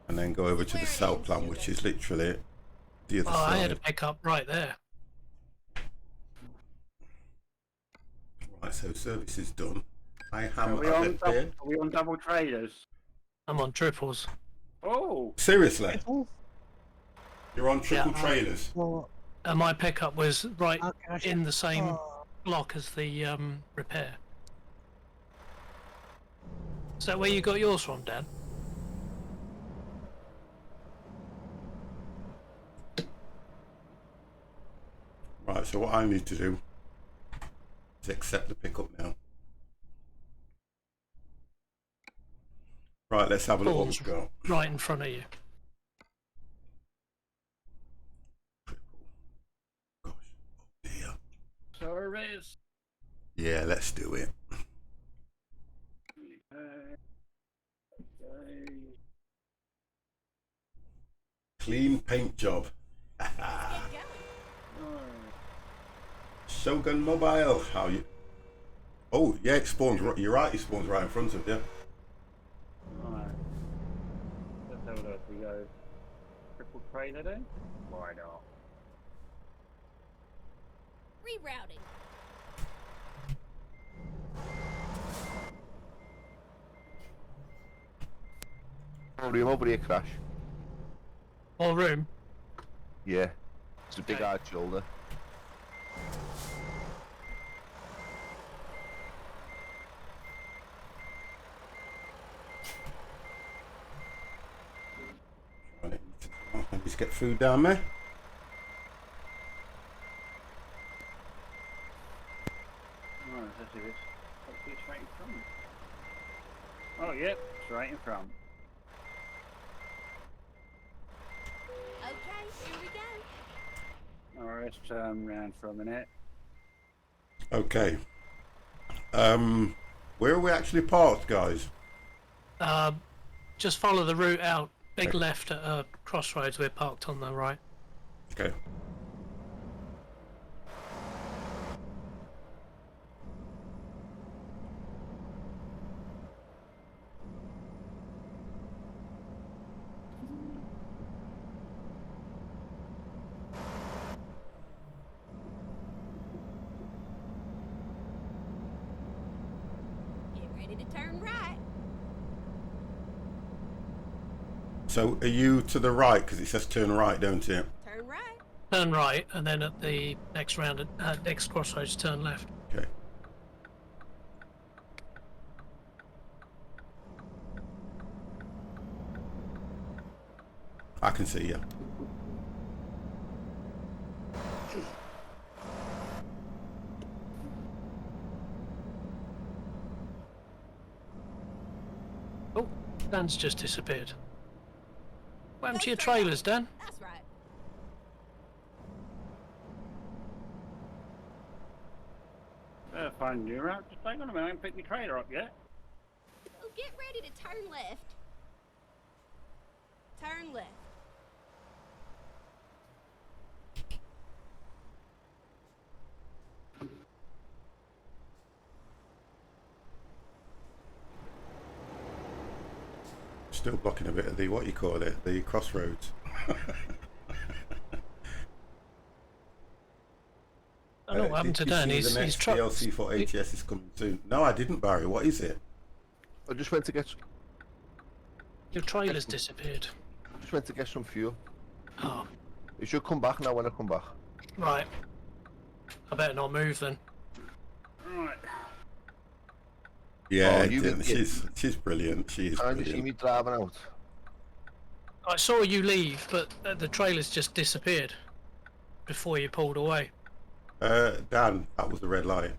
And then go over to the cell plant, which is literally the other Oh, I had a side. pickup right there. Right, so service is done. I Are am we on, repaired. are we on double trailers? I'm on triples. Oh, Seriously? Oh, You're on triple Yeah. trailers? well, And my pickup was right okay. in the same Oh, block as the repair. Is that where you got yours from, Dan? Right, so what I need to do is accept the pickup now. Right, let's have a look what Paul's we've got. right in front of you. Gosh, oh dear. service. Yeah, let's do it. Okay. Clean paint job. Get going. Shogun Mobile, how you? Oh, yeah, it spawns. You're right, it spawns right in front of you. Alright. Let's have a look. We go triple trailer then? Why not? Rerouting. Over here, Crash. More room. Yeah. It's a big Okay. hard shoulder. Right, let's get food down there. Alright, let's do this. Hopefully it's right in front. Oh, yep, it's right in front. Okay, here we go. Alright, let's turn round for a minute. Okay. Where are we actually parked, guys? Just follow the route out. Big Okay. left at crossroads. We're parked on the right. Okay. Get ready to turn right. So are you to the right? Because it says turn right, don't it? Turn right. Turn right, and then at the next round, next crossroads, turn left. Okay. I can see you. Oh, Dan's just disappeared. What happened to your Go straight trailers, Dan? That's right. Find a new route. Just hang on a minute, I haven't picked my trailer up yet. Oh, get ready to turn left. Turn left. Still blocking a bit of the, what you call it, the crossroads. I don't know what happened to Did you Dan. see His the next truck. DLC for ATS is coming soon. No, I didn't, Barry. What is it? I just went to get Your trailer's disappeared. some fuel. Oh, It should come back now when I come back. right. I better not move then. Right. Yeah, Oh, you didn't. did. She's brilliant. She is Can't you see brilliant. me driving out? I saw you leave, but the trailers just disappeared before you pulled away. Dan, that was the red light.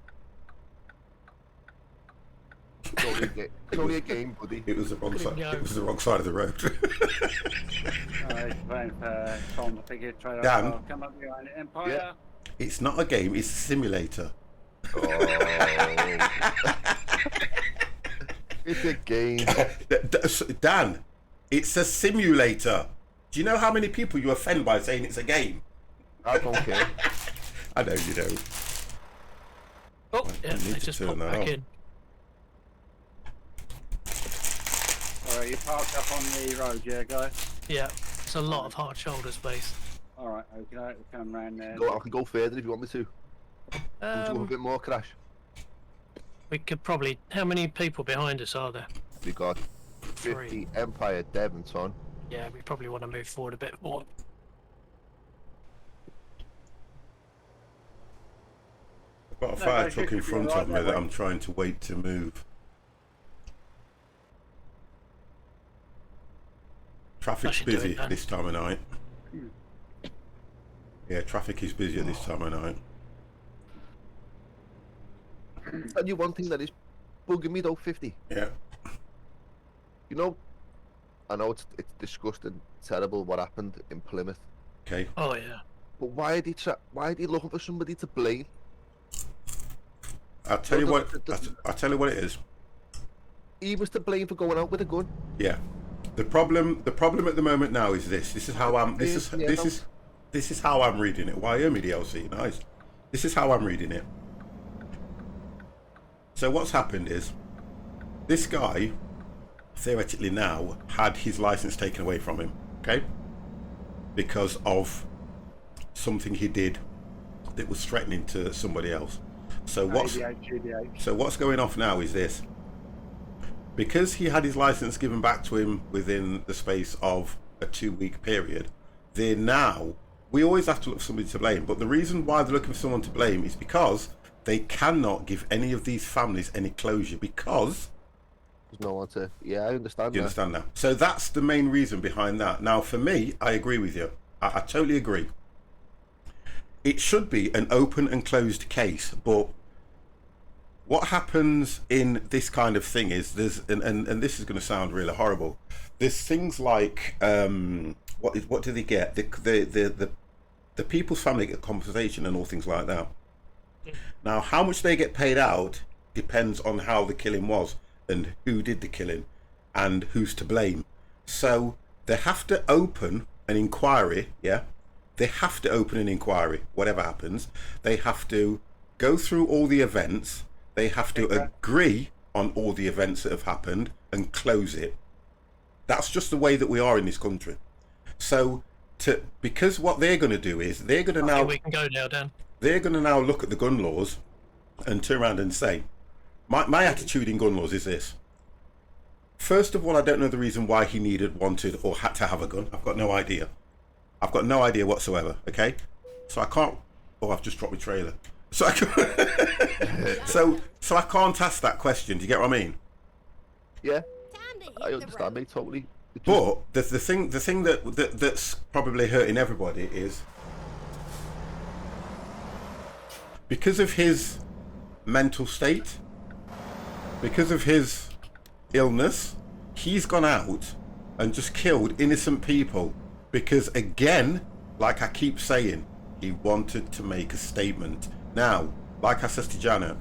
It's only a game, buddy. It was the wrong side. go. It was the wrong side of the road. He's playing for Tom, the biggest trailer. Dan. Oh, come up behind it, Empire. Yeah. It's not a game. It's a simulator. Oh. It's a game. Dan, it's a simulator. Do you know how many people you offend by saying it's a game? I don't care. I know you don't. Oh, I yeah, need they to just turn popped that back off. in. Alright, you parked up on the road, yeah, guys? Yeah, it's a lot of hard shoulder space. Alright, okay, we'll come round there. I can go further if you want me to. Want to go a bit more, Crash? We could probably. How many people behind us are there? We got 3. 50 Empire, Dev and Ton. Yeah, we probably want to move forward a bit more. I've got a No, fire no, truck in should be front alright of me that that way. I'm trying to wait to move. Traffic's should do it busy then. this time of night. Yeah, traffic is busy at this time of night. And you one thing that is bugging me though, 50. Yeah. You know, I know it's disgusting, terrible what happened in Plymouth. Okay. Oh yeah. But why are they looking for somebody to blame? I'll tell you what. I'll tell you what it is. He was to blame for going out with a gun. Yeah. The problem at the moment now is this. This is how I'm. This is how I'm reading it. Wyoming DLC. Nice. This is how I'm reading it. So what's happened is, this guy, theoretically now, had his license taken away from him. Okay. Because of something he did that was threatening to somebody else. So what's going off now is this. Because he had his license given back to him within the space of a 2-week period, they're now, we always have to look for somebody to blame, but the reason why they're looking for someone to blame is because they cannot give any of these families any closure because... There's no one to... Yeah, I understand You that. understand now? So that's the main reason behind that. Now, for me, I agree with you. I totally agree. It should be an open and closed case, but what happens in this kind of thing is there's and this is going to sound really horrible. There's things like what do they get? The people's family get compensation and all things like that. Now, how much they get paid out depends on how the killing was and who did the killing and who's to blame. So they have to open an inquiry. Yeah, they have to open an inquiry. Whatever happens, they have to go through all the events. They have to agree on all the events that have happened and close it. That's just the way that we are in this country. So, because what they're going to do is they're going to now. We can go now, Dan. They're going to now look at the gun laws and turn around and say, my attitude in gun laws is this. First of all, I don't know the reason why he needed, wanted, or had to have a gun. I've got no idea. I've got no idea whatsoever. Okay, so I can't. Oh, I've just dropped my trailer. So I can't, so I can't ask that question. Do you get what I mean? Yeah, Time to hit I the understand, road. mate, totally. But the thing that's probably hurting everybody is because of his mental state, because of his illness, he's gone out and just killed innocent people because, again, like I keep saying, he wanted to make a statement. Now, like I said to Janet,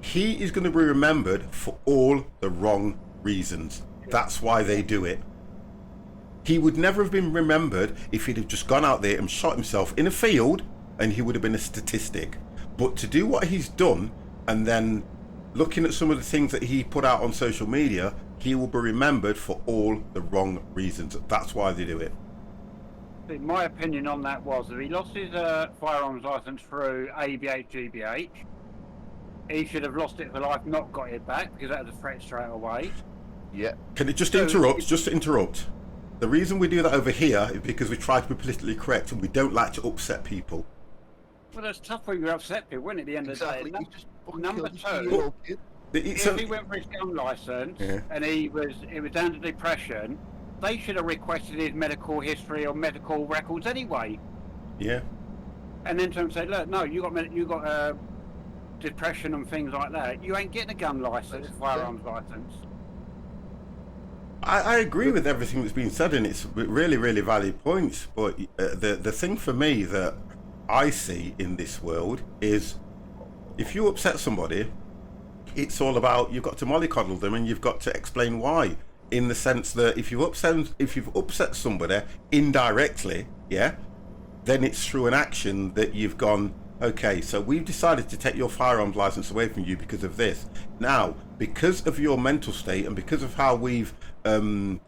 he is going to be remembered for all the wrong reasons. That's why they do it. He would never have been remembered if he'd have just gone out there and shot himself in a field and he would have been a statistic. But to do what he's done and then looking at some of the things that he put out on social media, he will be remembered for all the wrong reasons. That's why they do it. My opinion on that was that he lost his firearms license through ABH GBH. He should have lost it for life, not got it back, because that was a threat straight away. Yeah. Can it just interrupt? Just to interrupt. The reason we do that over here is because we try to be politically correct and we don't like to upset people. Well, that's tough when you upset people, wouldn't it, at the end Exactly. of the You day? just fucking Number killed a two. 2-year-old kid. if he went for his gun license and it was down to depression, they should have requested his medical history or medical records anyway. Yeah. And then to him say, look, no, you got depression and things like that. You ain't getting a gun license, firearms license. I agree with everything that's been said, and it's really, really valid points. But the thing for me that I see in this world is, if you upset somebody, it's all about, you've got to mollycoddle them and you've got to explain why. In the sense that if you've upset somebody indirectly, yeah, then it's through an action that you've gone, okay, so we've decided to take your firearms license away from you because of this. Now, because of your mental state and because of how we've gone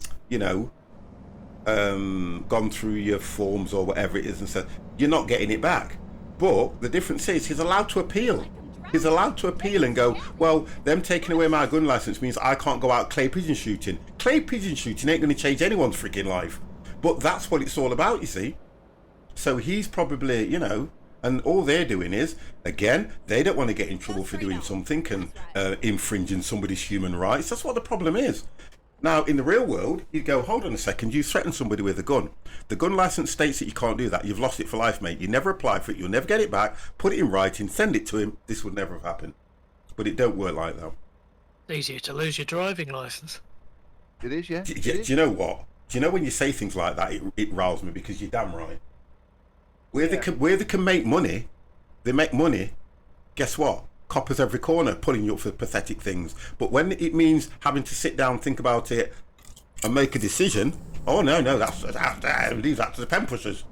through your forms or whatever it is and said, you're not getting it back. But the difference is he's allowed to appeal. He's allowed to appeal and go, well, them taking away my gun license means I can't go out clay pigeon shooting. Clay pigeon shooting ain't going to change anyone's freaking life. But that's what it's all about, you see. So he's probably, and all they're doing is, again, they don't want to get in trouble for doing something and infringing somebody's human rights. That's what the problem is. Now, in the real world, you go, hold on a second, you threaten somebody with a gun. The gun license states that you can't do that. You've lost it for life, mate. You never apply for it. You'll never get it back. Put it in writing, send it to him. This would never have happened. But it don't work like that. Easier to lose your driving license. It is, yeah. Do you know what? Do you know when you say things like that, it riles me, because you're damn right. Where they can make money, they make money. Guess what? Coppers every corner pulling you up for pathetic things. But when it means having to sit down, think about it, and make a decision, oh no, that's leave that to the pen pushers.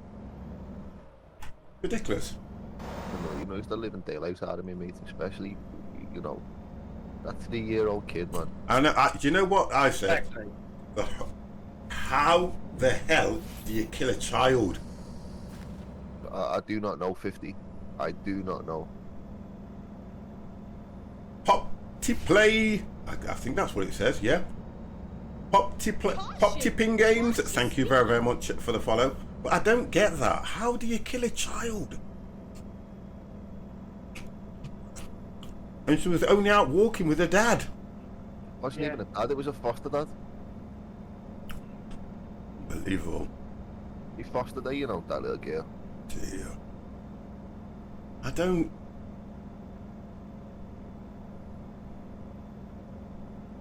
Ridiculous. It's the living daylights out of me, mate. Especially, that 3-year-old kid, man. And do you know what I said? Exactly. How the hell do you kill a child? I do not know, 50. I do not know. Multiplay, I think that's what it says, yeah. Pop-tipping games, thank you very, very much for the follow. But I don't get that. How do you kill a child? And she was only out walking with her dad. Wasn't even a dad, it was a foster dad. Unbelievable. He fostered her, that little girl. Dear. I don't...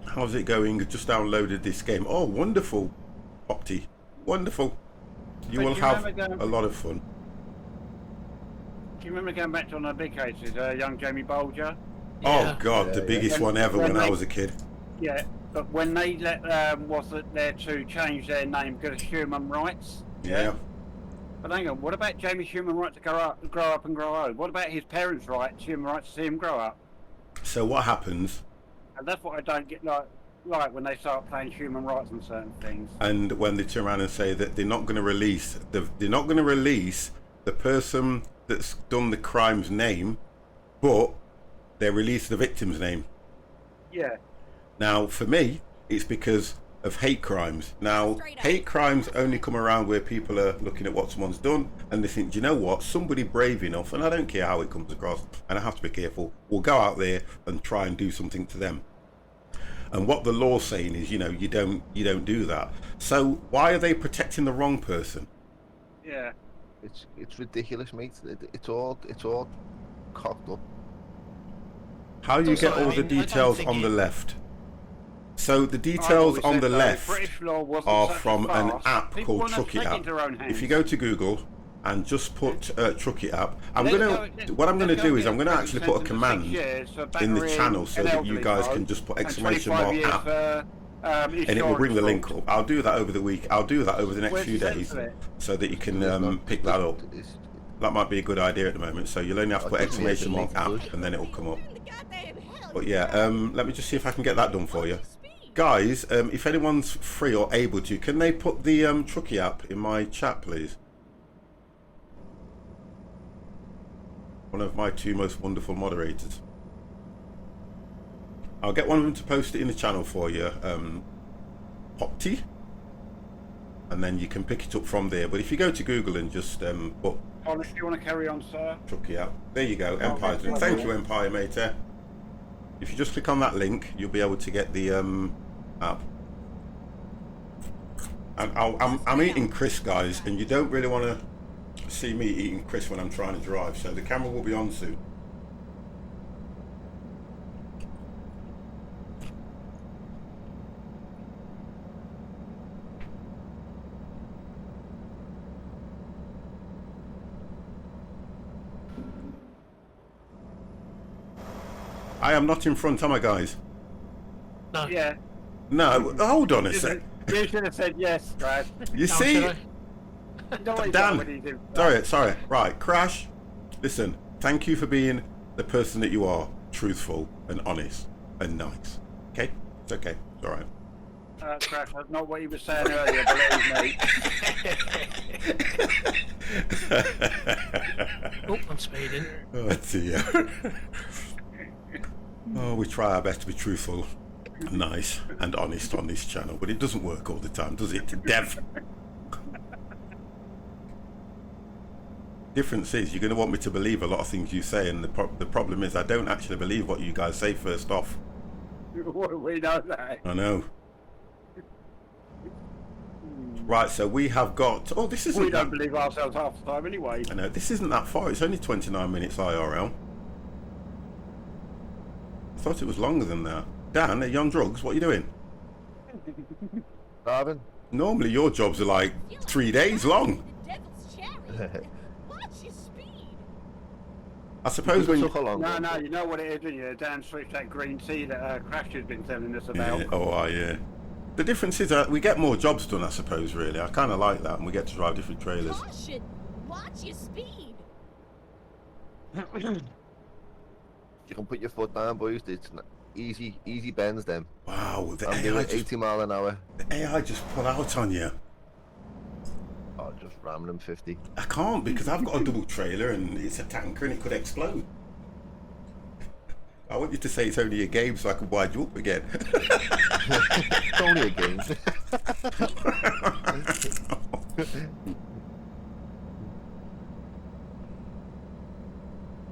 How's it going? Just downloaded this game. Oh, wonderful, Opti. Wonderful. You will have a lot of fun. Do you remember going back to one of the big cases, young Jamie Bolger? Oh God, the biggest one ever when I was a kid. Yeah, but when they let there to change their name because of human rights. Yeah. But hang on, what about Jamie's human right to grow up and grow old? What about his parents' rights, human rights to see him grow up? So what happens? And that's what I don't get like when they start playing human rights on certain things. And when they turn around and say that they're not going to release the person that's done the crime's name, but they release the victim's name. Yeah. Now, for me, it's because of hate crimes. Now, hate crimes only come around where people are looking at what someone's done and they think, do you know what, somebody brave enough, and I don't care how it comes across, and I have to be careful, will go out there and try and do something to them. And what the law's saying is, you don't do that. So why are they protecting the wrong person? Yeah. It's ridiculous, mate. It's all cocked up. How do you get all the details on the left? So the details on the left are from an app called Truck It App. If you go to Google and just put Truck It App, what I'm gonna do is I'm gonna actually put a command in the channel so that you guys can just put exclamation mark app, and it will bring the link up. I'll do that over the week. I'll do that over the next few days so that you can pick that up. That might be a good idea at the moment. So you'll only have to put exclamation mark app and then it will come up. But yeah, let me just see if I can get that done for you. Guys, if anyone's free or able to, can they put the Truckee app in my chat, please? One of my two most wonderful moderators. I'll get one of them to post it in the channel for you, Popty, and then you can pick it up from there. But if you go to Google and just put... Honestly, you want to carry on, sir? Truckee app. There you go, Empire. Thank you, Empire, mate. If you just click on that link, you'll be able to get the app. And I'm eating Chris, guys, and you don't really want to see me eating Chris when I'm trying to drive, so the camera will be on soon. I am not in front, am I, guys? No. Yeah. No, hold on a sec. You should have said yes, Crash. You Oh, see? should I? You know what he's Dan, done when he's in- sorry. Right, Crash. Listen, thank you for being the person that you are, truthful and honest and nice. Okay? It's okay. It's all right. Crash, that's not what he was saying earlier, believe me. Oh, I'm speeding. Oh, dear. Oh, we try our best to be truthful, nice, and honest on this channel, but it doesn't work all the time, does it, Dev? Difference is, you're going to want me to believe a lot of things you say, and the problem is I don't actually believe what you guys say first off. We know that. I know. Right, so we have got... Oh, this isn't We that... don't believe ourselves half the time anyway. I know, this isn't that far. It's only 29 minutes IRL. I thought it was longer than that. Dan, are you on drugs? What are you doing? Driving. Normally your jobs are like 3 days long. The devil's chariot. Watch your speed. I suppose when you... Took a long No, one. no, you know what it is, don't you? Dan switched that green tea that Crash has been telling us about. Yeah. Oh, yeah. The difference is we get more jobs done, I suppose, really. I kind of like that, and we get to drive different trailers. Caution. Watch your speed. You can put your foot down, boys. It's easy bends them. Wow, the I'm AI, doing just, 80 mile an hour. the AI just pull out on you. Oh, just ramming them 50. I can't because I've got a double trailer and it's a tanker and it could explode. I want you to say it's only a game so I can wind you up again. It's only a game.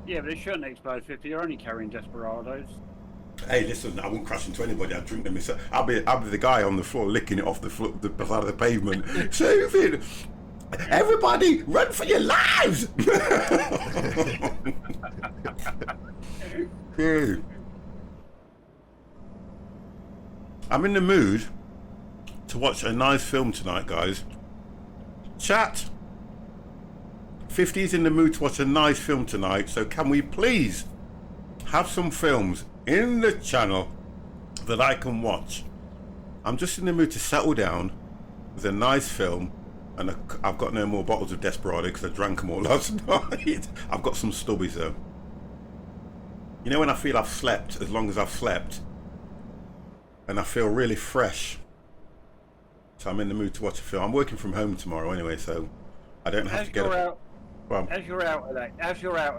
Yeah, but it shouldn't explode 50. You're only carrying Desperados. Hey, listen, I won't crash into anybody. I'd drink them myself. I'll be the guy on the floor licking it off the side of the pavement. Saving! Everybody, run for your lives! Yeah. I'm in the mood to watch a nice film tonight, guys. Chat. 50's in the mood to watch a nice film tonight, so can we please have some films in the channel that I can watch? I'm just in the mood to settle down with a nice film, and I've got no more bottles of Desperado because I drank them all last night. I've got some stubbies though. You know when I feel I've slept as long as I've slept, and I feel really fresh, so I'm in the mood to watch a film. I'm working from home tomorrow anyway, so I don't have to get up. Well, As you're out of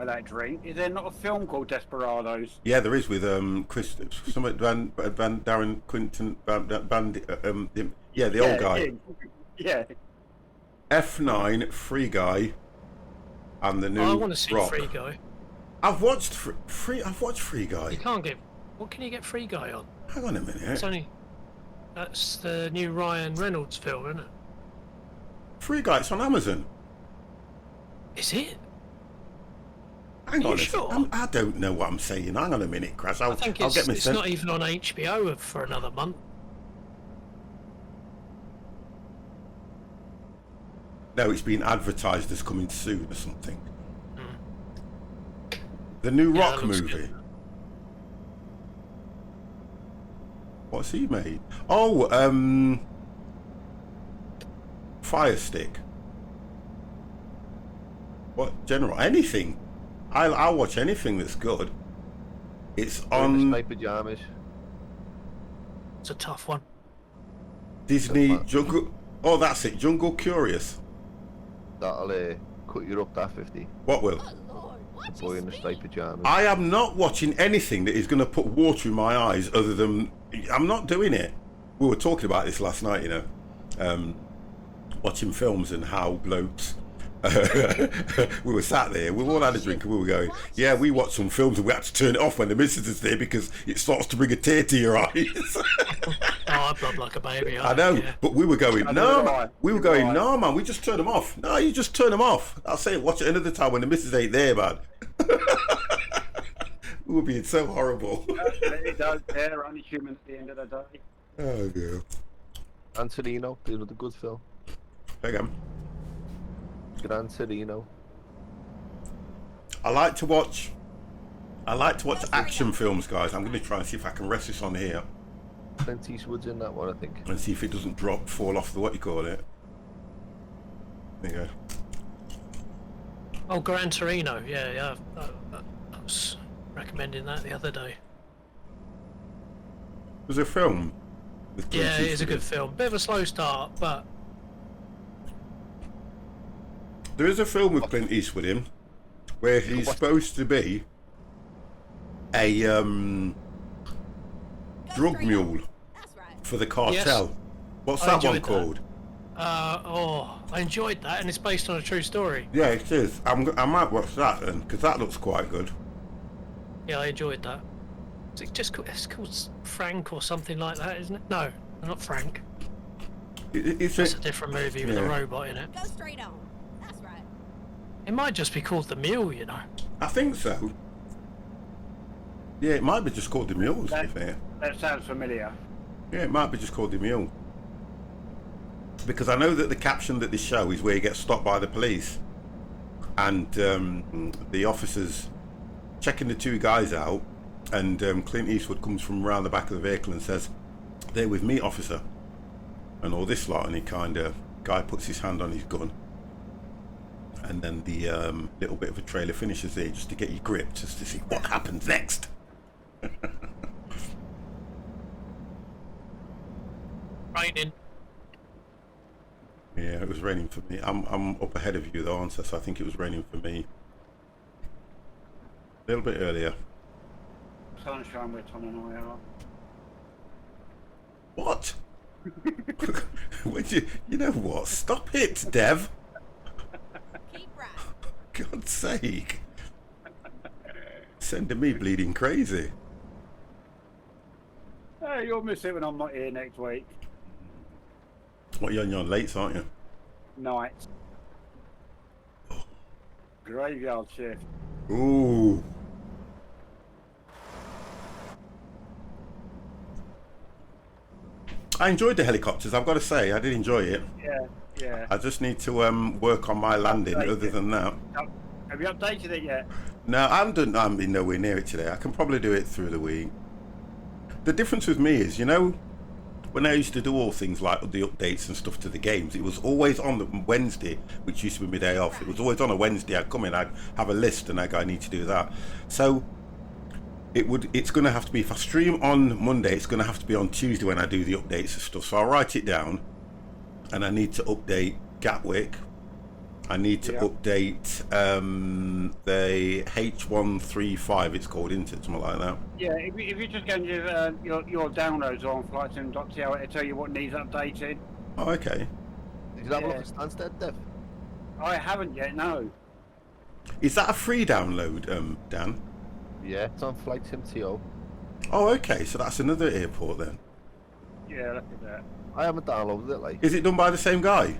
that drink, is there not a film called Desperados? yeah, there is with Chris, Van Darren Quinton, yeah, the old guy. Yeah. F9, Free Guy, and the new I want to see Rock. Free Guy. I've watched Free Guy. You can't get. What can you get Free Guy on? Hang on a minute. It's only. That's the new Ryan Reynolds film, isn't it? Free Guy, it's on Amazon. Is it? Hang Are on you a sure? second. I don't know what I'm saying. Hang on a minute, Crash. I think I'll it's, get my it's not even on HBO for another month. No, it's been advertised as coming soon or something. The new Yeah, Rock that looks movie. good. What's he made? Oh, Fire Stick. What general? Anything. I'll watch anything that's good. It's on Night pajamas. It's a tough one. Disney Jungle. Oh, that's it. Jungle Curious. That'll cut you up that 50. What will? Oh, Lord. Watch Boy your in the speed. striped pajamas. I am not watching anything that is going to put water in my eyes other than... I'm not doing it. We were talking about this last night, you know. Watching films and how blokes we were sat there, we all had a drink, and we were going, yeah, we watched some films and we had to turn it off when the missus is there because it starts to bring a tear to your eyes. Oh, I blob like a baby. I know, Yeah. but we were going, no, man. We were You're going, right. no, man, we just turn them off. No, you just turn them off. I'll say, watch it another time when the missus ain't there, man. We were being so horrible. It does. They're only human at the end of the day. Oh, yeah. Gran Torino, another good film. Again. Gran Torino. I like to watch action films, guys. I'm going to try and see if I can rest this on here Clint Eastwood's in that one, I think. and see if it doesn't fall off the, what you call it. There you go. Oh, Gran Torino. Yeah. I was recommending that the other day. There's a film with Clint Yeah, it is a Eastwood. good film. Bit of a slow start, but There is a film with Clint Eastwood in where he's supposed to be a drug mule That's right. for the cartel. Yes. What's I that one enjoyed that. called? I enjoyed that, and it's based on a true story. Yeah, it is. I might watch that then because that looks quite good. Yeah, I enjoyed that. Is it just called, it's called Frank or something like that, isn't it? No, not Frank. It's It's a different movie with a yeah. robot in it. Go straight on. That's right. It might just be called The Mule, you know. I think so. Yeah, it might be just called The Mule, to be fair. That sounds familiar. Yeah, it might be just called The Mule. Because I know that the caption that they show is where he gets stopped by the police. And the officers checking the two guys out. And Clint Eastwood comes from around the back of the vehicle and says, "They're with me, officer." And all this lot. And he kind of, guy puts his hand on his gun. And then the little bit of a trailer finishes there just to get you gripped, just to see what happens next. Raining. Yeah, it was raining for me. I'm up ahead of you though, aren't I? So I think it was raining for me a little bit earlier. Sunshine with Tom and I are. What? Would you know what? Stop it, Dev. Keep right. God's sake. Sending me bleeding crazy. Hey, you'll miss it when I'm not here next week. What, you're on your lates, aren't you? Night. Graveyard shift. Ooh. I enjoyed the helicopters, I've got to say. I did enjoy it. Yeah. I just need to work on my landing other than that. Have you updated it yet? No, I haven't done. I'm nowhere near it today. I can probably do it through the week. The difference with me is, you know, when I used to do all things like the updates and stuff to the games, it was always on the Wednesday, which used to be my day off. It was always on a Wednesday. I'd come in, I'd have a list, and I'd go, I need to do that. So it's going to have to be, if I stream on Monday, it's going to have to be on Tuesday when I do the updates and stuff. So I'll write it down, and I need to update Gatwick. I need to update the H135, it's called, isn't it? Something like that. Yeah, if you just go into your downloads on flightsim.tl, it'll tell you what needs updated. Oh, okay. Did you have a look at Stansted, Dev? I haven't yet, no. Is that a free download, Dan? Yeah, it's on Flight Sim TO. Oh, okay. So that's another airport then. Yeah, look at that. I haven't downloaded it, like. Is it done by the same guy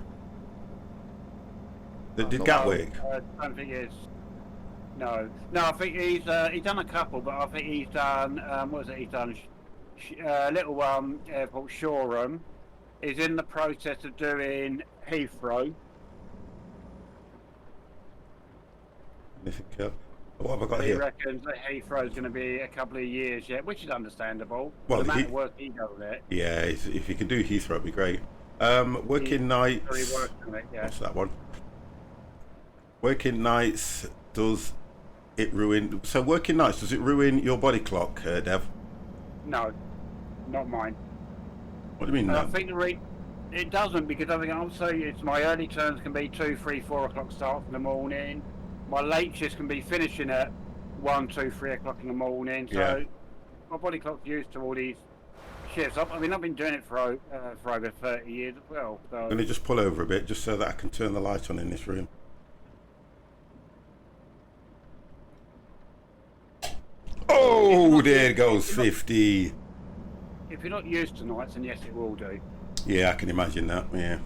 that did Gatwick? I don't think it's... No, I think he's done a couple, but I think he's done, what was it he's done? Little airport, Shoreham. He's in the process of doing Heathrow. Anything else? What have I got He here? reckons that Heathrow's going to be a couple of years yet, which is understandable. Well, the amount he- of work he does there. Yeah, if you can do Heathrow, it'd be great. Working nights. Very works on it, yeah. What's that one? Working nights, does it ruin? So working nights, does it ruin your body clock, Dev? No, not mine. What do you mean? I No? think it doesn't, because I think also it's my early turns can be 2, 3, 4 o'clock start in the morning. My late shifts can be finishing at 1, 2, 3 o'clock in the morning. So Yeah. my body clock's used to all these shifts. I mean, I've been doing it for over 30 years as well. So I'm going to just pull over a bit just so that I can turn the light on in this room. there goes 50. If you're not used to nights, then yes, it will do. Yeah, I can imagine that. Yeah.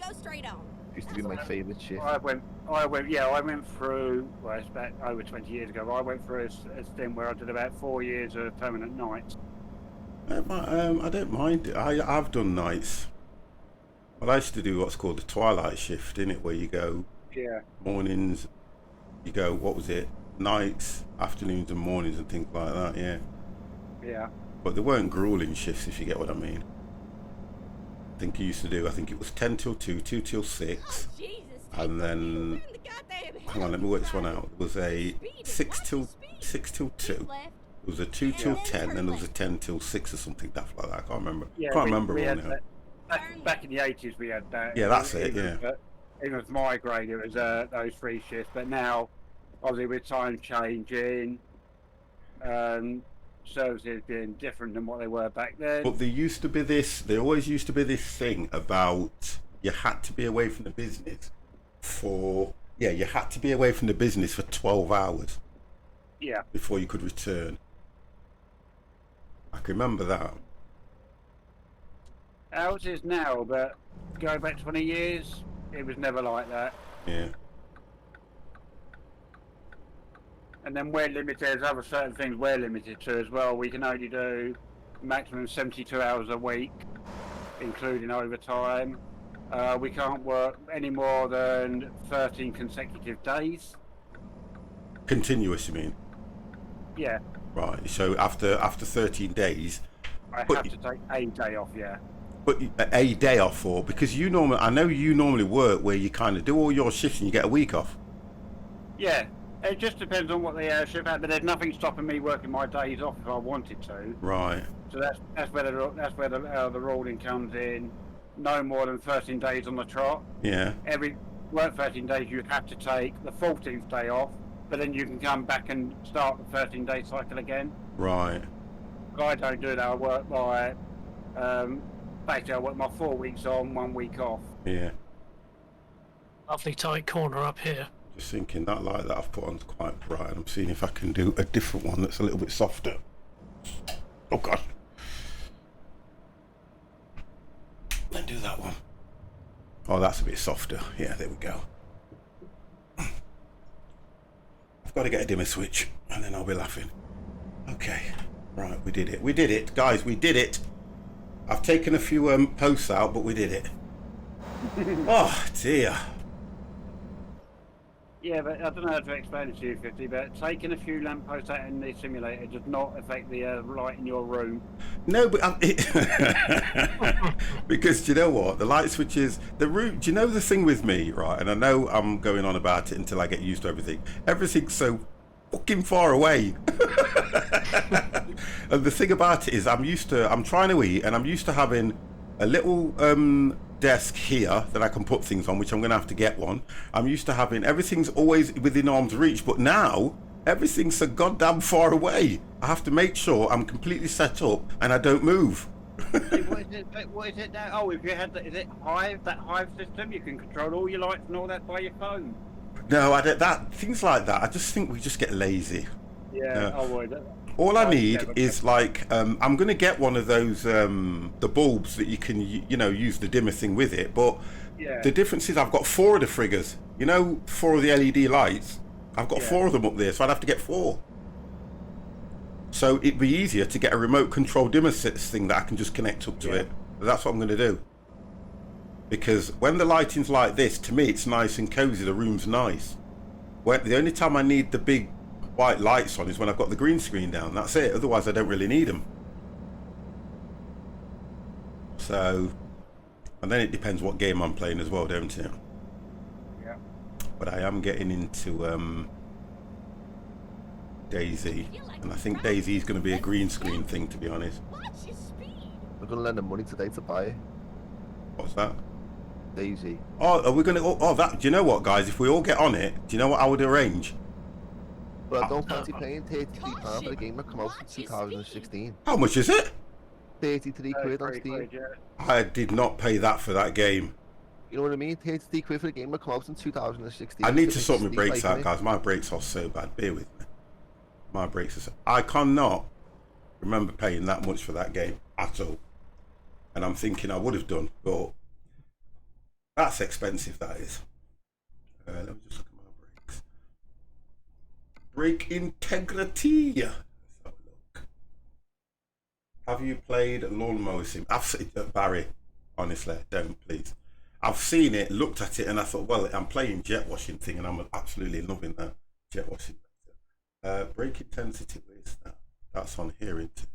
Go straight on. Used to be my favourite shift. I went through, well, it's about over 20 years ago, I went through a stint where I did about 4 years of permanent nights. I don't mind it. I've done nights. Well, I used to do what's called the twilight shift, innit, where you go Yeah. mornings, you go, what was it, nights, afternoons and mornings and things like that, yeah. Yeah. But they weren't grueling shifts, if you get what I mean. I think you used to do, I think it was 10 till 2, 2 till 6, Oh, Jesus. and then, Turn the goddamn hang on, let me work this one head. out. There was a 6 till 2, Left. there was a 2 till 10, and there was a 10 till 6 or something daft like that. I can't remember. Yeah, Can't we remember all had now. that. Back in the 80s, we had that. Yeah, that's it, Even with my grade, it was those 3 shifts. But now, obviously, with time changing, services being different than what they were back then. But there always used to be this thing about you had to be away from the business for 12 hours Yeah. before you could return. I can remember that. Ours is now, but go back 20 years, it was never like that. Yeah. And then we're limited, there's other certain things we're limited to as well. We can only do maximum 72 hours a week, including overtime. We can't work any more than 13 consecutive days. Continuous, you mean? Yeah, Right. So after 13 days, I But- have to take a day off, yeah. but a day off for, because I know you normally work where you kind of do all your shifts and you get a week off. Yeah, it just depends on what the shift had, but there's nothing stopping me working my days off if I wanted to. Right. So that's where the ruling comes in. No more than 13 days on the trot. Yeah. Every work 13 days, you have to take the 14th day off, but then you can come back and start the 13-day cycle again. Right. But I don't do that. I work by basically I work my 4 weeks on, 1 week off. Yeah. Lovely tight corner up here. Just thinking that light that I've put on's quite bright, and I'm seeing if I can do a different one that's a little bit softer. Oh God. Then do that one. Oh, that's a bit softer. Yeah, there we go. I've got to get a dimmer switch, and then I'll be laughing. Okay. Right, we did it. We did it, guys. We did it. I've taken a few posts out, but we did it. Oh dear. Yeah, but I don't know how to explain it to you, 50, but taking a few lampposts out in the simulator does not affect the light in your room. No, but because do you know what? The light switches, the room. Do you know the thing with me, right? And I know I'm going on about it until I get used to everything. Everything's so fucking far away. And the thing about it is, I'm trying to eat, and I'm used to having a little desk here that I can put things on, which I'm going to have to get one. I'm used to having everything's always within arm's reach, but now everything's so goddamn far away. I have to make sure I'm completely set up and I don't move. What is it now? Oh, if you had is it that Hive system, you can control all your lights and all that by your phone. No, I don't. Things like that. I just think we just get lazy. Yeah, Yeah. I would. All I need never is like I'm gonna get one of those the bulbs that you can use the dimmer thing with it. But Yeah. the difference is I've got 4 of the friggers. 4 of the LED lights. I've got 4 of them up there, so I'd have to get 4. So it'd be easier to get a remote control dimmer thing that I can just connect up to it. That's what I'm gonna do. Because when the lighting's like this, to me it's nice and cozy. The room's nice. The only time I need the big white lights on is when I've got the green screen down. That's it. Otherwise I don't really need them. So, and then it depends what game I'm playing as well, don't it? Yeah. But I am getting into Daisy, and I think Daisy's going to be a green screen thing, to be honest. Watch your speed. We're going to lend them money today to buy it. What's that? Daisy. Oh, are we going to? Oh, that. Do you know what, guys? If we all get on it, do you know what I would arrange? But I don't fancy paying £33 for a game that came out in 2016. How much is it? 33 quid on 33 Steam. quid, yeah. I did not pay that for that game. You know what I mean? 33 quid for a game that came out in 2016. I need to sort my Steam brakes liking out, it. guys. My brakes are so bad. Bear with me. My brakes. I cannot remember paying that much for that game at all. And I'm thinking I would have done, but that's expensive, that is. Let me just look at my brakes. Brake integrity. Let's have a look. Have you played Lawnmower Sim? Barry, honestly, don't, please. I've seen it, looked at it, and I thought, well, I'm playing jet washing thing, and I'm absolutely loving that jet washing. Brake intensity, where's that? That's on here, isn't it?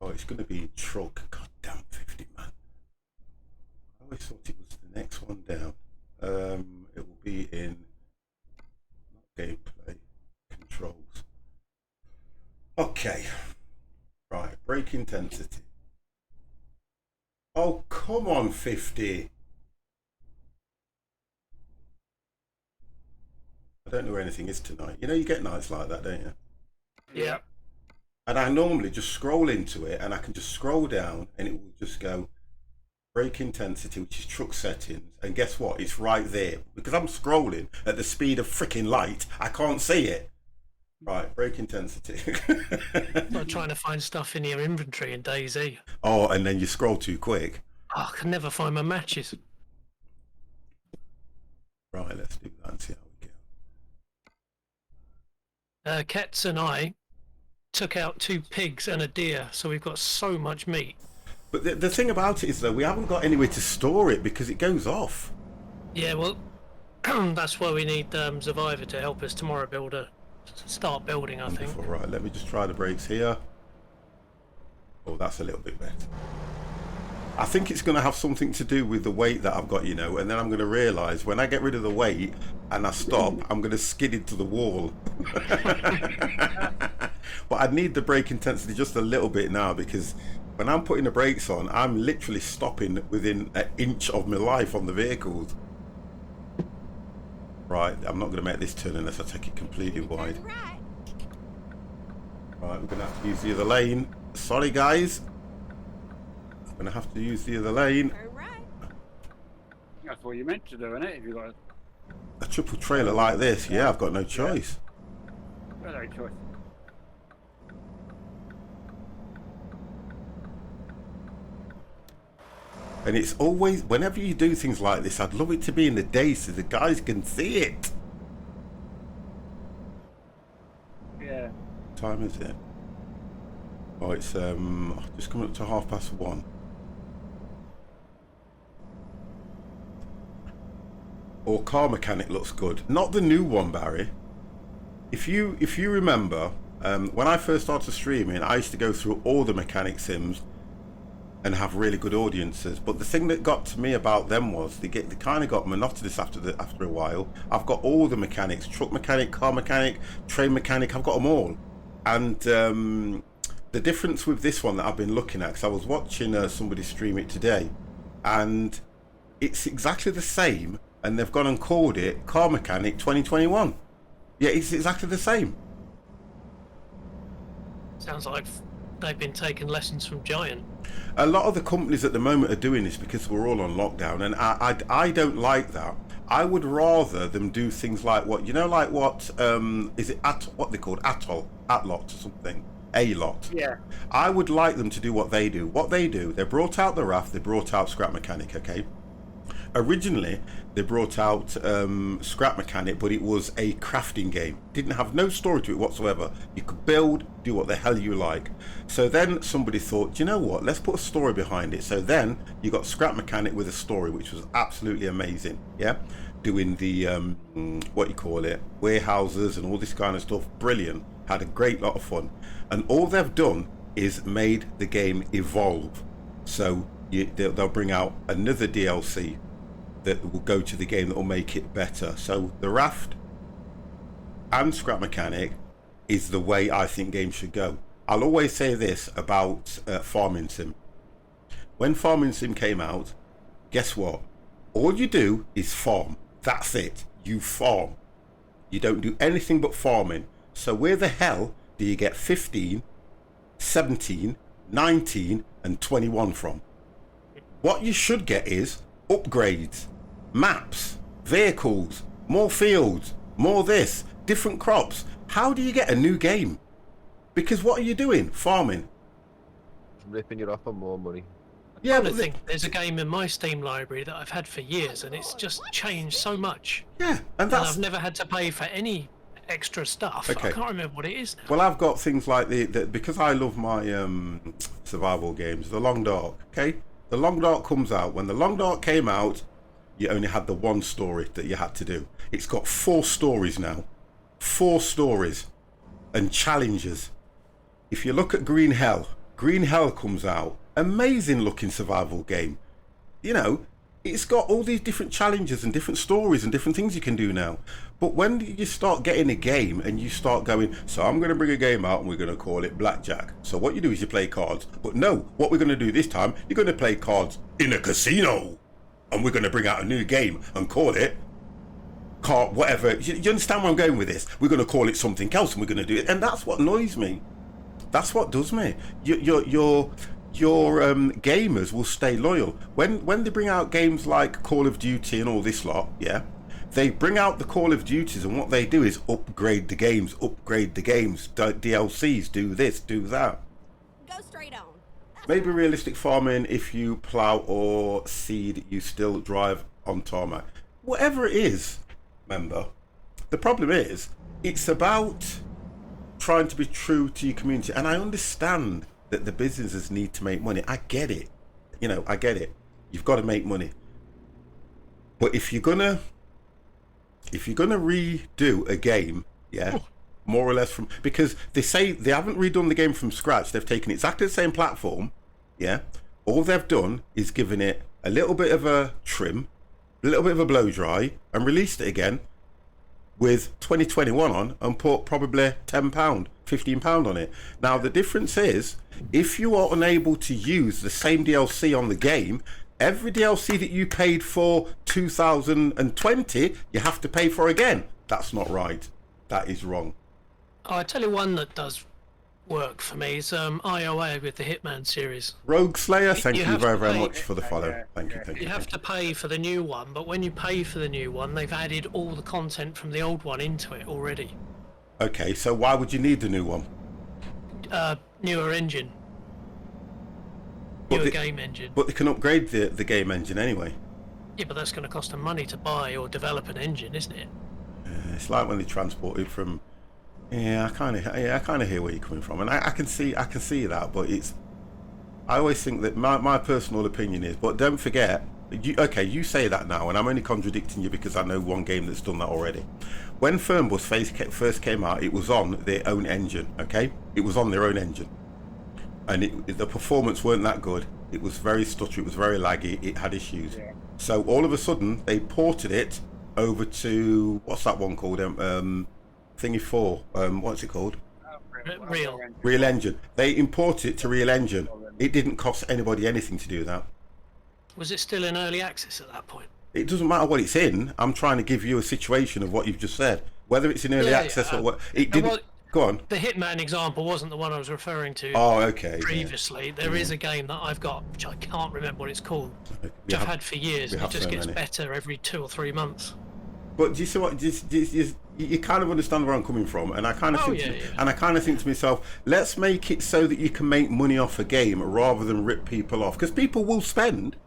Oh, it's going to be truck. God damn, 50, man. I always thought it was the next one down. It will be in not gameplay, controls. Okay. Right, brake intensity. Oh, come on, 50. I don't know where anything is tonight. You know, you get nights like that, don't you? Yeah. And I normally just scroll into it, and I can just scroll down, and it will just go brake intensity, which is truck settings. And guess what? It's right there. Because I'm scrolling at the speed of freaking light, I can't see it. Right, brake intensity. I'm trying to find stuff in your inventory in DayZ. Oh, and then you scroll too quick. Oh, I can never find my matches. Right, let's do that and see how we go. Kets and I took out 2 pigs and a deer, so we've got so much meat. But the thing about it is, though, we haven't got anywhere to store it because it goes off. Yeah, well, that's why we need Survivor to help us tomorrow start building, I think. Wonderful. Right, let me just try the brakes here. Oh, that's a little bit better. I think it's going to have something to do with the weight that I've got, you know, and then I'm going to realise when I get rid of the weight and I stop, I'm going to skid into the wall. But I need the brake intensity just a little bit now, because when I'm putting the brakes on, I'm literally stopping within an inch of my life on the vehicles. Right, I'm not going to make this turn unless I take it completely wide. Right. Right, we're going to have to use the other lane. Sorry, guys. I'm going to have to use the other lane. Turn right. That's what you're meant to do, isn't it? If you've got A triple trailer like this, yeah, I've got no choice. no choice. And it's always, whenever you do things like this, I'd love it to be in the day so the guys can see it. Yeah. What time is it? Oh, it's just coming up to 1:30. Or car mechanic looks good. Not the new one, Barry. If you remember, when I first started streaming, I used to go through all the mechanic sims and have really good audiences. But the thing that got to me about them was they kind of got monotonous after a while. I've got all the mechanics: truck mechanic, car mechanic, train mechanic. I've got them all. And the difference with this one that I've been looking at, because I was watching somebody stream it today, and it's exactly the same. And they've gone and called it Car Mechanic 2021. Yeah, it's exactly the same. Sounds like they've been taking lessons from Giant. A lot of the companies at the moment are doing this because we're all on lockdown, and I don't like that. I would rather them do things like what, you know, like what is it what they called Atlot or something, A-Lot. Yeah. I would like them to do what they do. What they do, they brought out the RAF, they brought out Scrap Mechanic, okay? Originally, they brought out Scrap Mechanic, but it was a crafting game. Didn't have no story to it whatsoever. You could build, do what the hell you like. So then somebody thought, you know what, let's put a story behind it. So then you got Scrap Mechanic with a story, which was absolutely amazing. Yeah, doing the what you call it, warehouses and all this kind of stuff. Brilliant. Had a great lot of fun. And all they've done is made the game evolve. So they'll bring out another DLC that will go to the game that will make it better. So the Raft and Scrap Mechanic is the way I think games should go. I'll always say this about Farming Sim. When Farming Sim came out, guess what? All you do is farm. That's it. You farm. You don't do anything but farming. So where the hell do you get 15, 17, 19 and 21 from? What you should get is upgrades, maps, vehicles, more fields, more this, different crops. How do you get a new game? Because what are you doing? Farming. Ripping you off for more money. Yeah, I but think there's a game in my Steam library that I've had for years, and it's just changed so much. yeah, and And that's I've never had to pay for any extra stuff. Okay. I can't remember what it is now. well. I've got things like the because I love my survival games. The Long Dark. Okay, the Long Dark comes out. When the Long Dark came out, you only had the one story that you had to do. It's got 4 stories now, 4 stories, and challenges. If you look at Green Hell comes out. Amazing looking survival game. You know, it's got all these different challenges and different stories and different things you can do now. But when you start getting a game and you start going, so I'm going to bring a game out and we're going to call it Blackjack. So what you do is you play cards. But no, what we're going to do this time, you're going to play cards in a casino. And we're going to bring out a new game and call it card whatever. You understand where I'm going with this? We're going to call it something else and we're going to do it. And that's what annoys me. That's what does me. Your gamers will stay loyal when they bring out games like Call of Duty and all this lot. Yeah, they bring out the Call of Duties and what they do is upgrade the games, DLCs, do this, do that. Go straight on. Maybe realistic farming, if you plow or seed, you still drive on tarmac. Whatever it is, remember, the problem is it's about trying to be true to your community. And I understand that the businesses need to make money. I get it. You know, I get it. You've got to make money. But if you're gonna redo a game, yeah, more or less from, because they say they haven't redone the game from scratch. They've taken exactly the same platform, yeah. All they've done is given it a little bit of a trim, a little bit of a blow dry, and released it again with 2021 on and put probably £10, £15 on it. Now the difference is, if you are unable to use the same DLC on the game, every DLC that you paid for 2020, you have to pay for again. That's not right. That is wrong. Oh, I tell you one that does work for me is IOA with the Hitman series. Rogue Slayer, thank You you have very, to very pay- much for the follow. Yeah, Thank you, yeah. thank you. You have thank to pay for the new one, but when you pay for the new one, they've added all the content from the old one into it already. you. Okay, so why would you need the new one? Newer engine. But Newer the- game engine. But they can upgrade the game engine anyway. Yeah, but that's going to cost them money to buy or develop an engine, isn't it? It's like when they transport it from. Yeah, I kind of hear where you're coming from, and I can see that, but it's. I always think that my personal opinion is, but don't forget. You say that now, and I'm only contradicting you because I know one game that's done that already. When Fernbus first came out, it was on their own engine. Okay, it was on their own engine, and the performance weren't that good. It was very stuttery. It was very laggy. It had issues. Yeah. So all of a sudden, they ported it over to what's that one called? Thingy 4. What's it called? Real Engine. They imported it to Real Engine. It didn't cost anybody anything to do that. Was it still in early access at that point? It doesn't matter what it's in. I'm trying to give you a situation of what you've just said. Whether it's in early access or what. It didn't. Well, Go on. the Hitman example wasn't the one I was referring to Oh, okay. previously. There is a game that I've got, which I can't remember what it's called, which We I've have- had for years, we and it have just so gets many. better every 2 or 3 months. But do you see what? You kind of understand where I'm coming from, and I kind of Oh, think, yeah, yeah. and I kind of think to myself, let's make it so that you can make money off a game rather than rip people off, because people will spend.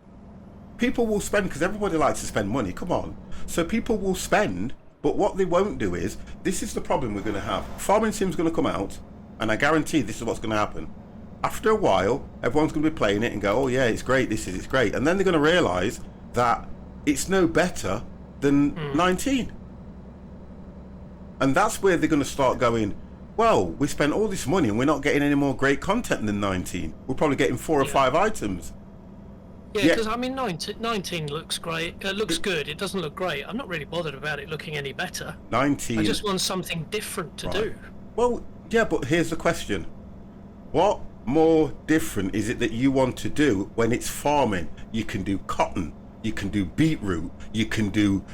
People will spend because everybody likes to spend money. Come on, so people will spend. But what they won't do is, this is the problem we're going to have. Farming Sim's going to come out, and I guarantee this is what's going to happen. After a while, everyone's going to be playing it and go, oh yeah, it's great, it's great. And then they're going to realise that it's no better than 19. And that's where they're going to start going, well, we spent all this money and we're not getting any more great content than 19. We're probably getting 4 or 5 items. Yeah, Yeah. because I mean, 19 looks great. It looks good. It doesn't look great. I'm not really bothered about it looking any better. 19. I just want something different to do. Well, yeah, but here's the question. What more different is it that you want to do when it's farming? You can do cotton, you can do beetroot, you can do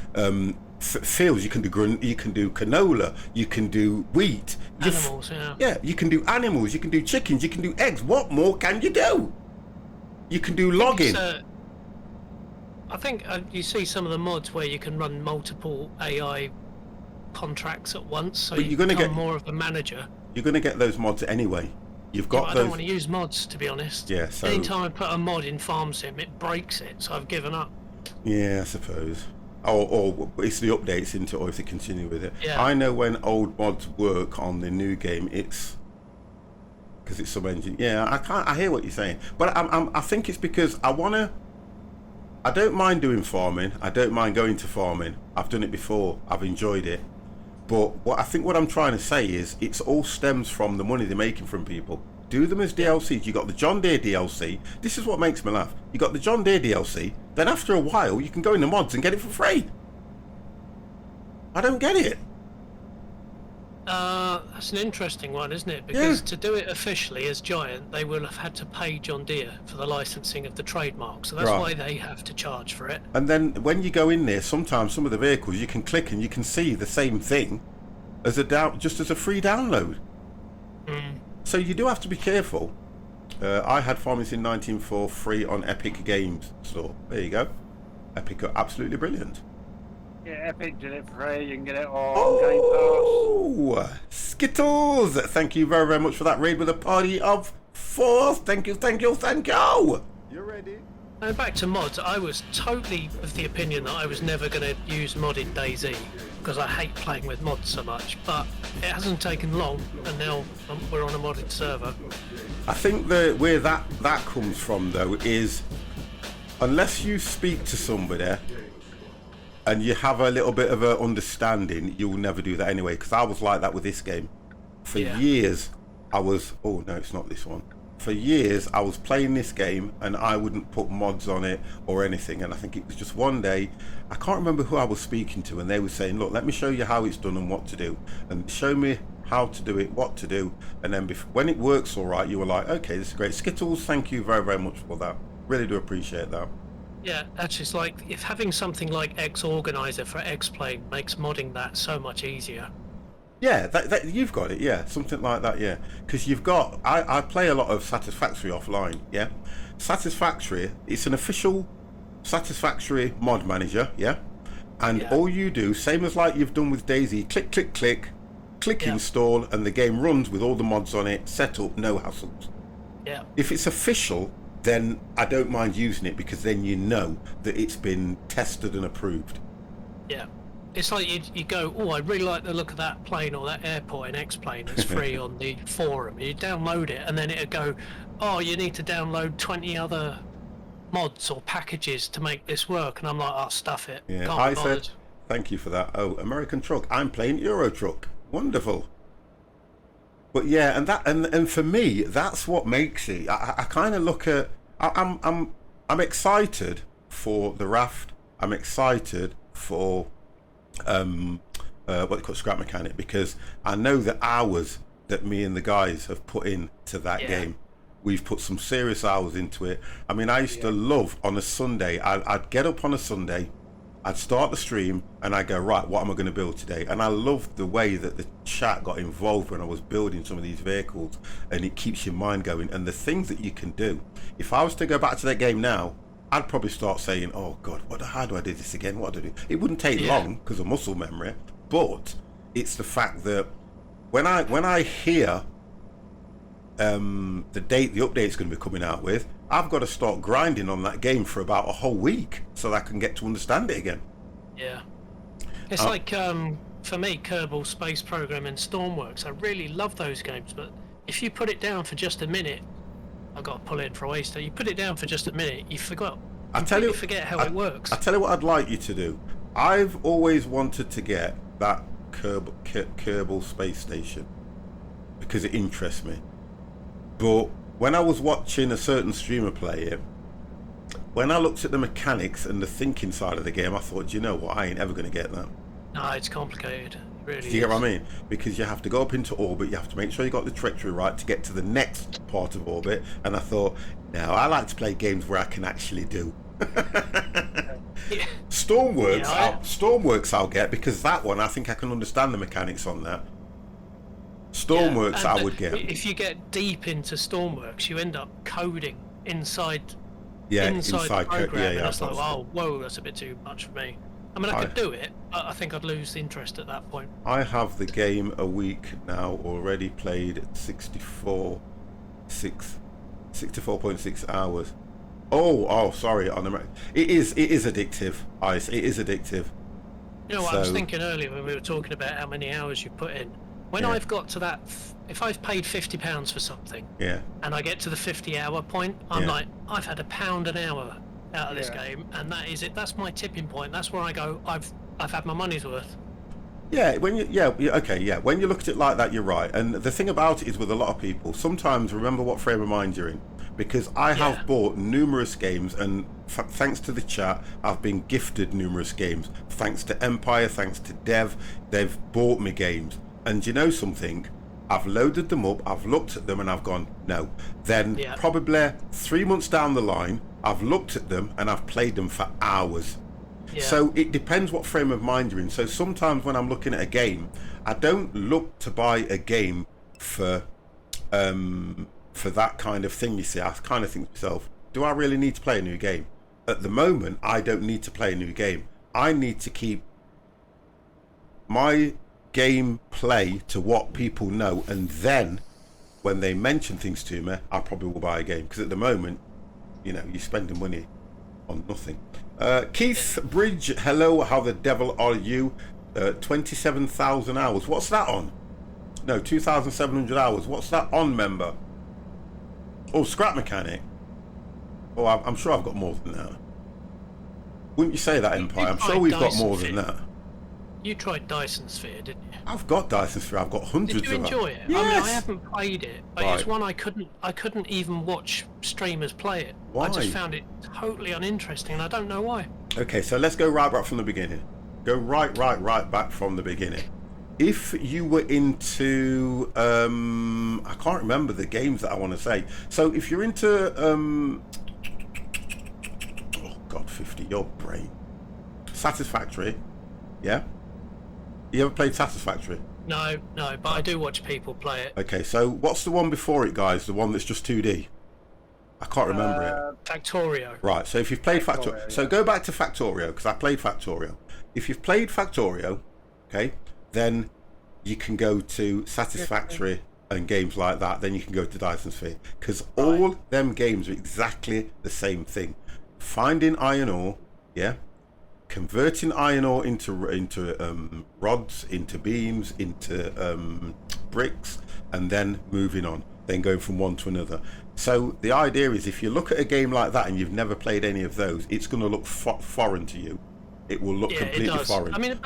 fields, you can do canola, you can do wheat. Animals, yeah. Yeah, you can do animals, you can do chickens, you can do eggs. What more can you do? You can do logging. I think you see some of the mods where you can run multiple AI contracts at once, so But you you're gonna become get- more of a manager. You're going to get those mods anyway. You've Yeah, got but I those. don't want to use mods, to be honest. Yeah, so Anytime I put a mod in Farm Sim, it breaks it, so I've given up. yeah, I suppose. Or it's the updates into it, or if they continue with it. Yeah. I know when old mods work on the new game, it's because it's sub-engine. Yeah, I hear what you're saying, but I think it's because I don't mind doing farming. I don't mind going to farming. I've done it before. I've enjoyed it. But what I'm trying to say is, it's all stems from the money they're making from people. Do them as DLCs. You got the John Deere DLC. This is what makes me laugh. You got the John Deere DLC. Then after a while, you can go in the mods and get it for free. I don't get it. That's an interesting one, isn't it? Because to do it officially as Giant, they will have had to pay John Deere for the licensing of the trademark, so that's Right. why they have to charge for it. And then when you go in there, sometimes some of the vehicles you can click and you can see the same thing as just as a free download. So you do have to be careful. I had Farming Sim 19 for free on Epic Games Store. There you go. Epic are absolutely brilliant. Yeah, Epic did it free. You can get it on Game Pass. Oh, Skittles! Thank you very, very much for that raid with a party of 4. Thank you, thank you, thank you! You ready? And back to mods, I was totally of the opinion that I was never going to use modded DayZ because I hate playing with mods so much, but it hasn't taken long and now we're on a modded server. I think where that comes from, though, is unless you speak to somebody and you have a little bit of an understanding, you'll never do that anyway, because I was like that with this game. For years, I was... Oh, no, it's not this one. For years, I was playing this game and I wouldn't put mods on it or anything. And I think it was just one day, I can't remember who I was speaking to, and they were saying, look, let me show you how it's done and what to do. And show me how to do it, what to do. And then when it works all right, you were like, okay, this is great. Skittles, thank you very, very much for that. Really do appreciate that. Yeah, that's just like, if having something like X Organizer for X-Plane makes modding that so much easier. Yeah, that you've got it, yeah, something like that, yeah. Because you've got, I play a lot of Satisfactory offline, yeah. Satisfactory, it's an official Satisfactory mod manager, yeah. And all you do, same as like you've done with DayZ, click, click, click, click install, and the game runs with all the mods on it, set up, no hassles. Yeah. If it's official, then I don't mind using it because then you know that it's been tested and approved. Yeah. It's like you go, oh, I really like the look of that plane or that airport in X-Plane. It's free on the forum. You download it, and then it'll go, oh, you need to download 20 other mods or packages to make this work. And I'm like, oh, stuff it. Yeah, Can't I be bothered. said, thank you for that. Oh, American Truck. I'm playing Euro Truck. Wonderful. But yeah, and for me, that's what makes it. I kind of look at. I'm excited for the raft. I'm excited for what they call scrap mechanic, because I know the hours that me and the guys have put into that game. We've put some serious hours into it. I mean, I used to love on a Sunday. I'd get up on a Sunday, I'd start the stream, and I'd go, right, what am I going to build today? And I loved the way that the chat got involved when I was building some of these vehicles, and it keeps your mind going. And the things that you can do. If I was to go back to that game now, I'd probably start saying, oh God, how do I do this again? What do I do? It wouldn't take long because of muscle memory, but it's the fact that when I hear the date the update's going to be coming out with, I've got to start grinding on that game for about a whole week so that I can get to understand it again. Yeah. It's like, for me, Kerbal Space Program and Stormworks, I really love those games, but if you put it down for just a minute, I've got to pull in for a waster. You put it down for just a minute, you forget how it works. I tell you what I'd like you to do. I've always wanted to get that Kerbal Space Station because it interests me. But when I was watching a certain streamer play it, when I looked at the mechanics and the thinking side of the game, I thought, you know what, I ain't ever going to get that. No, it's complicated. Really. Do you get what I mean? Because you have to go up into orbit, you have to make sure you got the trajectory right to get to the next part of orbit. And I thought, no, I like to play games where I can actually do. Stormworks I'll get, because that one I think I can understand the mechanics on that. Stormworks I would get. If you get deep into Stormworks, you end up coding inside inside the code. program, and I've it's like, got oh, whoa, that's a bit too much for me. I mean, I could do it, but I think I'd lose interest at that point. I have the game a week now, already played 64.6 hours. Oh, sorry. It is addictive, Ice. It is addictive. You know what, I was thinking earlier when we were talking about how many hours you put in. When I've got to that, if I've paid £50 for something, and I get to the 50-hour point, I'm like, I've had £1 an hour out of this game, and that is it. That's my tipping point. That's where I go, I've had my money's worth. Yeah, when you when you look at it like that, you're right. And the thing about it is, with a lot of people, sometimes remember what frame of mind you're in, because I have bought numerous games, and thanks to the chat, I've been gifted numerous games. Thanks to Empire, thanks to Dev, they've bought me games. And you know something? I've loaded them up, I've looked at them, and I've gone, no. Then probably 3 months down the line, I've looked at them and I've played them for hours. So it depends what frame of mind you're in. So sometimes when I'm looking at a game, I don't look to buy a game for that kind of thing. You see, I kind of think to myself, do I really need to play a new game? At the moment, I don't need to play a new game. I need to keep my game play to what people know, and then when they mention things to me, I probably will buy a game, because at the moment, you know, you're spending money on nothing. Keith Bridge, hello, how the devil are you? 27,000 hours. What's that on? No, 2,700 hours. What's that on, member? Oh, Scrap Mechanic. Oh, I'm sure I've got more than that. Wouldn't you say that, Empire? I'm sure we've got more than that. You tried Dyson Sphere, didn't you? I've got Dyson Sphere. I've got hundreds of them. Did you enjoy it? Yes. I mean, I haven't played it, but it's one I couldn't even watch streamers play it. Why? I just found it totally uninteresting, and I don't know why. Okay, so let's go right back from the beginning. Go right back from the beginning. If you were into, I can't remember the games that I want to say. So if you're into, oh God, 50, your brain. Satisfactory, yeah? You ever played Satisfactory? No, but I do watch people play it. Okay, so what's the one before it, guys? The one that's just 2D? I can't remember it. Factorio. Right, so if you've played Factorio, so go back to Factorio, because I played Factorio. If you've played Factorio, okay, then you can go to Satisfactory and games like that. Then you can go to Dyson Sphere, because all them games are exactly the same thing. Finding iron ore, yeah, converting iron ore into rods, into beams, into bricks, and then moving on, then going from one to another. So the idea is, if you look at a game like that and you've never played any of those, it's going to look foreign to you. It will look completely foreign. I mean,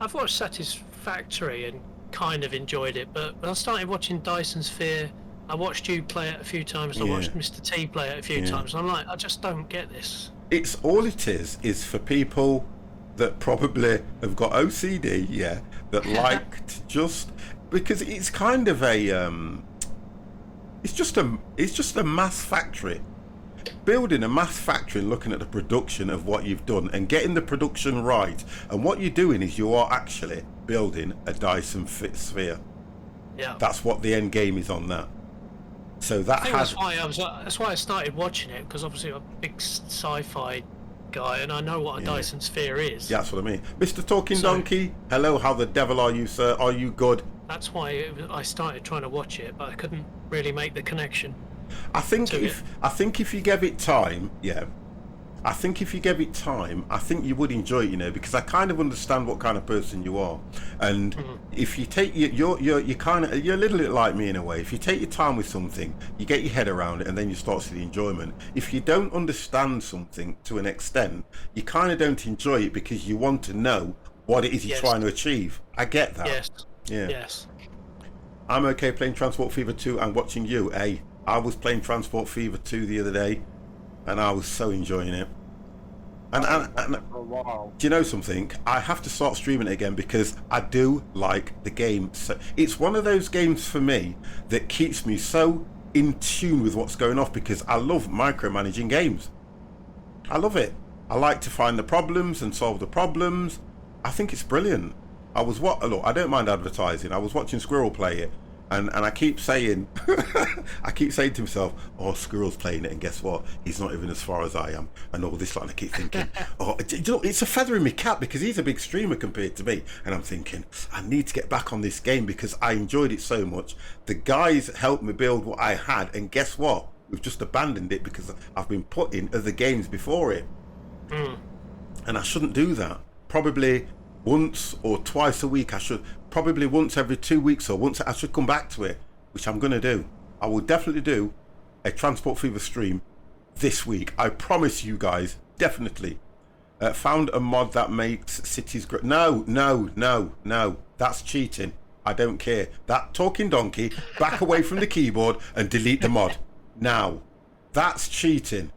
I've watched Satisfactory and kind of enjoyed it, but when I started watching Dyson Sphere, I watched you play it a few times, I watched Mr. T play it a few times, and I'm like, I just don't get this. It's all it is for people that probably have got OCD, that like to just, because it's kind of a it's just a mass factory. Building a mass factory and looking at the production of what you've done and getting the production right, and what you're doing is you are actually building a Dyson Sphere. Yeah, that's what the end game is on that. So that that's why I started watching it, because obviously I'm a big sci-fi guy and I know what a Dyson Sphere is. Yeah, that's what I mean. Mr. Talking Donkey, hello, how the devil are you, sir? Are you good? That's why I started trying to watch it, but I couldn't really make the connection. I think if you gave it time, I think if you gave it time, I think you would enjoy it, you know, because I kind of understand what kind of person you are, and if you take you're a little bit like me in a way. If you take your time with something, you get your head around it, and then you start to see the enjoyment. If you don't understand something to an extent, you kind of don't enjoy it, because you want to know what it is you're trying to achieve. I get that. Yes. I'm okay playing Transport Fever 2 and watching you. Hey, I was playing Transport Fever 2 the other day, and I was so enjoying it. And do you know something? I have to start streaming it again, because I do like the game. So it's one of those games for me that keeps me so in tune with what's going on, because I love micromanaging games. I love it. I like to find the problems and solve the problems. I think it's brilliant. Look, I don't mind advertising. I was watching Squirrel play it, And I keep saying, I keep saying to myself, oh, Squirrel's playing it, and guess what? He's not even as far as I am, and all this. Like, I keep thinking, oh, you know, it's a feather in my cap because he's a big streamer compared to me, and I'm thinking I need to get back on this game because I enjoyed it so much. The guys helped me build what I had, and guess what? We've just abandoned it because I've been put in other games before it, and I shouldn't do that. Probably once or twice a week. I should. Probably once every 2 weeks or once I should come back to it, which I'm going to do. I will definitely do a Transport Fever stream this week. I promise you guys, definitely. Found a mod that makes cities grow. No. That's cheating. I don't care. That talking donkey, back away from the keyboard and delete the mod. Now, that's cheating.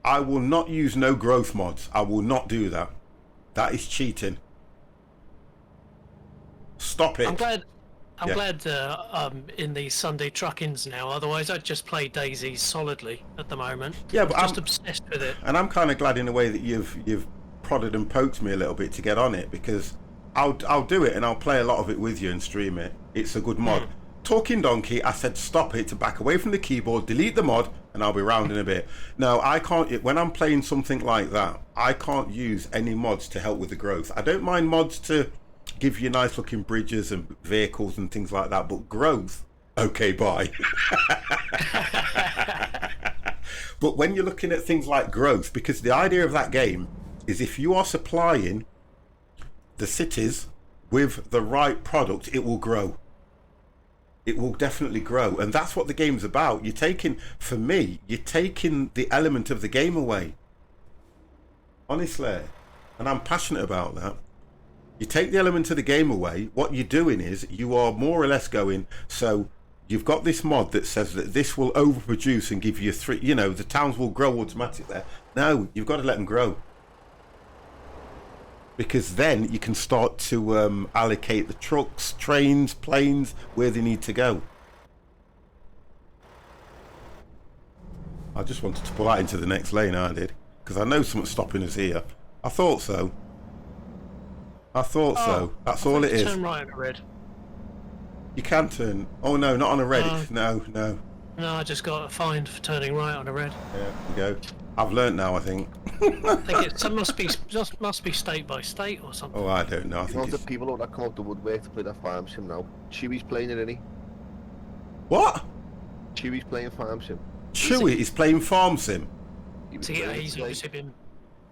I will not use no growth mods. I will not do that. That is cheating. Stop it. I'm glad I'm in these Sunday truck-ins now. Otherwise, I'd just play Daisy solidly at the moment. Yeah, but I'm just obsessed with it. And I'm kind of glad in a way that you've prodded and poked me a little bit to get on it, because I'll do it and I'll play a lot of it with you and stream it. It's a good mod. Talking donkey, I said stop it, to back away from the keyboard, delete the mod, and I'll be round in a bit. No, I can't. When I'm playing something like that, I can't use any mods to help with the growth. I don't mind mods to give you nice looking bridges and vehicles and things like that, but growth, okay, bye. But when you're looking at things like growth, because the idea of that game is if you are supplying the cities with the right product, it will grow. It will definitely grow, and that's what the game's about. You're taking the element of the game away, honestly, and I'm passionate about that. You take the element of the game away, what you're doing is you are more or less going, so you've got this mod that says that this will overproduce and give you the towns will grow automatically there. No, you've got to let them grow. Because then you can start to allocate the trucks, trains, planes, where they need to go. I just wanted to pull out into the next lane, I did. Because I know something's stopping us here. I thought so. So. That's all it is. Turn right on a red. You can turn. Oh no, not on a red. No. No, I just got a fine for turning right on a red. Yeah, there you go. I've learnt now, I think. I think it must be state by state or something. Oh, I don't know. I think the people that come up the woodwork to play that farm sim now. Chewie's playing it, isn't he? What? Chewie's playing farm sim. Chewie is playing farm sim. So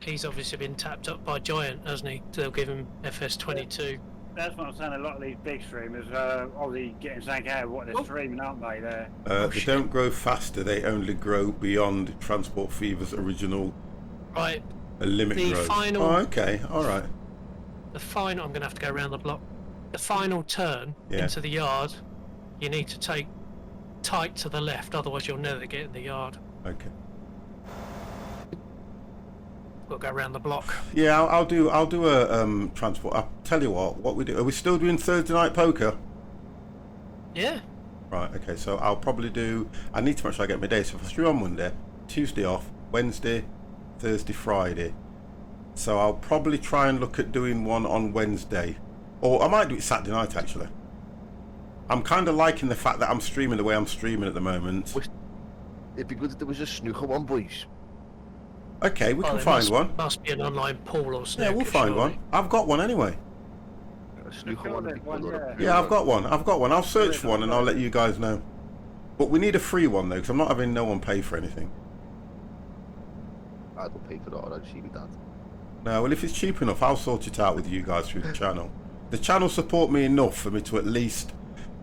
he's obviously been tapped up by Giant, hasn't he? They'll give him FS22. That's what I'm saying. A lot of these big streamers are obviously getting something out of what they're streaming, aren't they? There. They don't grow faster. They only grow beyond Transport Fever's original limit growth. Final. Oh, okay. All right. The final. I'm going to have to go around the block. The final turn into the yard. You need to take tight to the left, otherwise you'll never get in the yard. Okay. We'll go around the block. Yeah, I'll do a transport. I'll tell you what we do. Are we still doing Thursday night poker? Yeah. Right. Okay. So I'll probably do. I need to make sure I get my days. So if I stream on Monday, Tuesday off, Wednesday, Thursday, Friday. So I'll probably try and look at doing one on Wednesday, or I might do it Saturday night actually. I'm kind of liking the fact that I'm streaming the way I'm streaming at the moment. It'd be good if there was a snooker one, boys. Okay, we can find one. Must be an online pool or snooker. Yeah, we'll find one. I've got one anyway. A snooker one. Yeah, I've got one. I'll search for one and I'll let you guys know. But we need a free one though, because I'm not having no one pay for anything. I don't pay for that. I'd see that. No, well, if it's cheap enough, I'll sort it out with you guys through the channel. The channel support me enough for me to at least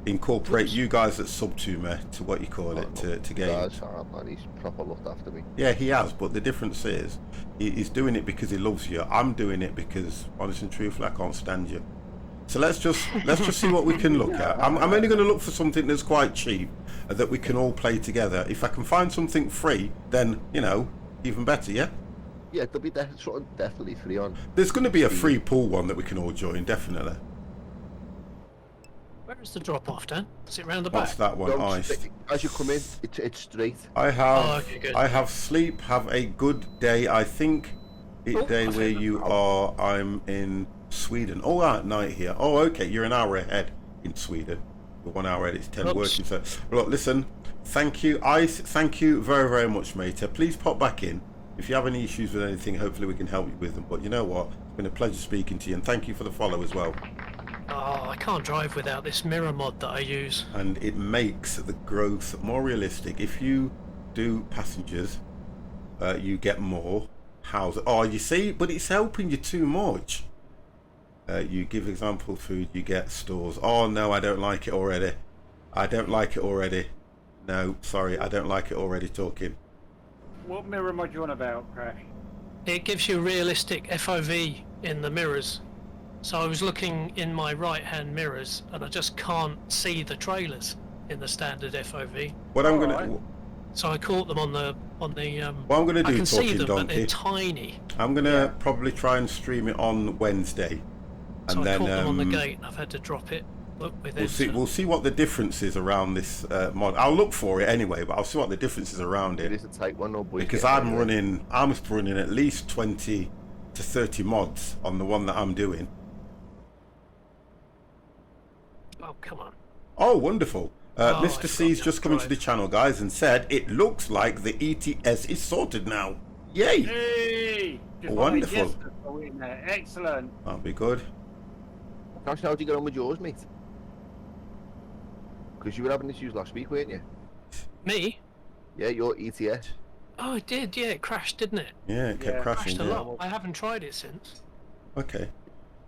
incorporate you guys that sub to me to what you call it to game. That's hard, man. He's proper looked after me. Yeah, he has, but the difference is he's doing it because he loves you. I'm doing it because, honestly and truthfully, I can't stand you. So let's just see what we can look at. I'm only going to look for something that's quite cheap that we can all play together. If I can find something free, then even better. Yeah. Yeah, there'll be something definitely free on. There's going to be a free pool one that we can all join, definitely. Where is the drop off, Dan? Is it round the back? What's that one? Iced. As you come in, it's straight. I have. Oh, okay, good. I have sleep. Have a good day. I think the day where you are. I'm in Sweden. Oh, at night here. Oh, okay. You're an hour ahead in Sweden. The 1 hour edit's 10 Oops. working. So look, listen, thank you, Ice. Thank you very, very much, mate. Please pop back in. If you have any issues with anything, hopefully we can help you with them. But you know what? It's been a pleasure speaking to you, and thank you for the follow as well. Oh, I can't drive without this mirror mod that I use. And it makes the growth more realistic. If you do passengers, you get more houses. Oh, you see, but it's helping you too much. You give example food, you get stores. Oh no, I don't like it already. I don't like it already. No, sorry, I don't like it already talking. What mirror mod you on about, Crash? It gives you realistic FOV in the mirrors. So I was looking in my right-hand mirrors, and I just can't see the trailers in the standard FOV. What I'm Alright. gonna So I caught them on the what I'm gonna I do, can see talking them, but donkey. they're tiny. I'm gonna Yeah. probably try and stream it on Wednesday, and So I then caught them on the gate, and I've had to drop it. Look with we'll it. see. We'll see what the difference is around this mod. I'll look for it anyway, but I'll see what the difference is around It it. is a tight one, no boys. Because I'm running at least 20 to 30 mods on the one that I'm doing. Oh, come on. Oh, wonderful. Oh, I Mr. forgot C's to just come into drive. the channel, guys, and said it looks like the ETS is sorted now. Yay! Hey! Just Wonderful. wanted yes to go in there. Excellent. That'll be good. Crash, how did you get on with yours, mate? Because you were having issues last week, weren't you? Me? Yeah, your ETS. Oh, it did. Yeah, it crashed, didn't it? Yeah, it kept Yeah. crashing. Crashed a Yeah. lot. I haven't tried it since. Okay.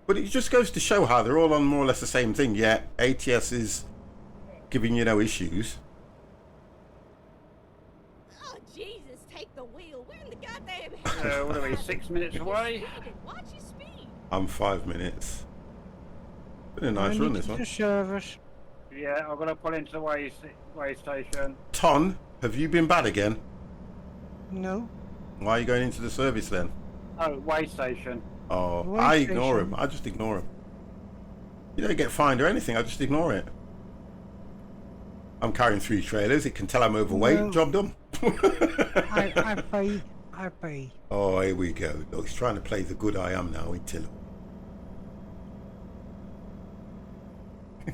But it just goes to show how they're all on more or less the same thing, yet ATS is giving you no issues. Oh, Jesus, take the wheel. We're in the goddamn What are we, 6 minutes away? Watch your speed. I'm 5 minutes. Been a nice run, this one. The service. Yeah, I'm gonna pull into the way station. Ton, have you been bad again? No. Why are you going into the service then? Oh, way station. Oh, Way I ignore station. him. I just ignore him. You don't get fined or anything. I just ignore it. I'm carrying 3 trailers. It can tell I'm overweight. No. Job done. I pay. I pay. Oh, here we go. Look, he's trying to play the good I am now until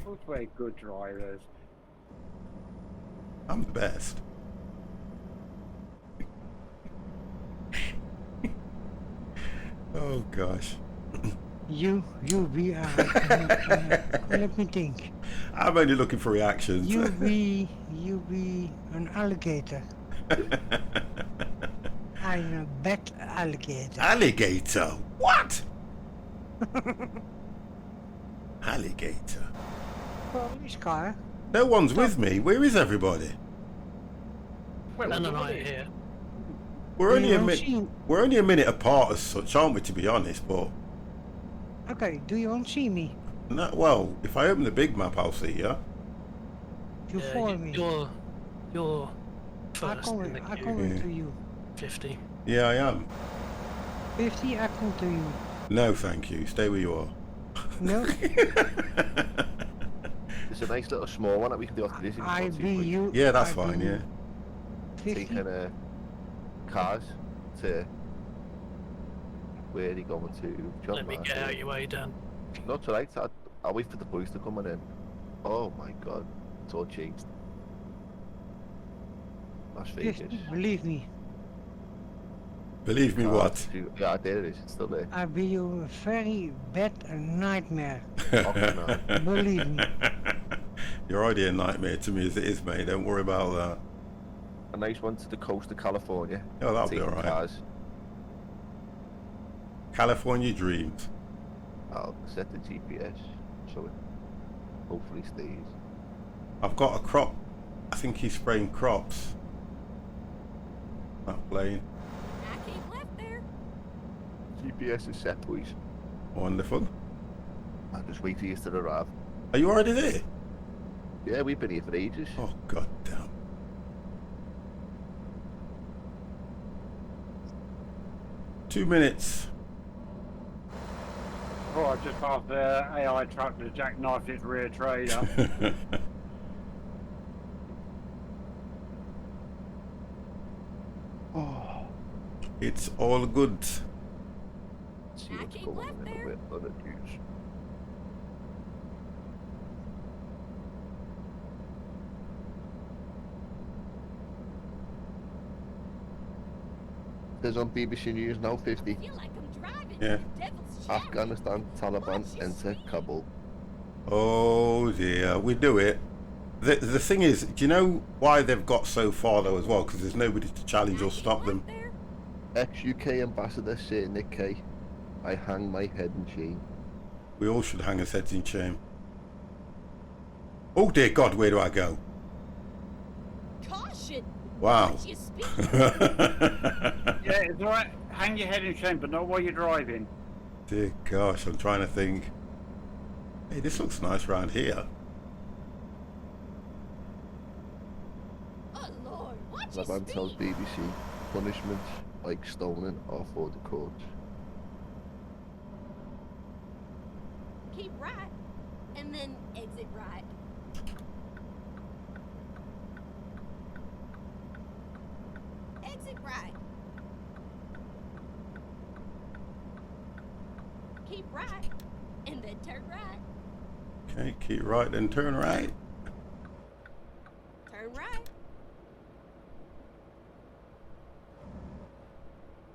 Those were good drivers. I'm the best. Oh gosh. You be let me think. I'm only looking for reactions. You be an alligator. I'm a bad alligator. Alligator? What? Alligator. Police car. No one's with me. Where is everybody? Well, None and I are here. We're only You a don't minute. see- We're only a minute apart as such, aren't we? To be honest, but Okay, do you want to see me? no. Well, if I open the big map, I'll see you. You Yeah, follow me. You're I first come, in the I queue. come Yeah. to you. 50. Yeah, I am. 50, I come to you. No, thank you. Stay where you are. No, It's a nice little small one that we can do after this. if you I want to, be but you. Yeah, that's I fine. be Yeah. you. 50. Taking cars to where are they going to? John Let me get Marshall. out your way, Dan. Not tonight. I'll wait for the boys to come on in. Oh my god, it's all changed. Las Vegas. 50, believe me. Believe me, what? Yeah, there it is. It's still there. I be you a very bad nightmare. Okay, no. Believe me. You're already a nightmare to me as it is, mate. Don't worry about that. A nice one to the coast of California. Oh, that'll be Taking alright. cars. California dreams. I'll set the GPS so it hopefully stays. I've got a crop. I think he's spraying crops. That plane. I keep left there. GPS is set, boys. Wonderful. I'll just wait for you to arrive. Are you already there? Yeah, we've been here for ages. Oh, god damn. Two minutes. Oh, I just passed the AI truck that jackknifed its rear trailer. Oh, It's all good. see I what's keep going left on in there. the news. There's on BBC News now, 50. I feel like I'm driving Yeah. in the devil's chariot. Afghanistan, Taliban Watch your enter speed. Kabul. Oh dear, we do it. The thing is, do you know why they've got so far though as well? Because there's nobody to challenge or stop them. Ex-UK ambassador Sir Nick Kay. I hang my head in shame. We all should hang our heads in shame. Oh dear God, where do I go? Caution. Wow. Watch your speed. Yeah, it's alright. Hang your head in shame, but not while you're driving. Dear gosh, I'm trying to think. Hey, this looks nice round here. Oh Lord, watch your Laban tells speed. BBC punishments like stoning are for the courts. Keep right, and then exit right. Exit right. Keep right, and then turn right. Okay, keep right then turn right. Turn right.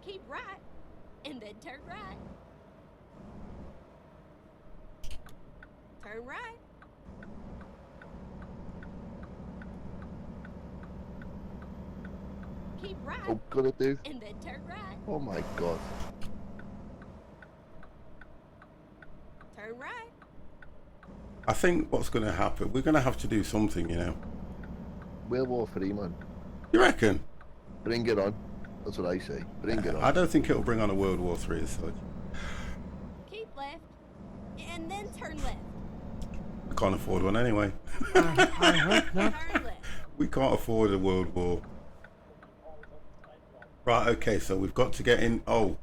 Keep right, and then turn right. Turn right. Keep right, Oh, gonna do? and then turn right. Oh my God. Turn right. I think what's going to happen, we're going to have to do something, you know. World War III, man. You reckon? Bring it on. That's what I say. Bring it I on. don't think it'll bring on a World War III as such. Keep left, and then turn left. We can't afford one anyway. I hope not. Turn left. We can't afford a World War. Right, okay, so we've got to get in. Oh.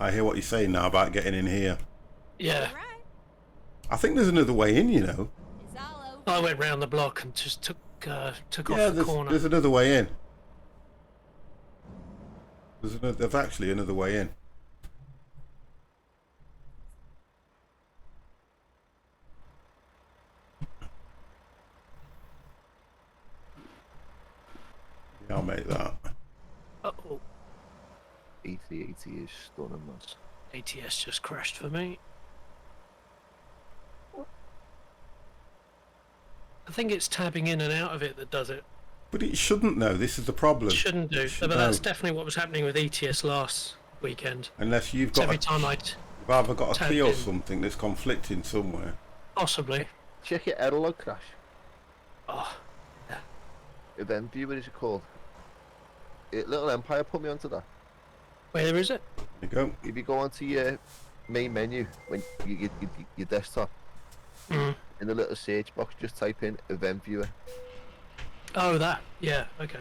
I hear what you're saying now about getting in here. Yeah. Turn right. I think there's another way in, you know. It's all over. I went round the block and just took off Yeah, the corner. there's another way in. There's actually another way in. Yeah, I'll make that. Uh-oh. A380 is stunning, man. ATS just crashed for me. I think it's tabbing in and out of it that does it. But it shouldn't though, this is the problem. Shouldn't do. Should But that's know. definitely what was happening with ETS last weekend. Unless you've So got every time I'd you've either got a tap key or in. something that's conflicting somewhere. possibly. Check your error log, Crash. Oh, Event viewer is it called? Little Empire put me onto that. where is it? There you go. If you go onto your main menu when your desktop, Mm. in the little search box, just type in event viewer. Oh, that. Yeah. Okay.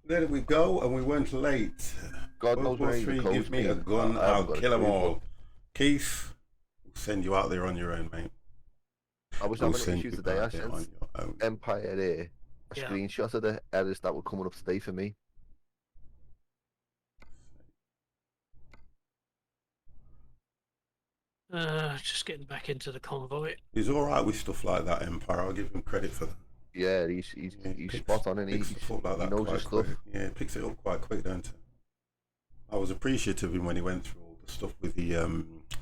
There we go, and we weren't late. God World knows War where the III, code's give me a been. gun, I haven't I'll got a kill them clue, all. Keith, we'll send you out there on your own, mate. I was We'll having an send issue you today. I out there sent on your own. Empire a Yeah. screenshot of the errors that were coming up today for me. Just getting back into the convoy. He's all right with stuff like that, Empire. I'll give him credit for that. Yeah, he's Yeah, he's picks- spot on, and picks stuff up like he that knows quite his stuff. quick. Yeah, picks it up quite quick, don't he? I was appreciative of him when he went through all the stuff with the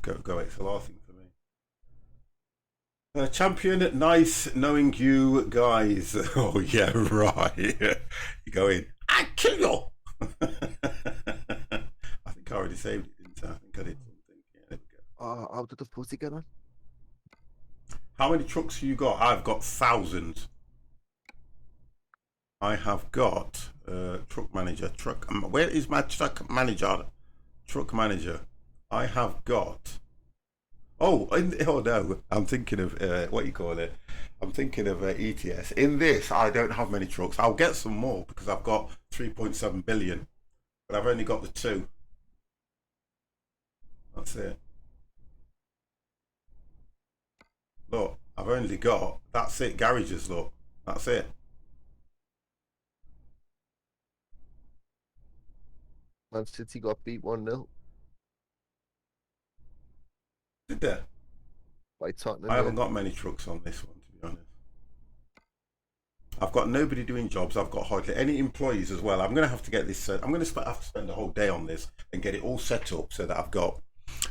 Go XLR thing for me. Champion, nice knowing you guys. Oh yeah, right. You go in, I kill you. I think I already saved it, didn't I? I think I did something. Yeah, there we go. Oh, how did the footy get on? How many trucks have you got? I've got thousands. I have got truck manager. Where is my truck manager? Truck manager. I have got. Oh no! I'm thinking of what you call it. I'm thinking of ETS. In this, I don't have many trucks. I'll get some more because I've got 3.7 billion, but I've only got the 2. That's it. Look, I've only got. That's it. Garages. Look, that's it. Man City got beat 1-0 Did they? by Tottenham. I haven't got many trucks on this one, to be honest. I've got nobody doing jobs. I've got hardly any employees as well. I'm going to have to get this. I'm going to have to spend a whole day on this and get it all set up so that I've got,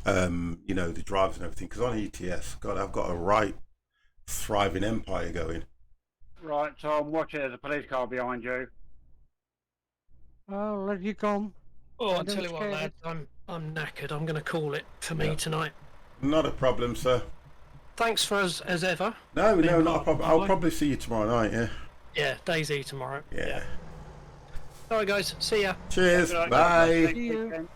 you know, the drives and everything. Because on ETS, God, I've got a right thriving empire going. Right, Tom, watch it. There's a police car behind you. I'll let you come. Oh, I I'll don't tell you what, scare lads, I'm knackered. I'm going to call it for Yeah. me tonight. Not a problem, sir. Thanks for us as ever. No, Been no, not a part- problem. I'll probably see you tomorrow night. Yeah. Yeah, DayZ tomorrow. Yeah. All right, guys. See ya. Cheers. Right, Bye. next See you. weekend.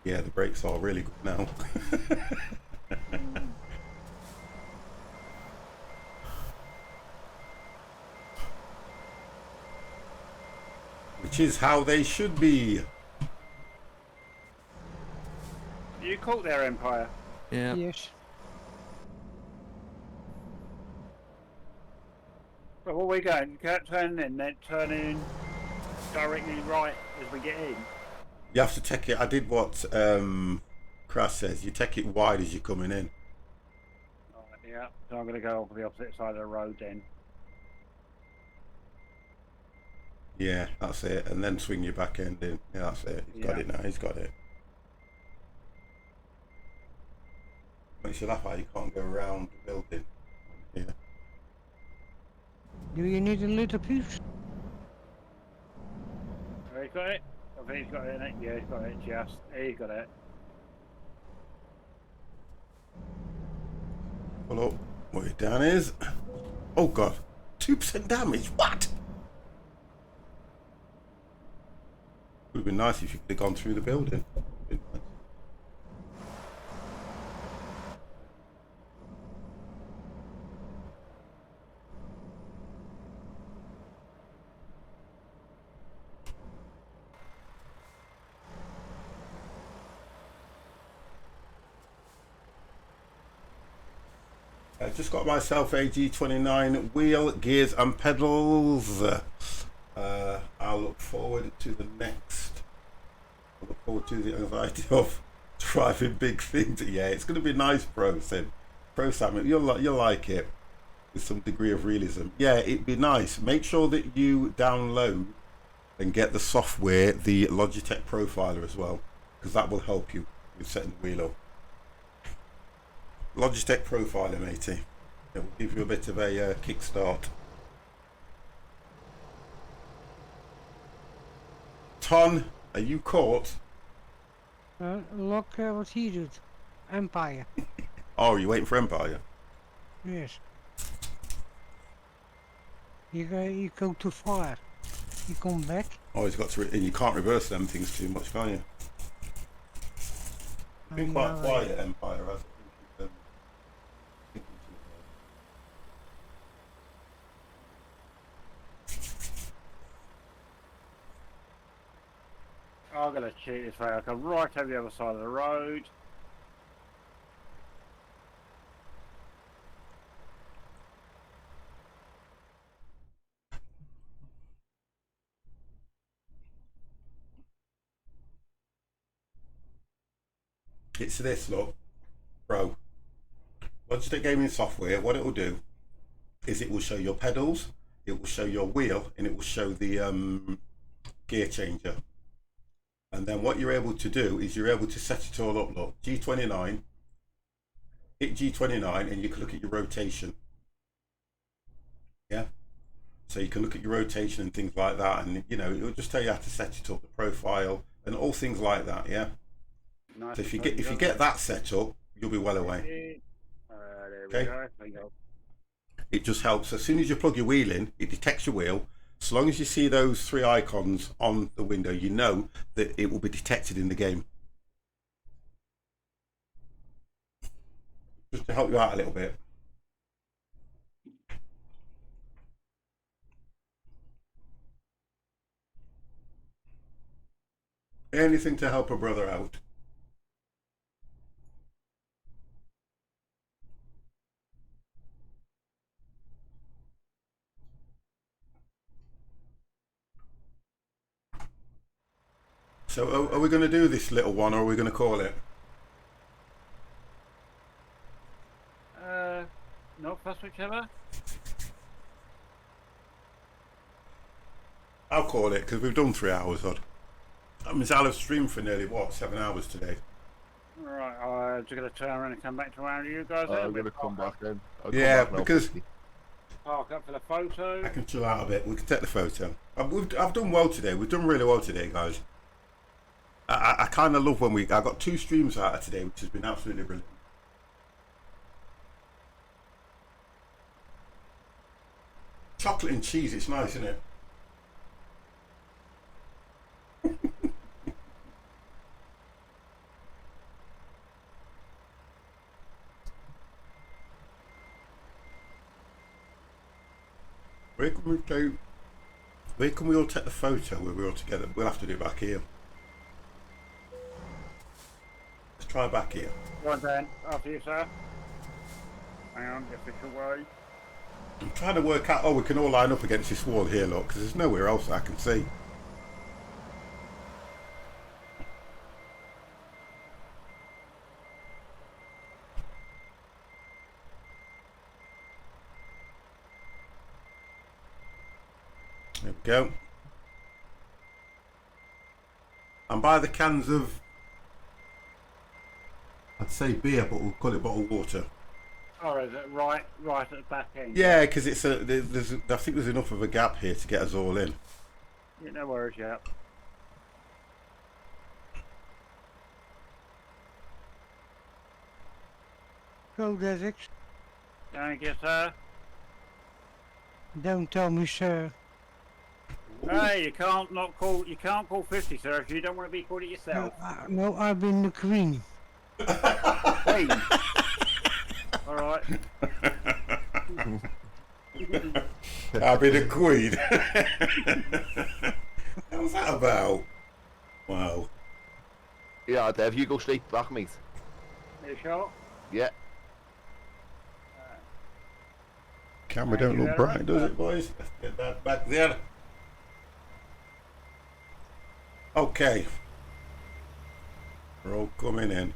Yeah, the brakes are really good now. Which is how they should be. You caught their empire. Yeah. Yes. But what we going? Turn in, then turn in directly right as we get in. You have to take it. I did what Crash says. You take it wide as you're coming in. Right, yeah, so I'm going to go off the opposite side of the road then. Yeah, that's it. And then swing your back end in. Yeah, that's it. He's got Yeah. it now. He's got it. Makes you laugh how you can't go around the building. Yeah. Do you need a little piece? Have you got it? I think he's got it in it. Yeah, he's got it. Just, he's got it. Pull up. Where your down is. Oh god. 2% damage. What? Would have been nice if you could have gone through the building. Been nice. I just got myself a G29 wheel, gears and pedals. I'll look forward to the next. I look forward to the anxiety of driving big things. Yeah, it's going to be nice, Sam. You'll like it with some degree of realism. Yeah, it'd be nice. Make sure that you download and get the software, the Logitech Profiler as well, because that will help you with setting the wheel up. Logitech Profiler, matey. It will give you a bit of a kickstart. Ton, are you caught? Look what he did. Empire. Oh, you're waiting for Empire? Yes. You go too far. You come back. Oh, he's got to, and you can't reverse them things too much, can you? It's been quite quiet, Empire, hasn't it? I'm going to cheat this way. I'll come right over the other side of the road. It's this, look, bro. Logitech gaming software, what it will do is it will show your pedals, it will show your wheel, and it will show the gear changer. And then what you're able to do is you're able to set it all up. Look, G29, hit G29, and you can look at your rotation. Yeah. So you can look at your rotation and things like that, and you know it'll just tell you how to set it up, the profile, and all things like that. Yeah. Nice. So if you get that set up, you'll be well away. There Okay. we go. There you go. It just helps. As soon as you plug your wheel in, it detects your wheel. So long as you see those three icons on the window, you know that it will be detected in the game. Just to help you out a little bit. Anything to help a brother out. So are we going to do this little one, or are we going to call it? Not first whichever. I'll call it, because we've done 3 hours odd. That means I'll have streamed for nearly, what, 7 hours today? Right, I'm just going to turn around and come back to where you guys are. I'm going to come back then. I'll Yeah, come back now, because- 50. Park up for the photo. I can chill out a bit. We can take the photo. I've done well today. We've done really well today, guys. I kind of love when I got 2 streams out of today, which has been absolutely brilliant. Chocolate and cheese, it's nice, isn't it? Where can we all take the photo where we're all together? We'll have to do it back here. Let's try back here. Go on then, after you, sir. Hang on, the official way. I'm trying to work out. Oh, we can all line up against this wall here, look, because there's nowhere else I can see. There we go. And buy the cans of, I'd say beer, but we'll call it bottled water. Oh, is it right at the back end? Yeah, because it's I think there's enough of a gap here to get us all in. Yeah, no worries, yeah. Go, Desix. Thank you, sir. Don't tell me, sir. Hey, you can't call 50, sir, if you don't want to be called it yourself. No, I've been the queen. Hey. All right. I'll be the queen. What was that about? Wow. Yeah, Dev, you go straight back, mate. You sure? Yeah. Camera Thank don't you look very bright, much, does sir. it, boys? Let's get that back there. Okay. We're all coming in.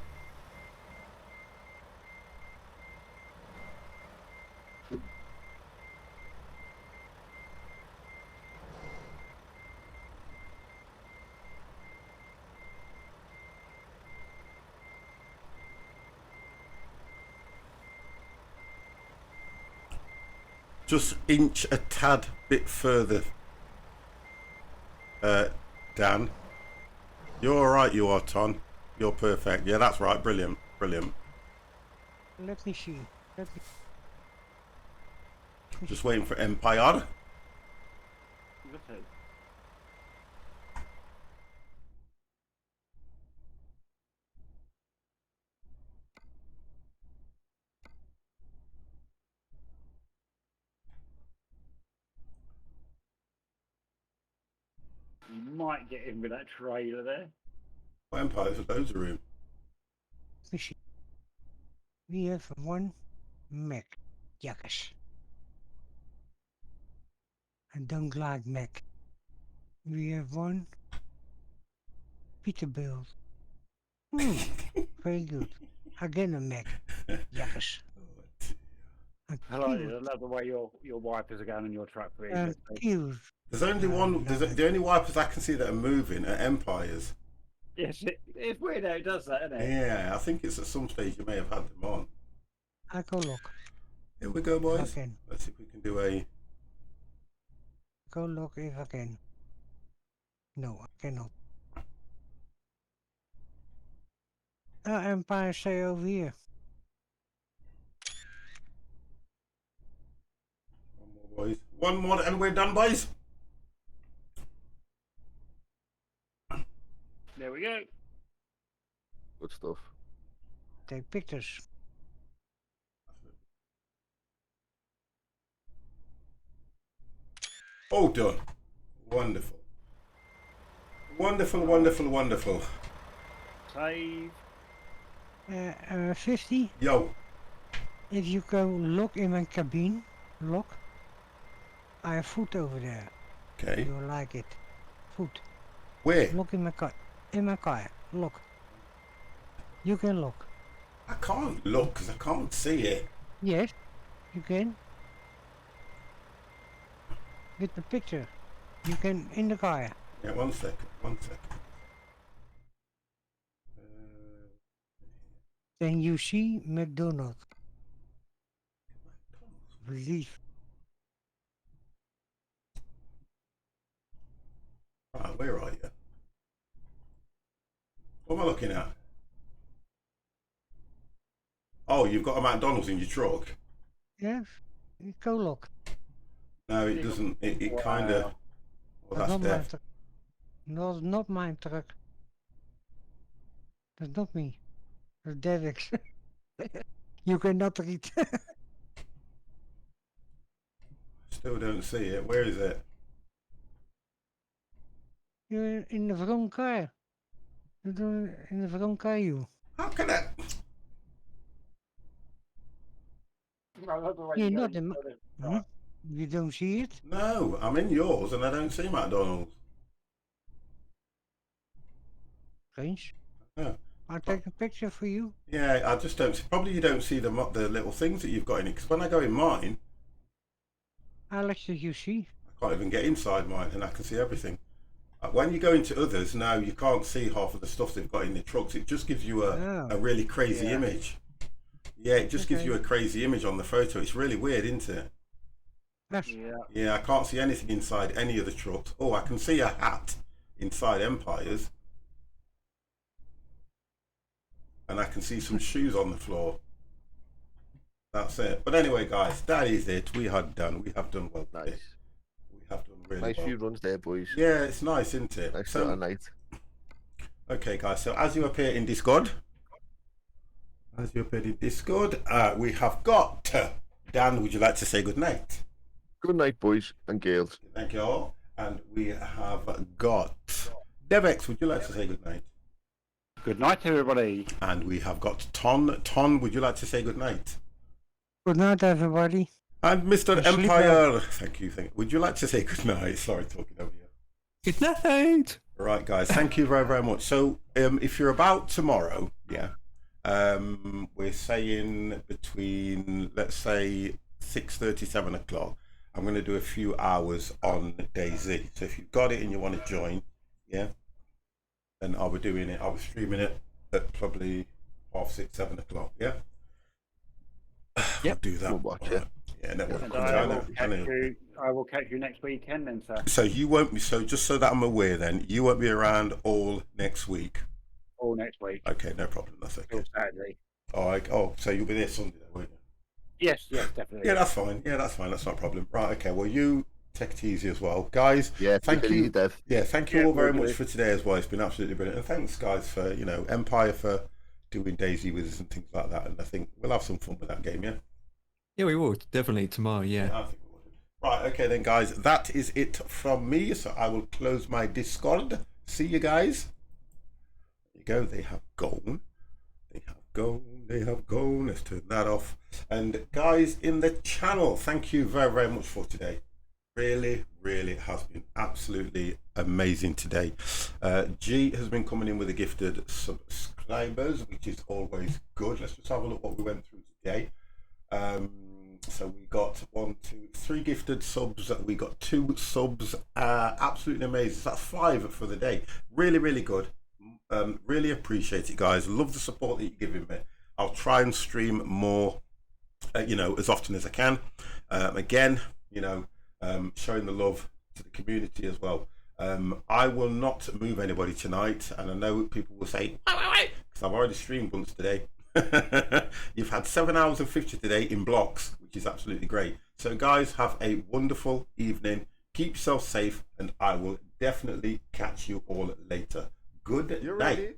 Just inch a tad bit further, Dan. You're all right, you are, Ton. You're perfect. Yeah, that's right. Brilliant, brilliant. Let me see. Let me... Just waiting for Empire. You might get in with that trailer there. Well, Empire's a loads of room. Let me see. We have one Mac. Jakkers. I don't like Mac. We have one Peterbilt. Very good. Again a Mac. Jakkers. I love the way your wipers are going on your truck, please. Cute. There's only one. The only wipers I can see that are moving are Empires. Yes, it's weird how it does that, isn't it? Yeah, I think it's at some stage you may have had them on. I go look. Here we go, boys. If I can. Let's see if we can do a. Go look if I can. No, I cannot. Empire, stay over here. One more, boys. One more, and we're done, boys. There we go. Good stuff. Take pictures. All done. Wonderful. Wonderful, wonderful, wonderful. Save. 50. Yo. If you go look in my cabin, look. I have food over there. Okay. You'll like it. Food. Where? Look in my car. in my car. Look. You can look. I can't look because I can't see it. Yes, you can. With the picture. You can in the car. Yeah, 1 second. 1 second. Then you see McDonald's. Believe. Right, where are you? What am I looking at? Oh, you've got a McDonald's in your truck. Yes. Go look. No, it doesn't. It kind of. Well, that's not my death. truck. No, not my truck. That's not me. That's Derek's. You cannot read. Still don't see it. Where is it? You're in the wrong car. You're in the wrong car, you. How can I? You're not in my... Hmm? You don't see it? No, I'm in yours and I don't see McDonald's. Strange. Yeah. I'll take a picture for you. Yeah, I just don't. Probably you don't see the little things that you've got in it. Because when I go in mine, How much did you see? I can't even get inside mine, and I can see everything. When you go into others, now you can't see half of the stuff they've got in the trucks. It just gives you a really crazy image. Yeah, it just gives you a crazy image on the photo. It's really weird, isn't it? Yes. Yeah, I can't see anything inside any of the trucks. Oh, I can see a hat inside Empire's. And I can see some shoes on the floor. That's it. But anyway, guys, that is it. We have done well today. Nice. We have done really Nice well. few runs there, boys. Yeah, it's nice, isn't it? Nice start of night. Okay, guys, so as you appear in Discord, we have got Dan, would you like to say good night? Good night, boys and girls. Thank you all. And we have got Devex, would you like to say good night? Good night, everybody. And we have got Ton. Ton, would you like to say good night? Good night, everybody. And Mr. Sleep Empire, well. thank you. Would you like to say good night? Sorry, talking over you. Good night. Right, guys, thank you very, very much. So, if you're about tomorrow, we're saying between, let's say, 6:30, 7 o'clock. I'm going to do a few hours on DayZ. So if you've got it and you want to join, then I'll be doing it. I'll be streaming it at probably 6:30, 7 o'clock. Yeah. Yep. We'll do that. We'll watch it. Yeah, and then we'll And I will catch you next weekend then, sir. So you won't be. So just so that I'm aware, then you won't be around all next week. All next week. Okay, no problem. That's okay. Till Saturday. So you'll be there Sunday, then, won't you? Yes, definitely. Yeah, that's fine. That's not a problem. Right. Okay. Well, you take it easy as well, guys. Yeah, thank take it you, easy, Dev. Yeah, thank you all very will much do. for today as well. It's been absolutely brilliant, and thanks, guys, for Empire for doing Daisy with us and things like that. And I think we'll have some fun with that game. Yeah. Yeah, we will definitely tomorrow. Yeah. I think we will. Right. Okay, then, guys. That is it from me. So I will close my Discord. See you guys. There you go. They have gone. They have gone. Let's turn that off. And guys in the channel, thank you very, very much for today. Really, really has been absolutely amazing today. G has been coming in with the gifted subscribers, which is always good. Let's just have a look what we went through today. So we got 1, 2, 3 gifted subs. We got 2 subs. Absolutely amazing. So that's 5 for the day. Really, really good. Really appreciate it, guys. Love the support that you're giving me. I'll try and stream more, as often as I can. Again, showing the love to the community as well. I will not move anybody tonight, and I know people will say, wait, because I've already streamed once today. You've had 7 hours and 50 today in blocks, which is absolutely great. So, guys, have a wonderful evening. Keep yourself safe, and I will definitely catch you all later. Good night.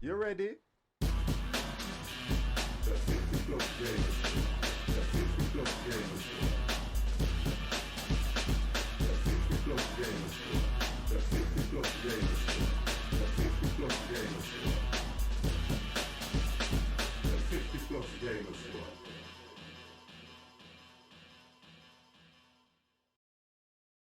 You ready? Game.